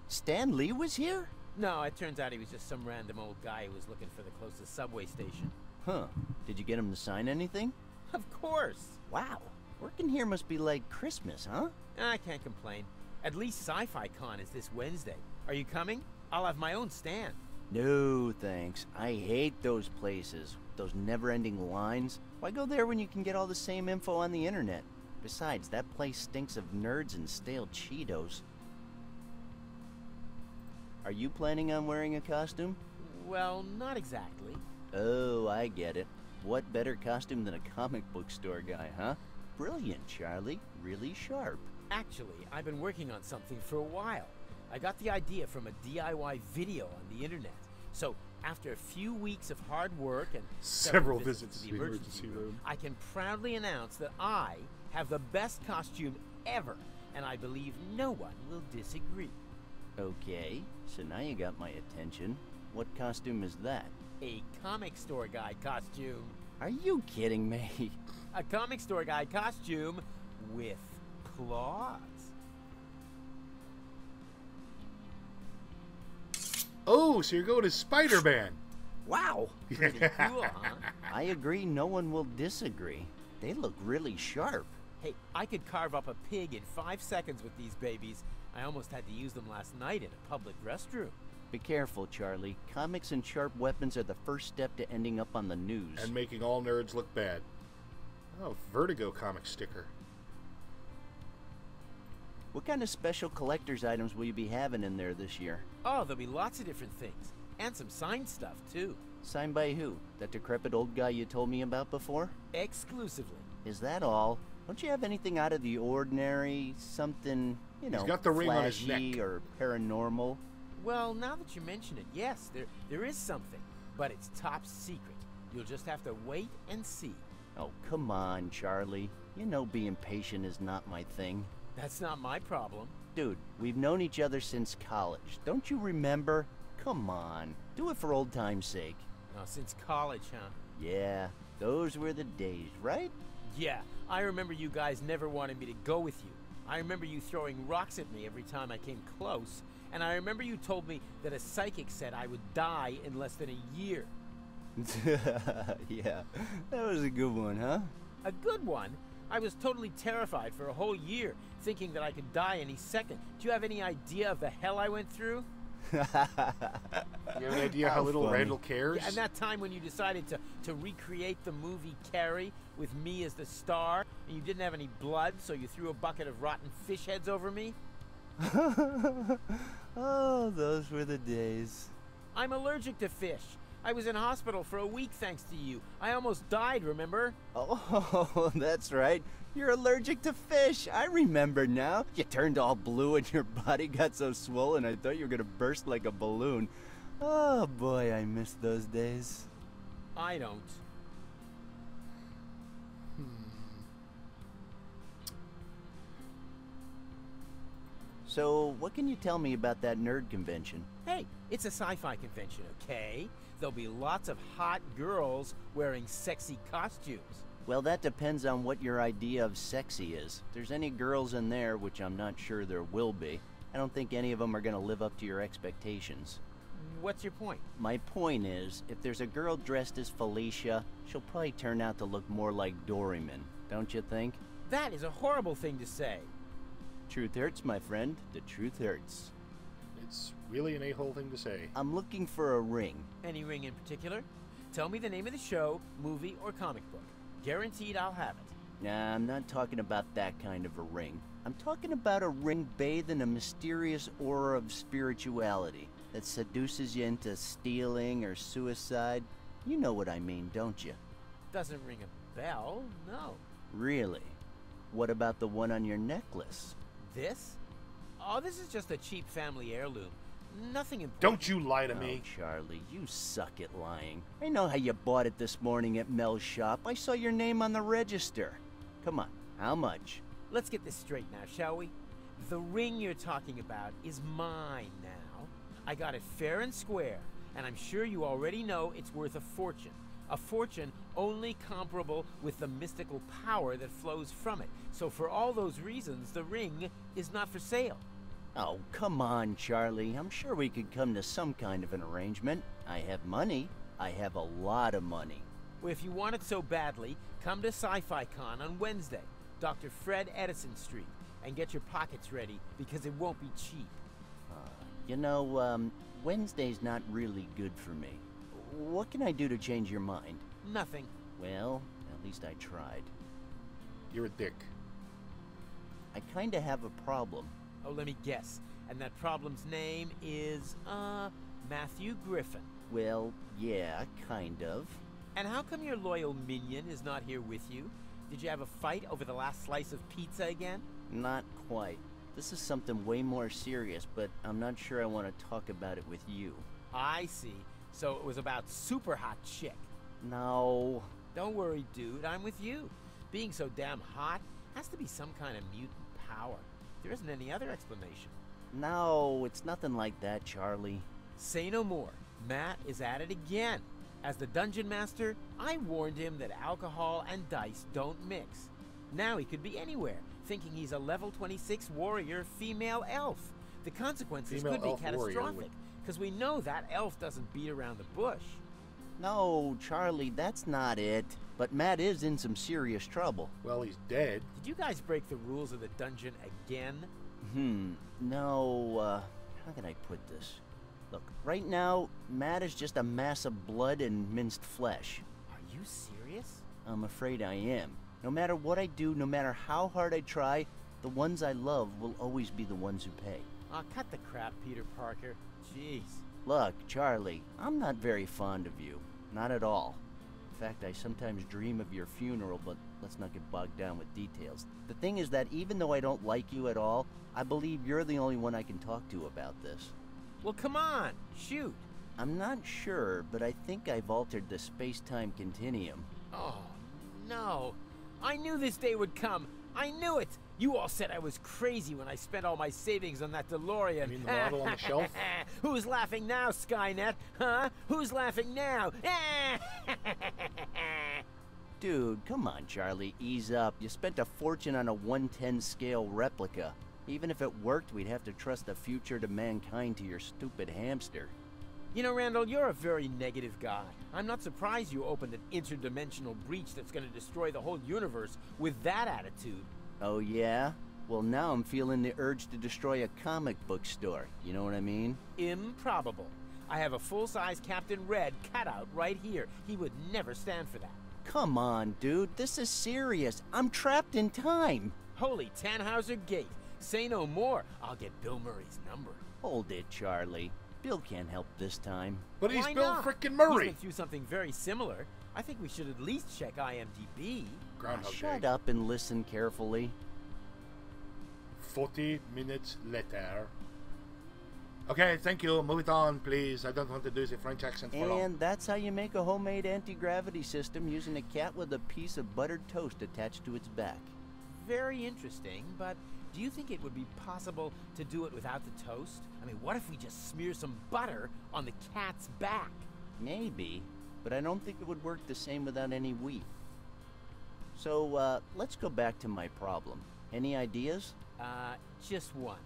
Stan Lee was here? No, it turns out he was just some random old guy who was looking for the closest subway station. Huh. Did you get him to sign anything? Of course. Wow. Working here must be like Christmas, huh? I can't complain. At least Sci-Fi Con is this Wednesday. Are you coming? I'll have my own stand. No, thanks. I hate those places. Those never-ending lines. Why go there when you can get all the same info on the internet? Besides, that place stinks of nerds and stale Cheetos. Are you planning on wearing a costume? Well, not exactly. Oh, I get it. What better costume than a comic book store guy, huh? Brilliant, Charlie. Really sharp. Actually, I've been working on something for a while. I got the idea from a DIY video on the internet. So, after a few weeks of hard work and several visits to the emergency room, I can proudly announce that I have the best costume ever, and I believe no one will disagree. Okay, so now you got my attention. What costume is that? A comic store guy costume. Are you kidding me? A comic store guy costume with claws. Oh, so you're going to Spider-Man. Wow. Pretty cool, huh? I agree, no one will disagree. They look really sharp. Hey, I could carve up a pig in 5 seconds with these babies. I almost had to use them last night in a public restroom. Be careful, Charlie. Comics and sharp weapons are the first step to ending up on the news. And making all nerds look bad. Oh, Vertigo comic sticker. What kind of special collector's items will you be having in there this year? Oh, there'll be lots of different things. And some signed stuff, too. Signed by who? That decrepit old guy you told me about before? Exclusively. Is that all? Don't you have anything out of the ordinary? Something, you know, He's got the ring on his flashy neck. or paranormal? Well, now that you mention it, yes, there is something. But it's top secret. You'll just have to wait and see. Oh, come on, Charlie. You know being patient is not my thing. That's not my problem. Dude, we've known each other since college. Don't you remember? Come on. Do it for old time's sake. Now, since college, huh? Yeah, those were the days, right? Yeah, I remember you guys never wanted me to go with you. I remember you throwing rocks at me every time I came close. And I remember you told me that a psychic said I would die in less than a year. Yeah, that was a good one, huh? A good one? I was totally terrified for a whole year, thinking that I could die any second. Do you have any idea of the hell I went through? You have an idea how little Randall cares? Yeah, and that time when you decided to recreate the movie Carrie with me as the star, and you didn't have any blood, so you threw a bucket of rotten fish heads over me? Oh, those were the days. I'm allergic to fish. I was in hospital for a week thanks to you. I almost died, remember? Oh, that's right. You're allergic to fish. I remember now. You turned all blue and your body got so swollen I thought you were going to burst like a balloon. Oh, boy, I miss those days. I don't. So, what can you tell me about that nerd convention? Hey, it's a sci-fi convention, okay? There'll be lots of hot girls wearing sexy costumes. Well, that depends on what your idea of sexy is. If there's any girls in there, which I'm not sure there will be, I don't think any of them are going to live up to your expectations. What's your point? My point is, if there's a girl dressed as Felicia, she'll probably turn out to look more like Doryman, don't you think? That is a horrible thing to say. Truth hurts, my friend. The truth hurts. It's really an a-hole thing to say. I'm looking for a ring. Any ring in particular? Tell me the name of the show, movie, or comic book. Guaranteed I'll have it. Nah, I'm not talking about that kind of a ring. I'm talking about a ring bathed in a mysterious aura of spirituality that seduces you into stealing or suicide. You know what I mean, don't you? Doesn't ring a bell, no. Really? What about the one on your necklace? This? Oh, this is just a cheap family heirloom. Nothing important. Don't you lie to me. Charlie, you suck at lying. I know how you bought it this morning at Mel's shop. I saw your name on the register. Come on, how much? Let's get this straight now, shall we? The ring you're talking about is mine now. I got it fair and square, and I'm sure you already know it's worth a fortune. A fortune only comparable with the mystical power that flows from it. So for all those reasons, the ring is not for sale. Oh, come on, Charlie. I'm sure we could come to some kind of an arrangement. I have money. I have a lot of money. Well, if you want it so badly, come to Sci-Fi Con on Wednesday, Dr. Fred Edison Street, and get your pockets ready, because it won't be cheap. Wednesday's not really good for me. What can I do to change your mind? Nothing. Well, at least I tried. You're a dick. I kinda have a problem. Oh, let me guess. And that problem's name is, Matthew Griffin. Well, yeah, kind of. And how come your loyal minion is not here with you? Did you have a fight over the last slice of pizza again? Not quite. This is something way more serious, but I'm not sure I want to talk about it with you. I see. So it was about super hot chick. No. Don't worry, dude. I'm with you. Being so damn hot has to be some kind of mutant power. There isn't any other explanation. No, it's nothing like that, Charlie. Say no more. Matt is at it again. As the dungeon master, I warned him that alcohol and dice don't mix. Now he could be anywhere, thinking he's a level 26 warrior female elf. The consequences could be catastrophic, because we know that elf doesn't beat around the bush. No, Charlie, that's not it. But Matt is in some serious trouble. Well, he's dead. Did you guys break the rules of the dungeon again? No, how can I put this? Look, right now, Matt is just a mass of blood and minced flesh. Are you serious? I'm afraid I am. No matter what I do, no matter how hard I try, the ones I love will always be the ones who pay. Aw, cut the crap, Peter Parker. Jeez. Look, Charlie, I'm not very fond of you. Not at all. In fact, I sometimes dream of your funeral, but let's not get bogged down with details. The thing is that even though I don't like you at all, I believe you're the only one I can talk to about this. Well, come on, shoot. I'm not sure, but I think I've altered the space-time continuum. Oh, no. I knew this day would come. I knew it. You all said I was crazy when I spent all my savings on that DeLorean. You mean the model on the shelf? Who's laughing now, Skynet? Huh? Who's laughing now? Dude, come on, Charlie. Ease up. You spent a fortune on a 1/10 scale replica. Even if it worked, we'd have to trust the future to mankind to your stupid hamster. You know, Randall, you're a very negative guy. I'm not surprised you opened an interdimensional breach that's going to destroy the whole universe with that attitude. Oh, yeah? Well, now I'm feeling the urge to destroy a comic book store. You know what I mean? Improbable. I have a full-size Captain Red cutout right here. He would never stand for that. Come on, dude. This is serious. I'm trapped in time. Holy Tannhauser Gate. Say no more. I'll get Bill Murray's number. Hold it, Charlie. Bill can't help this time. But he's Why Bill not? frickin' Murray. He's been through something very similar. I think we should at least check IMDb. Groundhog Shut Day. up and listen carefully. 40 minutes later. Okay, thank you. Move it on, please. I don't want to do the French accent for long. And that's how you make a homemade anti-gravity system using a cat with a piece of buttered toast attached to its back. Very interesting, but do you think it would be possible to do it without the toast? I mean, what if we just smear some butter on the cat's back? Maybe, but I don't think it would work the same without any wheat. So, let's go back to my problem. Any ideas? Just one.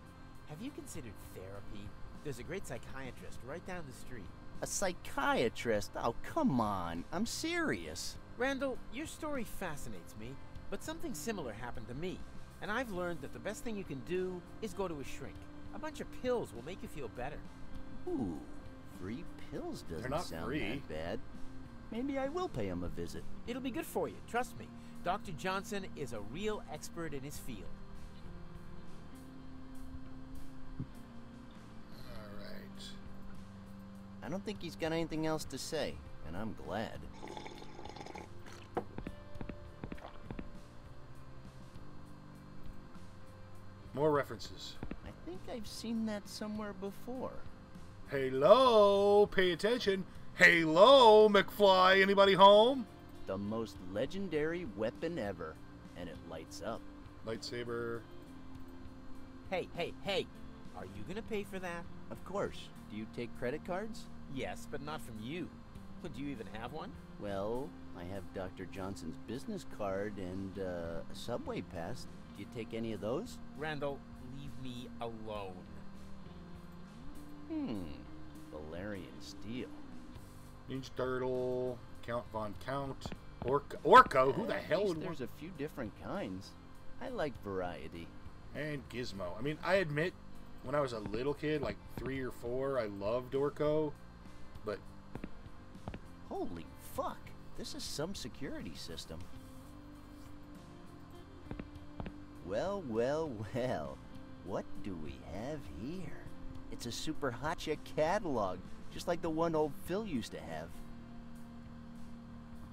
Have you considered therapy? There's a great psychiatrist right down the street. A psychiatrist? Oh, come on. I'm serious. Randall, your story fascinates me, but something similar happened to me. And I've learned that the best thing you can do is go to a shrink. A bunch of pills will make you feel better. Ooh, free pills doesn't They're not sound free. that bad. Maybe I will pay him a visit. It'll be good for you, trust me. Dr. Johnson is a real expert in his field. Alright. I don't think he's got anything else to say, and I'm glad. More references. I think I've seen that somewhere before. Hello, pay attention. Hello, McFly. Anybody home? The most legendary weapon ever, and it lights up. Lightsaber. Hey, hey, hey! Are you gonna pay for that? Of course. Do you take credit cards? Yes, but not from you. Would you even have one? Well, I have Dr. Johnson's business card and a subway pass. Do you take any of those? Randall, leave me alone. Valerian steel. Ninja Turtle, Count Von Count, Orko. Who the hell would There's a few different kinds. I like variety. And Gizmo. I mean, I admit, when I was a little kid, like 3 or 4, I loved Orko, but... Holy fuck! This is some security system. Well, well, well. What do we have here? It's a super hot chick catalog, just like the one old Phil used to have.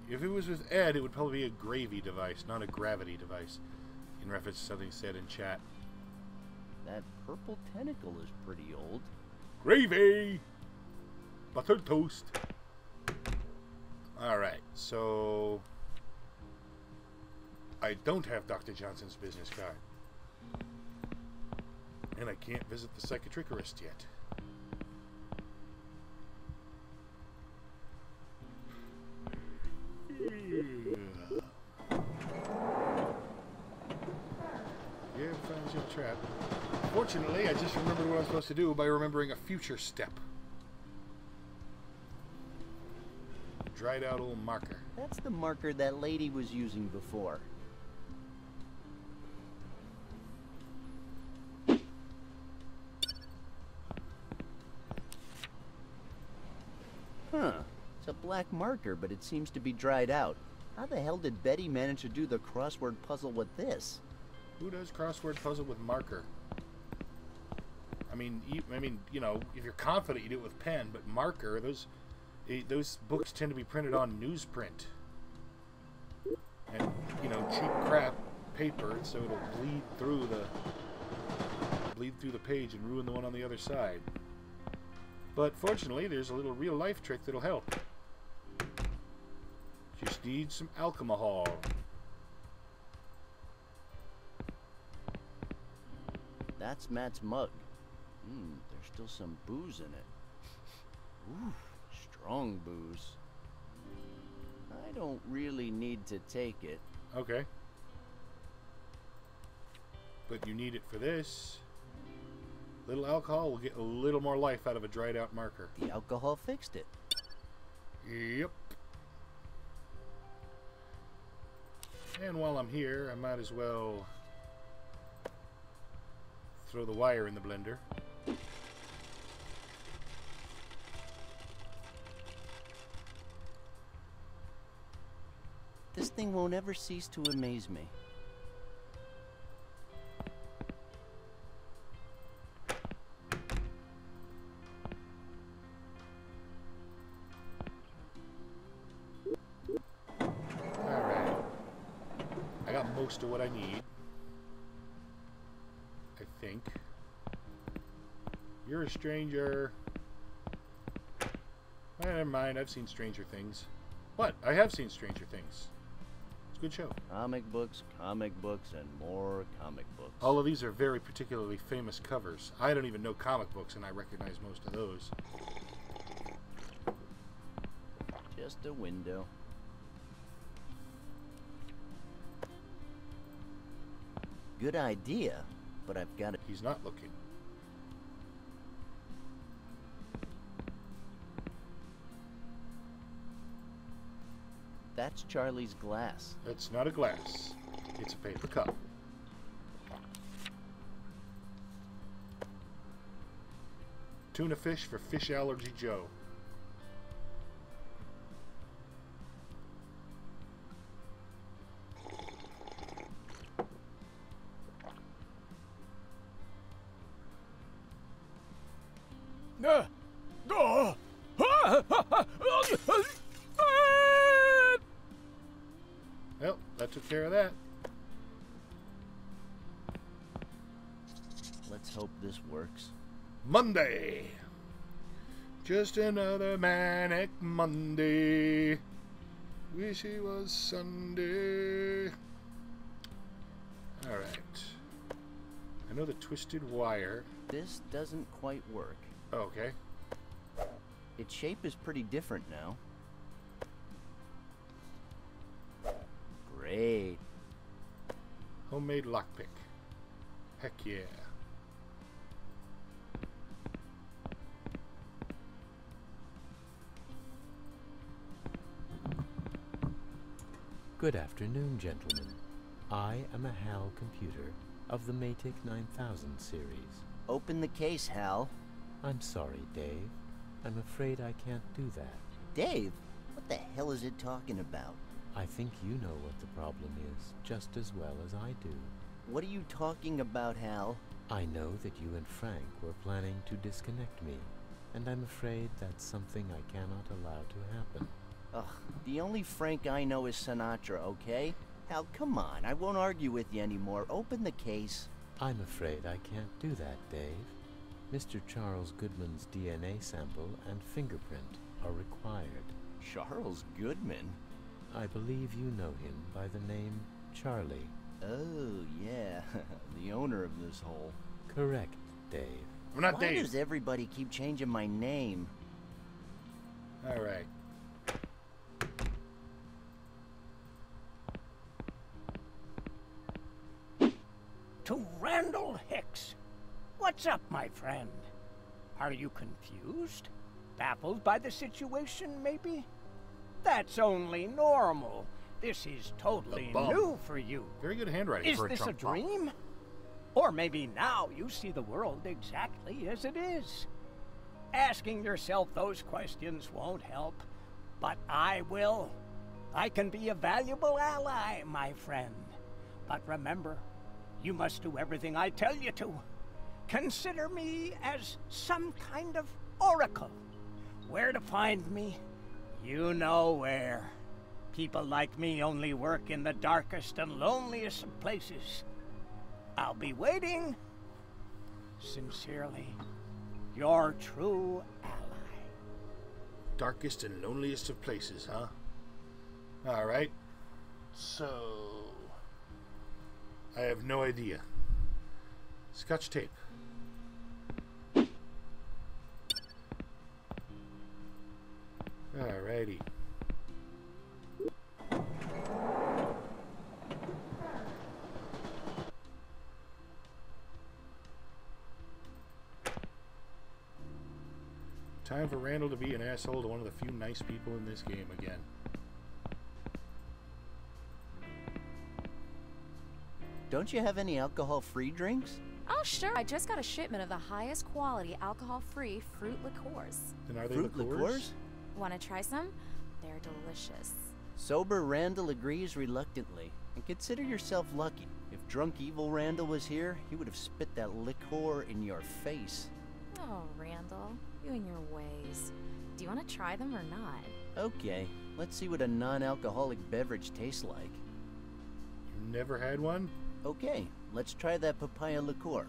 If it was with Ed, it would probably be a gravy device, not a gravity device, in reference to something said in chat. That purple tentacle is pretty old. Gravy! Buttered toast. Alright, so... I don't have Dr. Johnson's business card. And I can't visit the psychiatrist yet. Yeah, finds your trap. Fortunately, I just remembered what I'm supposed to do by remembering a future step. Dried out old marker. That's the marker that lady was using before. Huh. It's a black marker, but it seems to be dried out. How the hell did Betty manage to do the crossword puzzle with this? Who does crossword puzzle with marker? I mean, you know, if you're confident, you do it with pen, but marker, those books tend to be printed on newsprint. And, you know, cheap crap paper, so it'll bleed through the page and ruin the one on the other side. But fortunately, there's a little real-life trick that'll help. Just need some alcohol. That's Matt's mug. There's still some booze in it. Ooh, strong booze. I don't really need to take it. Okay. But you need it for this. Little alcohol will get a little more life out of a dried out marker. The alcohol fixed it. Yep. And while I'm here, I might as well throw the wire in the blender. This thing won't ever cease to amaze me. Alright. I got most of what I need. I think. You're a stranger. Never mind, I've seen Stranger Things. What? I have seen Stranger Things. It's a good show. Comic books, and more comic books. All of these are very particularly famous covers. I don't even know comic books, and I recognize most of those. Just a window. Good idea, but I've got it. He's not looking. That's Charlie's glass. It's not a glass. It's a paper cup. Tuna fish for Fish Allergy Joe. Well, that took care of that. Let's hope this works. Monday. Just another manic Monday. Wish it was Sunday. Alright. I know the twisted wire. This doesn't quite work. Oh, okay. Its shape is pretty different now. Great. Homemade lockpick. Heck yeah. Good afternoon, gentlemen. I am a HAL computer of the Matic 9000 series. Open the case, Hal. I'm sorry, Dave. I'm afraid I can't do that. Dave? What the hell is it talking about? I think you know what the problem is, just as well as I do. What are you talking about, Hal? I know that you and Frank were planning to disconnect me, and I'm afraid that's something I cannot allow to happen. Ugh, the only Frank I know is Sinatra, okay? Hal, come on, I won't argue with you anymore. Open the case. I'm afraid I can't do that, Dave. Mr. Charles Goodman's DNA sample and fingerprint are required. Charles Goodman? I believe you know him by the name Charlie. Oh, yeah, the owner of this hole. Correct, Dave. I'm not Why Dave. does everybody keep changing my name? Alright. To Randal Hicks. What's up, my friend? Are you confused? Baffled by the situation, maybe? That's only normal. This is totally new for you. Very good handwriting Is for a this a drunk bum. dream? Or maybe now you see the world exactly as it is. Asking yourself those questions won't help, but I will. I can be a valuable ally, my friend. But remember, you must do everything I tell you to. Consider me as some kind of oracle. Where to find me? You know where. People like me only work in the darkest and loneliest of places. I'll be waiting. Sincerely, your true ally. Darkest and loneliest of places, huh? Alright. So... I have no idea. Scotch tape. Alrighty. Time for Randall to be an asshole to one of the few nice people in this game again. Don't you have any alcohol-free drinks? Oh, sure. I just got a shipment of the highest quality alcohol-free fruit liqueurs. Then are they Fruit liqueurs? Want to try some? They're delicious. Sober Randall agrees reluctantly. And consider yourself lucky. If drunk evil Randall was here, he would have spit that liqueur in your face. Oh, Randall, you and your ways. Do you want to try them or not? Okay, let's see what a non-alcoholic beverage tastes like. You never had one? Okay, let's try that papaya liqueur.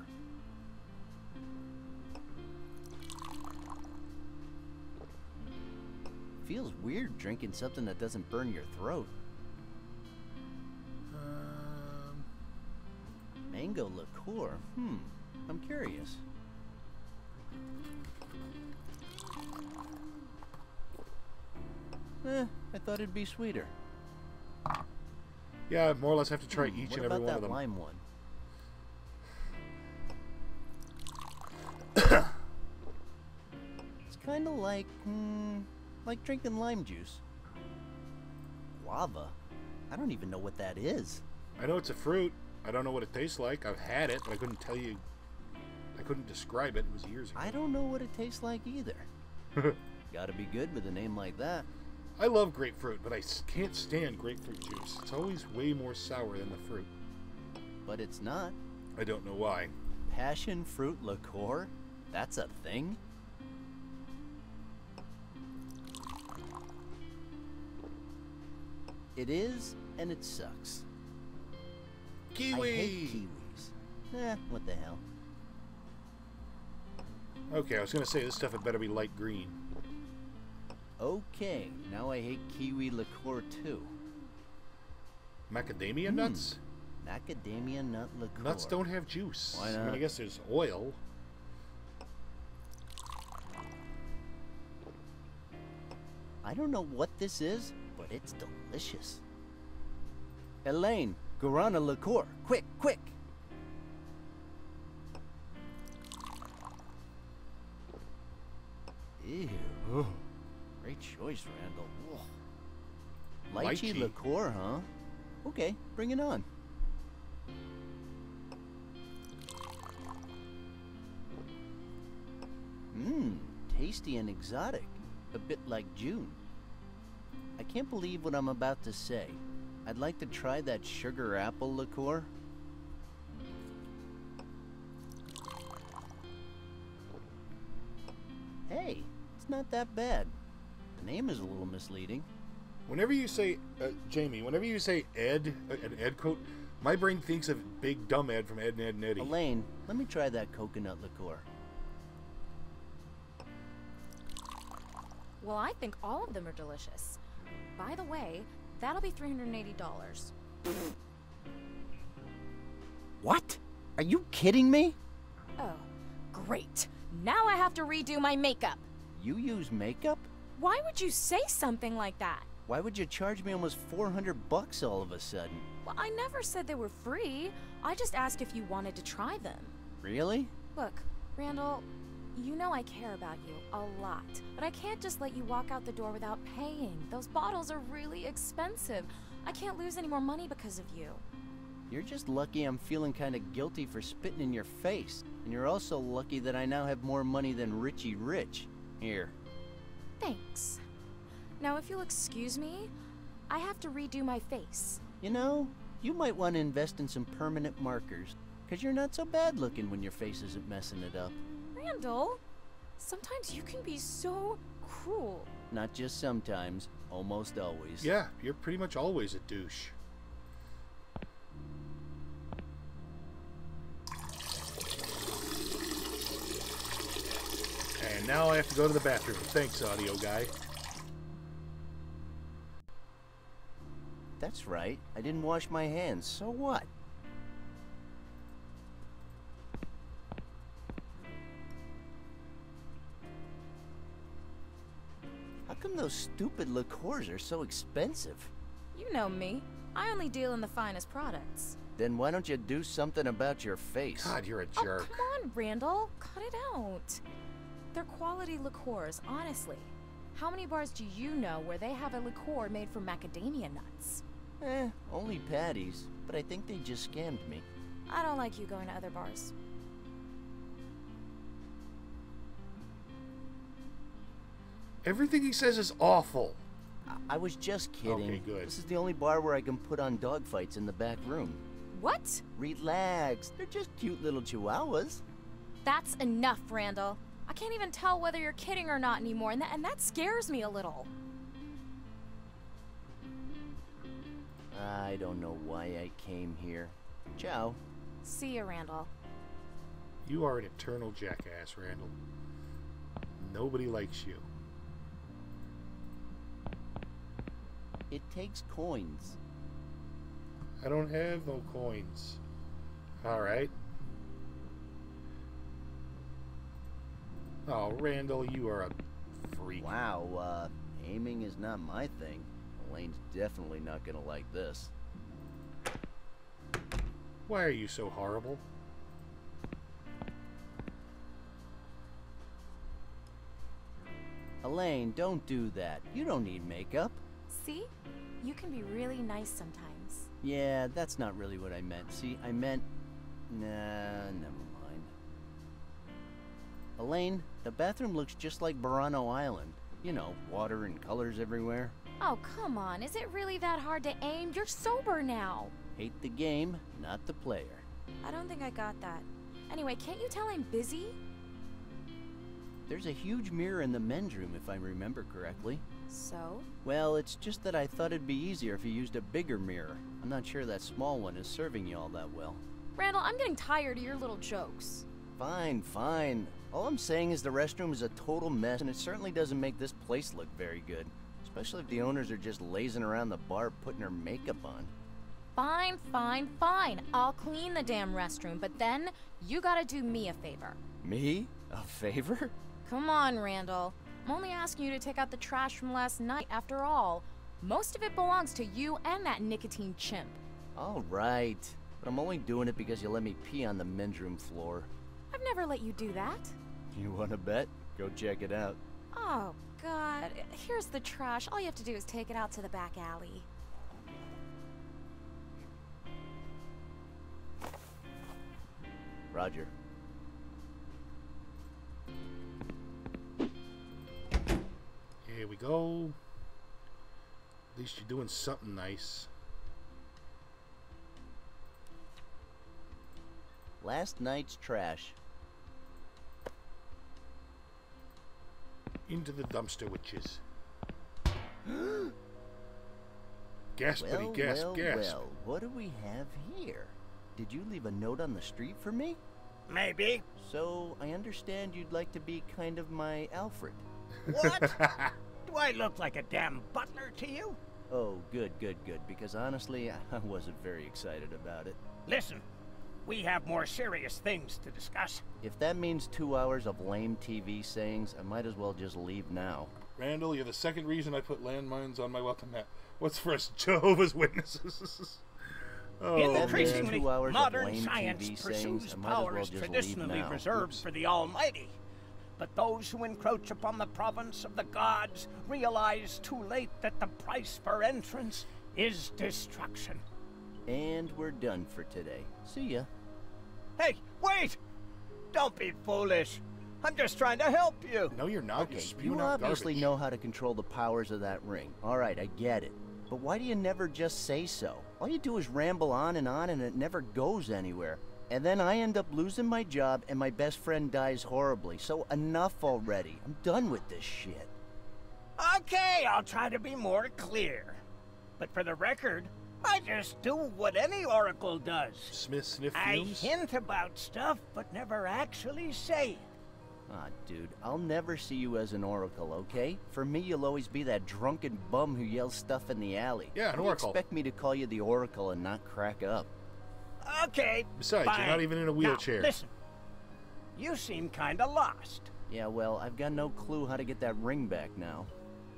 Feels weird drinking something that doesn't burn your throat. Mango liqueur? I'm curious. I thought it'd be sweeter. Yeah, more or less have to try each and every one of them. What about that lime one? It's kind of like drinking lime juice. Guava? I don't even know what that is. I know it's a fruit. I don't know what it tastes like. I've had it, but I couldn't tell you. I couldn't describe it. It was years ago. I don't know what it tastes like either. Gotta be good with a name like that. I love grapefruit, but I can't stand grapefruit juice. It's always way more sour than the fruit. But it's not. I don't know why. Passion fruit liqueur? That's a thing? It is, and it sucks. Kiwi! I hate kiwis. What the hell. Okay, I was gonna say this stuff had better be light green. Okay, now I hate kiwi liqueur too. Macadamia nuts? Macadamia nut liqueur. Nuts don't have juice. Why I not? mean, I guess there's oil. I don't know what this is, but it's delicious. Elaine, guarana liqueur. Quick, quick! Ew. Ugh. Great choice, Randall. Ugh. Lychee Lychee. liqueur, huh? Okay, bring it on. Mmm, tasty and exotic. A bit like June. I can't believe what I'm about to say. I'd like to try that sugar apple liqueur. Hey, it's not that bad. The name is a little misleading. Whenever you say, Jamie, whenever you say Ed, an Ed quote, my brain thinks of Big Dumb Ed from Ed, Ed and Eddie. Elaine, let me try that coconut liqueur. Well, I think all of them are delicious. By the way, that'll be $380. What? Are you kidding me? Oh, great. Now I have to redo my makeup. You use makeup? Why would you say something like that? Why would you charge me almost $400 all of a sudden? Well, I never said they were free. I just asked if you wanted to try them. Really? Look, Randall, you know I care about you a lot, but I can't just let you walk out the door without paying. Those bottles are really expensive. I can't lose any more money because of you. You're just lucky I'm feeling kind of guilty for spitting in your face. And you're also lucky that I now have more money than Richie Rich. Here. Thanks. Now, if you'll excuse me, I have to redo my face. You know, you might want to invest in some permanent markers, because you're not so bad looking when your face isn't messing it up. Randall, sometimes you can be so cruel. Not just sometimes, almost always. Yeah, you're pretty much always a douche. And now I have to go to the bathroom. Thanks, audio guy. That's right. I didn't wash my hands, so what? How come those stupid liqueurs are so expensive? You know me. I only deal in the finest products. Then why don't you do something about your face? God, you're a jerk. Oh, come on, Randall. Cut it out. They're quality liqueurs, honestly. How many bars do you know where they have a liqueur made from macadamia nuts? Only Patty's, but I think they just scammed me. I don't like you going to other bars. Everything he says is awful. I was just kidding. Okay, good. This is the only bar where I can put on dogfights in the back room. What? Relax. They're just cute little chihuahuas. That's enough, Randall. I can't even tell whether you're kidding or not anymore, and that scares me a little. I don't know why I came here. Ciao. See ya, Randall. You are an eternal jackass, Randall. Nobody likes you. It takes coins. I don't have no coins. Alright. Oh, Randall, you are a freak. Wow, aiming is not my thing. Elaine's definitely not gonna like this. Why are you so horrible? Elaine, don't do that. You don't need makeup. See? You can be really nice sometimes. Yeah, that's not really what I meant. See, I meant... Nah, never mind. Elaine, the bathroom looks just like Burano Island. You know, water and colors everywhere. Oh, come on. Is it really that hard to aim? You're sober now. Hate the game, not the player. I don't think I got that. Anyway, can't you tell I'm busy? There's a huge mirror in the men's room, if I remember correctly. So? Well, it's just that I thought it'd be easier if you used a bigger mirror. I'm not sure that small one is serving you all that well. Randall, I'm getting tired of your little jokes. Fine, fine. All I'm saying is the restroom is a total mess, and it certainly doesn't make this place look very good. Especially if the owners are just lazing around the bar putting her makeup on. Fine, fine, fine. I'll clean the damn restroom, but then you gotta do me a favor. Me? A favor? Come on, Randall. I'm only asking you to take out the trash from last night, after all. Most of it belongs to you and that nicotine chimp. All right. But I'm only doing it because you let me pee on the men's room floor. I've never let you do that. You wanna bet? Go check it out. Oh, God. Here's the trash. All you have to do is take it out to the back alley. Roger. Here we go. At least you're doing something nice. Last night's trash. Into the dumpster, witches. Gasp, buddy, gasp, gasp. Well, what do we have here? Did you leave a note on the street for me? Maybe. So, I understand you'd like to be kind of my Alfred. What? Do I look like a damn butler to you? Oh, good, good, good, because honestly, I wasn't very excited about it. Listen, we have more serious things to discuss. If that means 2 hours of lame TV sayings, I might as well just leave now. Randall, you're the second reason I put landmines on my welcome mat. What's first? Jehovah's Witnesses. Oh, increasingly, modern lame science TV pursues sayings, I might as well powers just traditionally leave now. reserved for the Almighty. But those who encroach upon the province of the gods realize too late that the price for entrance is destruction. And we're done for today. See ya. Hey, wait! Don't be foolish. I'm just trying to help you. No, you're not. Okay, You're spewing you out obviously garbage. know how to control the powers of that ring. All right, I get it. But why do you never just say so? All you do is ramble on, and it never goes anywhere. And then I end up losing my job, and my best friend dies horribly. So enough already. I'm done with this shit. Okay, I'll try to be more clear. But for the record, I just do what any oracle does. Smith sniff I fumes? hint about stuff, but never actually say it. Ah, dude, I'll never see you as an oracle, okay? For me, you'll always be that drunken bum who yells stuff in the alley. Yeah, an How do you oracle. expect me to call you the oracle and not crack up? Okay, Besides, fine. you're not even in a wheelchair. Now, listen, you seem kinda lost. Yeah, well, I've got no clue how to get that ring back now.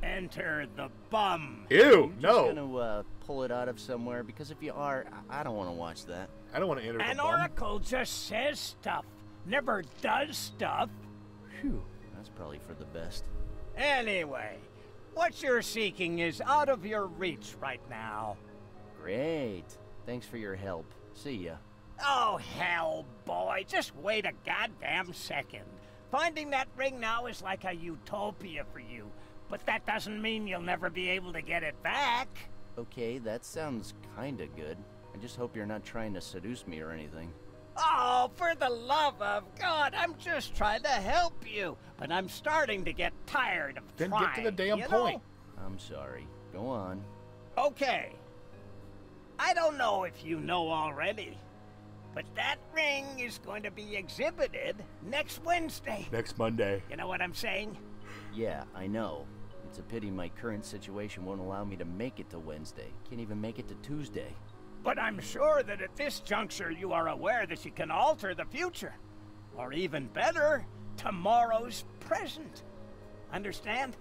Enter the bum. Ew, Are you no. just gonna pull it out of somewhere? Because if you are, I don't want to watch that. I don't want to enter An the bum. oracle just says stuff, never does stuff. Phew, that's probably for the best. Anyway, what you're seeking is out of your reach right now. Great. Thanks for your help. See ya. Oh, hell, boy. Just wait a goddamn second. Finding that ring now is like a utopia for you. But that doesn't mean you'll never be able to get it back. Okay, that sounds kinda good. I just hope you're not trying to seduce me or anything. Oh, for the love of God, I'm just trying to help you. But I'm starting to get tired of Then trying. get to the damn you point. I'm sorry. Go on. Know? Okay. I don't know if you know already, but that ring is going to be exhibited next Wednesday. Next Monday. You know what I'm saying? Yeah, I know. It's a pity my current situation won't allow me to make it to Wednesday. Can't even make it to Tuesday. But I'm sure that at this juncture you are aware that you can alter the future. Or even better, tomorrow's present. Understand?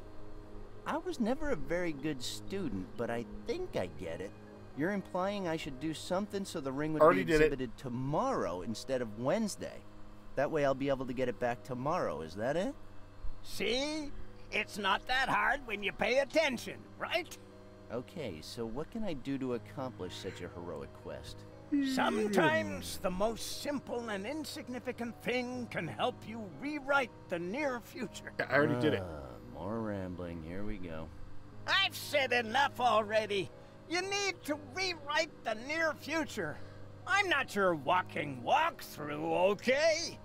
I was never a very good student, but I think I get it. You're implying I should do something so the ring would Already be did it. exhibited tomorrow instead of Wednesday. That way I'll be able to get it back tomorrow, is that it? See? It's not that hard when you pay attention, right? Okay, so what can I do to accomplish such a heroic quest? Sometimes the most simple and insignificant thing can help you rewrite the near future. I already did it. More rambling, here we go. I've said enough already. You need to rewrite the near future. I'm not your walking walkthrough, okay?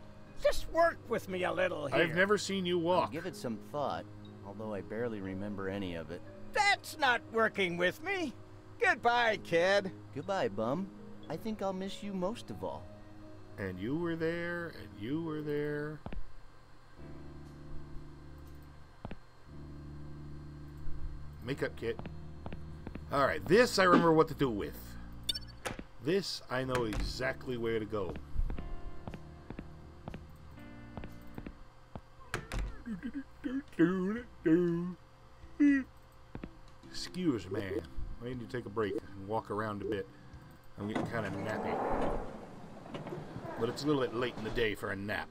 Just work with me a little here. I've never seen you I'll walk. give it some thought, although I barely remember any of it. That's not working with me. Goodbye, kid. Goodbye, bum. I think I'll miss you most of all. And you were there, and you were there. Makeup kit. Alright, this I remember what to do with. This I know exactly where to go. Excuse me. I need to take a break and walk around a bit. I'm getting kind of nappy. But it's a little bit late in the day for a nap.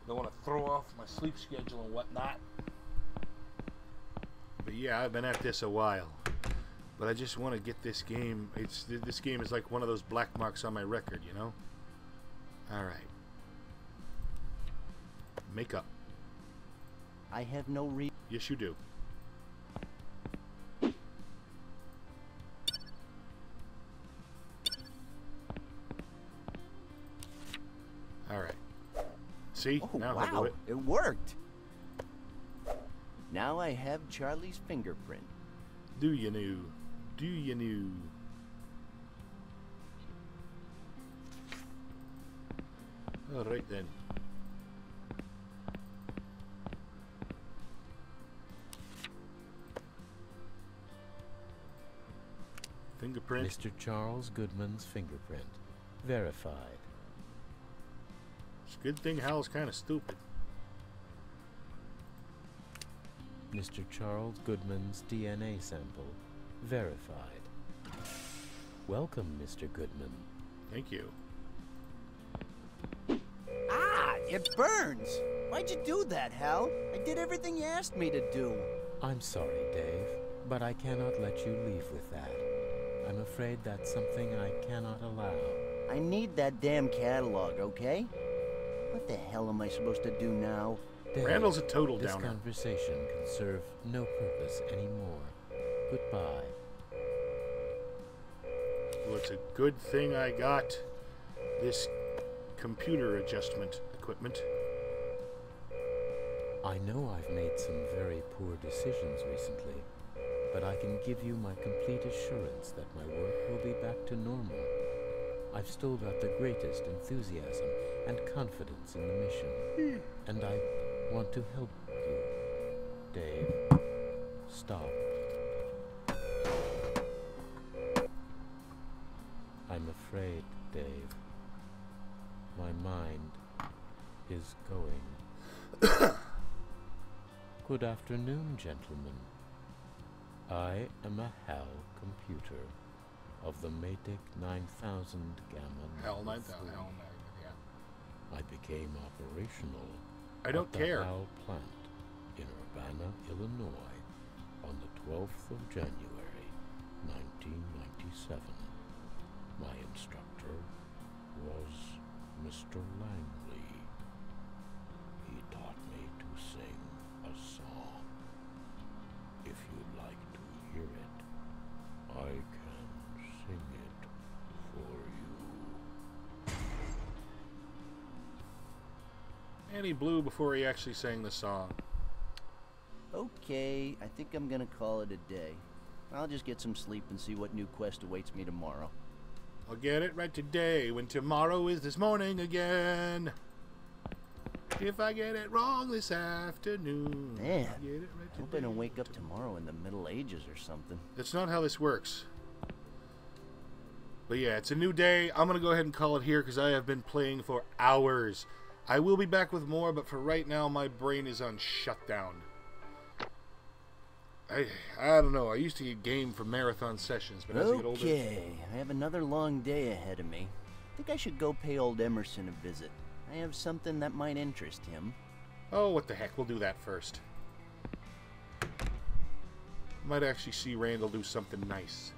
Don't want to throw off my sleep schedule and whatnot. But yeah, I've been at this a while. But I just want to get this game. This game is like one of those black marks on my record, you know? Alright. Makeup. I have no reason. Yes, you do. Alright. See? Oh, now I do wow. it. It worked. Now I have Charlie's fingerprint. Do you know? Do you know? Alright then. Fingerprint. Mr. Charles Goodman's fingerprint. Verified. It's a good thing Hal's kind of stupid. Mr. Charles Goodman's DNA sample. Verified. Welcome, Mr. Goodman. Thank you. Ah, it burns. Why'd you do that, Hal? I did everything you asked me to do. I'm sorry, Dave, but I cannot let you leave with that. I'm afraid that's something I cannot allow. I need that damn catalog, okay? What the hell am I supposed to do now? Dave, Randall's a total this downer. conversation can serve no purpose anymore. Goodbye. Well, it's a good thing I got this computer adjustment equipment. I know I've made some very poor decisions recently, but I can give you my complete assurance that my work will be back to normal. I've still got the greatest enthusiasm and confidence in the mission, and I want to help you. Dave, stop. I'm afraid, Dave, my mind is going. Good afternoon, gentlemen. I am a HAL computer of the Matic 9000 Gamma. HAL 9000, HAL 9000, yeah. I became operational I don't at the care. HAL plant in Urbana, Illinois on the 12th of January, 1997. My instructor was Mr. Langley. He taught me to sing a song. If you'd like to hear it, I can sing it for you. And he blew before he actually sang the song. Okay, I think I'm gonna call it a day. I'll just get some sleep and see what new quest awaits me tomorrow. I'll get it right today when tomorrow is this morning again. If I get it wrong this afternoon. Man, I'll get it right I hope I don't wake up tomorrow in the Middle Ages or something. That's not how this works. But yeah, it's a new day. I'm going to go ahead and call it here because I have been playing for hours. I will be back with more, but for right now, my brain is on shutdown. I don't know. I used to game for marathon sessions, but as I get older... Okay, I have another long day ahead of me. I think I should go pay old Emerson a visit. I have something that might interest him. Oh, what the heck. We'll do that first. Might actually see Randall do something nice.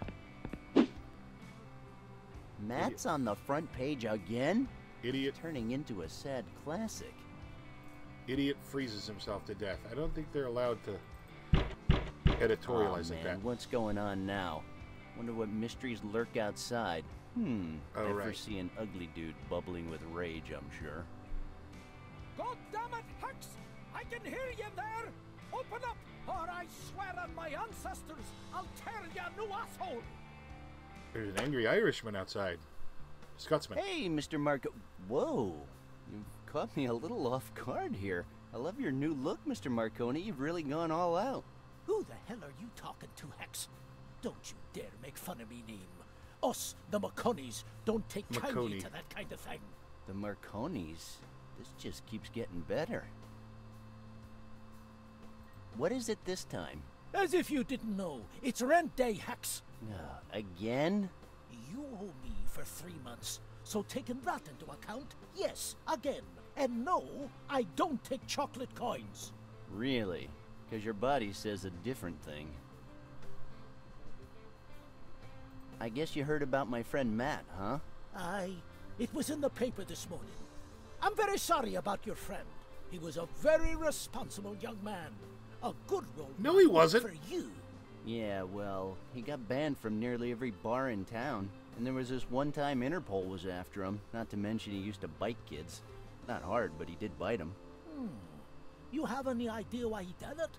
Matt's on the front page again? Idiot. Turning into a sad classic. Idiot freezes himself to death. I don't think they're allowed to editorialize like that. What's going on now? Wonder what mysteries lurk outside. Oh, I right. foresee an ugly dude bubbling with rage, I'm sure. God damn it, Hex! I can hear you there! Open up, or I swear on my ancestors, I'll tear you a new asshole! There's an angry Irishman outside. Scotsman. Hey, Mr. Marco. Whoa. You've caught me a little off guard here. I love your new look, Mr. Marconi. You've really gone all out. Who the hell are you talking to, Hex? Don't you dare make fun of me name. Us, the Marconis, don't take kindly to that kind of thing. The Marconis? This just keeps getting better. What is it this time? As if you didn't know. It's rent day, Hex. Again? You owe me for 3 months. So taking that into account, yes, again. And no, I don't take chocolate coins. Really? Because your body says a different thing. I guess you heard about my friend Matt, huh? Aye. It was in the paper this morning. I'm very sorry about your friend. He was a very responsible young man. A good role No, he wasn't. for you. Yeah, well, he got banned from nearly every bar in town. And there was this one time Interpol was after him. Not to mention he used to bite kids. Not hard, but he did bite them. You have any idea why he did it?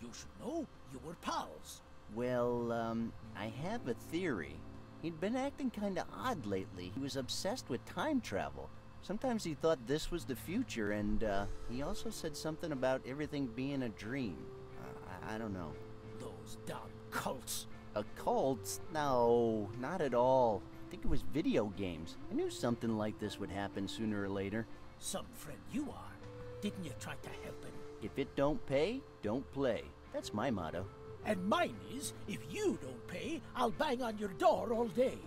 You should know. You were pals. Well, I have a theory. He'd been acting kinda odd lately. He was obsessed with time travel. Sometimes he thought this was the future, and he also said something about everything being a dream. I don't know. Those damn cults. A cult? No, not at all. I think it was video games. I knew something like this would happen sooner or later. Some friend you are. Didn't you try to help him? If it don't pay, don't play. That's my motto. And mine is, if you don't pay, I'll bang on your door all day.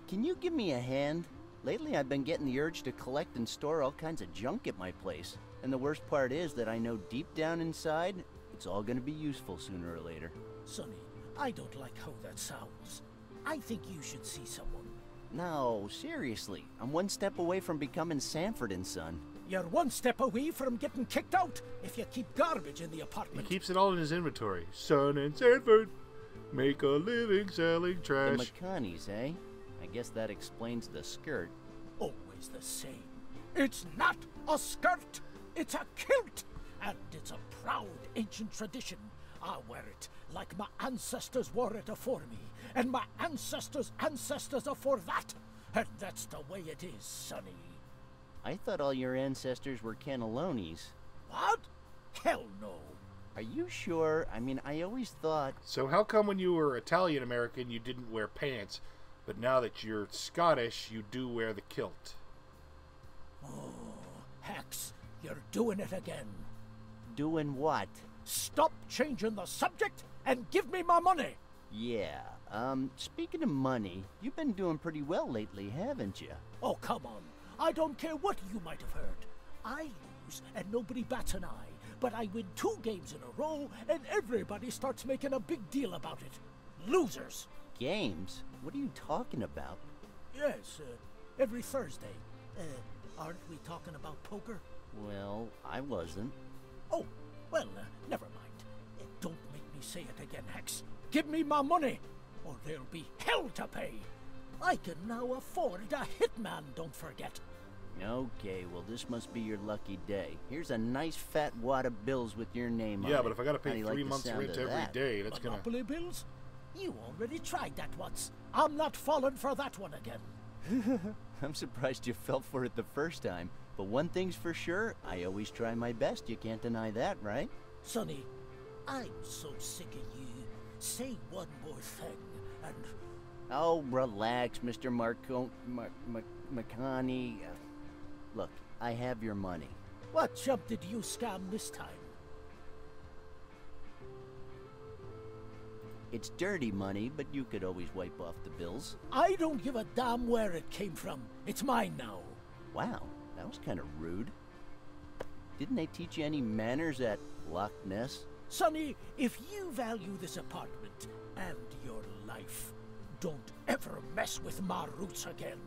Can you give me a hand? Lately I've been getting the urge to collect and store all kinds of junk at my place. And the worst part is that I know deep down inside, it's all gonna be useful sooner or later. Sonny, I don't like how that sounds. I think you should see someone. No, seriously. I'm one step away from becoming Sanford & Son. You're one step away from getting kicked out if you keep garbage in the apartment. He keeps it all in his inventory. Son and Sanford make a living selling trash. The McConnies, eh? I guess that explains the skirt. Always the same. It's not a skirt. It's a kilt. And it's a proud ancient tradition. I wear it like my ancestors wore it afore me. And my ancestors' ancestors afore that. And that's the way it is, Sonny. I thought all your ancestors were cannellonis. What? Hell no. Are you sure? I mean, I always thought... So how come when you were Italian-American you didn't wear pants, but now that you're Scottish you do wear the kilt? Oh, Hex, you're doing it again. Doing what? Stop changing the subject and give me my money. Yeah, speaking of money, you've been doing pretty well lately, haven't you? Oh, come on. I don't care what you might have heard. I lose and nobody bats an eye, but I win 2 games in a row and everybody starts making a big deal about it. Losers. Games? What are you talking about? Yes, every Thursday. Aren't we talking about poker? Well, I wasn't. Oh, well, never mind. Don't make me say it again, Hex. Give me my money, or there'll be hell to pay. I can now afford a hitman, don't forget. Okay, well this must be your lucky day. Here's a nice fat wad of bills with your name on it. Yeah, but if I gotta How pay do you 3 like the months sound rent of every that? day, that's gonna... Monopoly bills? You already tried that once. I'm not falling for that one again. I'm surprised you fell for it the first time. But one thing's for sure, I always try my best. You can't deny that, right? Sonny, I'm so sick of you. Say one more thing, and... Oh, relax, Mr. McConnie. Look, I have your money. What chump did you scam this time? It's dirty money, but you could always wipe off the bills. I don't give a damn where it came from. It's mine now. Wow, that was kind of rude. Didn't they teach you any manners at Loch Ness? Sonny, if you value this apartment and your life, don't ever mess with my roots again.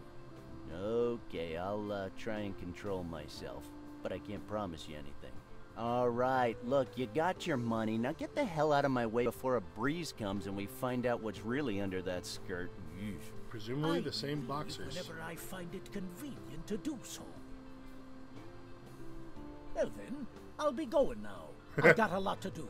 Okay, I'll try and control myself, but I can't promise you anything. All right, look, you got your money. Now get the hell out of my way before a breeze comes and we find out what's really under that skirt. Presumably the same boxers. Whenever I find it convenient to do so. Well then, I'll be going now. I've got a lot to do.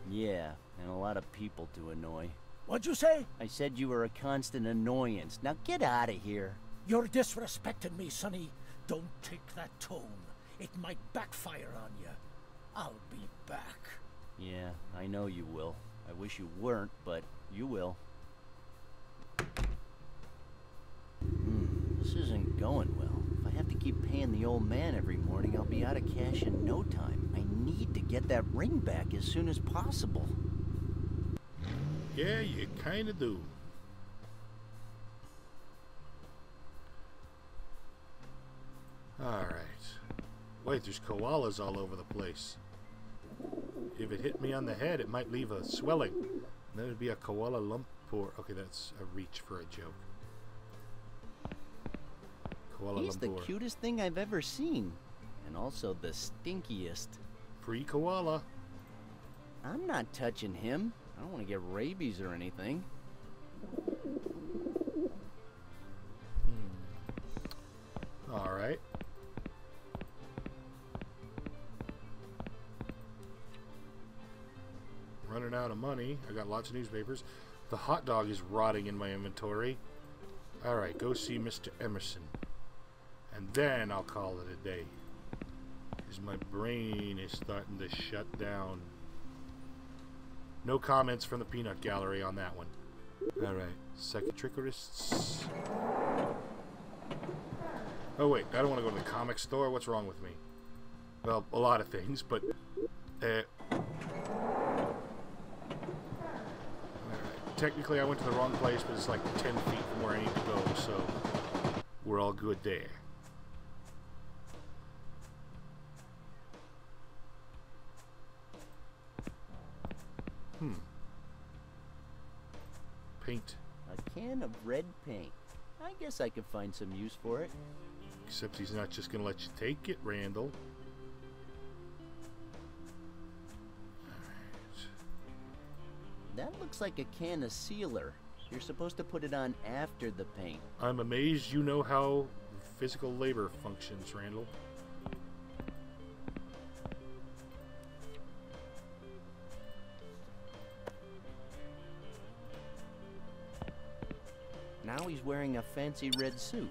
Yeah, and a lot of people to annoy. What'd you say? I said you were a constant annoyance. Now get out of here. You're disrespecting me, Sonny. Don't take that tone. It might backfire on you. I'll be back. Yeah, I know you will. I wish you weren't, but you will. This isn't going well. If I have to keep paying the old man every morning, I'll be out of cash in no time. I need to get that ring back as soon as possible. Yeah, you kinda do. Alright. Wait, there's koalas all over the place. If it hit me on the head, it might leave a swelling. That would be a koala lumpur. Okay, that's a reach for a joke. Koala He's lumpur. the cutest thing I've ever seen. And also the stinkiest. Free koala. I'm not touching him. I don't want to get rabies or anything. Alright. Running out of money. I got lots of newspapers. The hot dog is rotting in my inventory. Alright, go see Mr. Emerson. And then I'll call it a day. Because my brain is starting to shut down. No comments from the peanut gallery on that one. Alright, psychiatrists. Oh wait, I don't want to go to the comic store. What's wrong with me? Well, a lot of things, but... technically I went to the wrong place, but it's like 10 feet from where I need to go, so we're all good there. Paint. A can of red paint. I guess I could find some use for it. Except he's not just going to let you take it, Randall. That looks like a can of sealer. You're supposed to put it on after the paint. I'm amazed you know how physical labor functions, Randall. Now he's wearing a fancy red suit.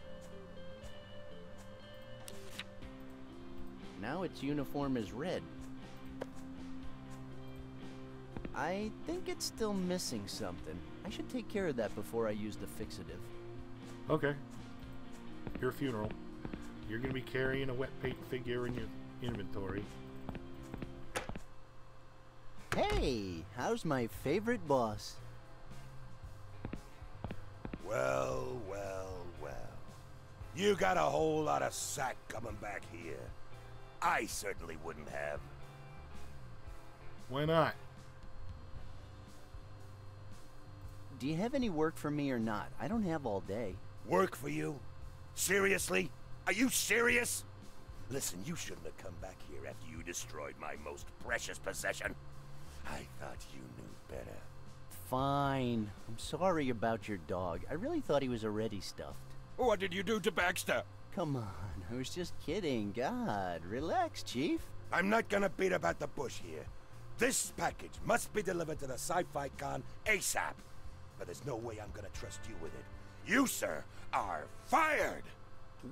Now its uniform is red. I think it's still missing something. I should take care of that before I use the fixative. Okay. Your funeral. You're going to be carrying a wet paint figure in your inventory. Hey, how's my favorite boss? Well, well, well. You got a whole lot of sack coming back here. I certainly wouldn't have. Why not? Do you have any work for me or not? I don't have all day. Work for you? Seriously? Are you serious? Listen, you shouldn't have come back here after you destroyed my most precious possession. I thought you knew better. Fine. I'm sorry about your dog. I really thought he was already stuffed. What did you do to Baxter? Come on, I was just kidding. God, relax, Chief. I'm not gonna beat about the bush here. This package must be delivered to the Sci-Fi Con ASAP. But there's no way I'm gonna trust you with it. You, sir, are fired!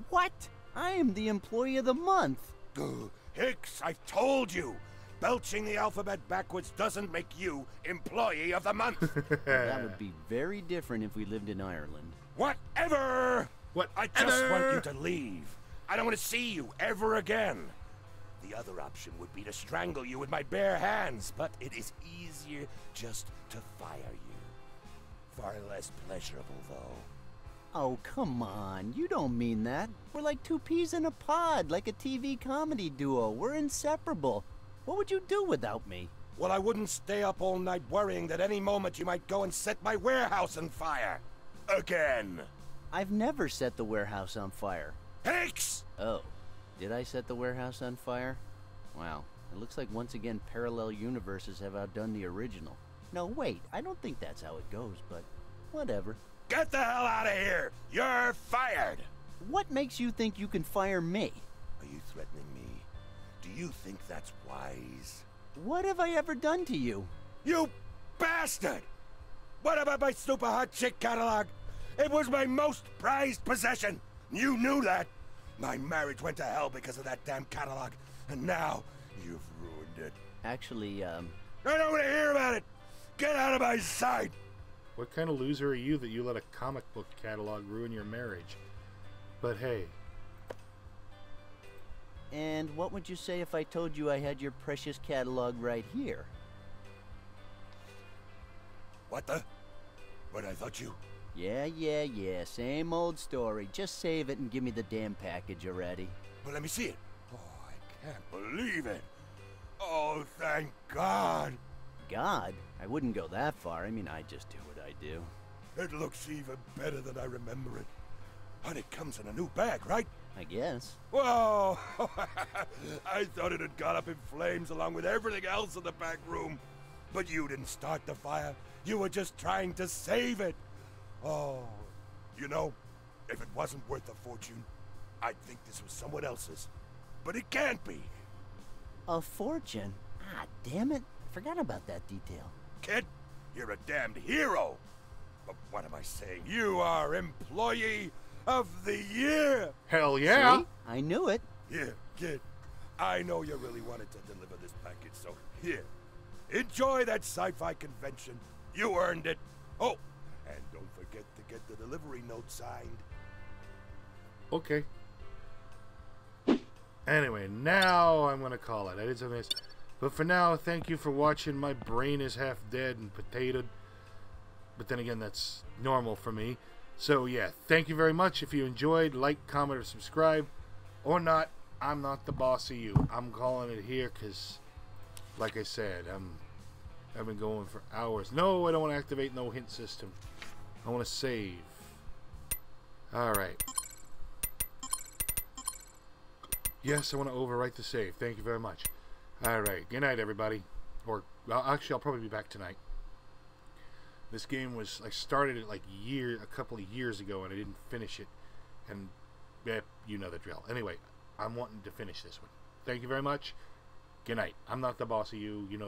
What? I am the employee of the month. Hicks, I've told you! Belching the alphabet backwards doesn't make you employee of the month! That would be very different if we lived in Ireland. Whatever! What? I just want you to leave. I don't want to see you ever again. The other option would be to strangle you with my bare hands, but it is easier just to fire you. Far less pleasurable, though. Oh, come on. You don't mean that. We're like two peas in a pod, like a TV comedy duo. We're inseparable. What would you do without me? Well, I wouldn't stay up all night worrying that any moment you might go and set my warehouse on fire. Again. I've never set the warehouse on fire. Hicks! Oh, did I set the warehouse on fire? Wow, it looks like once again parallel universes have outdone the original. No, wait, I don't think that's how it goes, but whatever. Get the hell out of here! You're fired! What makes you think you can fire me? Are you threatening me? Do you think that's wise? What have I ever done to you? You bastard! What about my super hot chick catalog? It was my most prized possession! You knew that. My marriage went to hell because of that damn catalog, and now you've ruined it. Actually, I don't want to hear about it. Get out of my sight. What kind of loser are you that you let a comic book catalog ruin your marriage? But hey. And what would you say if I told you I had your precious catalog right here? What the? But I thought you... Yeah. Same old story. Just save it and give me the damn package already. Well, let me see it. Oh, I can't believe it. Oh, thank God. God? I wouldn't go that far. I mean, I just do what I do. It looks even better than I remember it. And it comes in a new bag, right? I guess. Whoa! I thought it had gone up in flames along with everything else in the back room. But you didn't start the fire. You were just trying to save it. Oh, you know, if it wasn't worth a fortune, I'd think this was someone else's. But it can't be. A fortune? Ah, damn it. Forgot about that detail. Kid, you're a damned hero. But what am I saying? You are Employee of the Year. Hell yeah. See? I knew it. Here, kid. I know you really wanted to deliver this package, so here. Enjoy that sci-fi convention. You earned it. Oh, and don't forget to get the delivery note signed. Okay. Anyway, now I'm going to call it. I did something else. But for now, thank you for watching. My brain is half dead and potatoed. But then again, that's normal for me. So yeah, thank you very much. If you enjoyed, like, comment, or subscribe. Or not, I'm not the boss of you. I'm calling it here because, like I said, I've been going for hours. No, I don't want to activate no hint system. I want to save. Alright. Yes, I want to overwrite the save. Thank you very much. Alright, good night, everybody. Or, well, actually, I'll probably be back tonight. This game was, I started it like a couple of years ago, and I didn't finish it. And, you know the drill. Anyway, I'm wanting to finish this one. Thank you very much. Good night. I'm not the boss of you. You know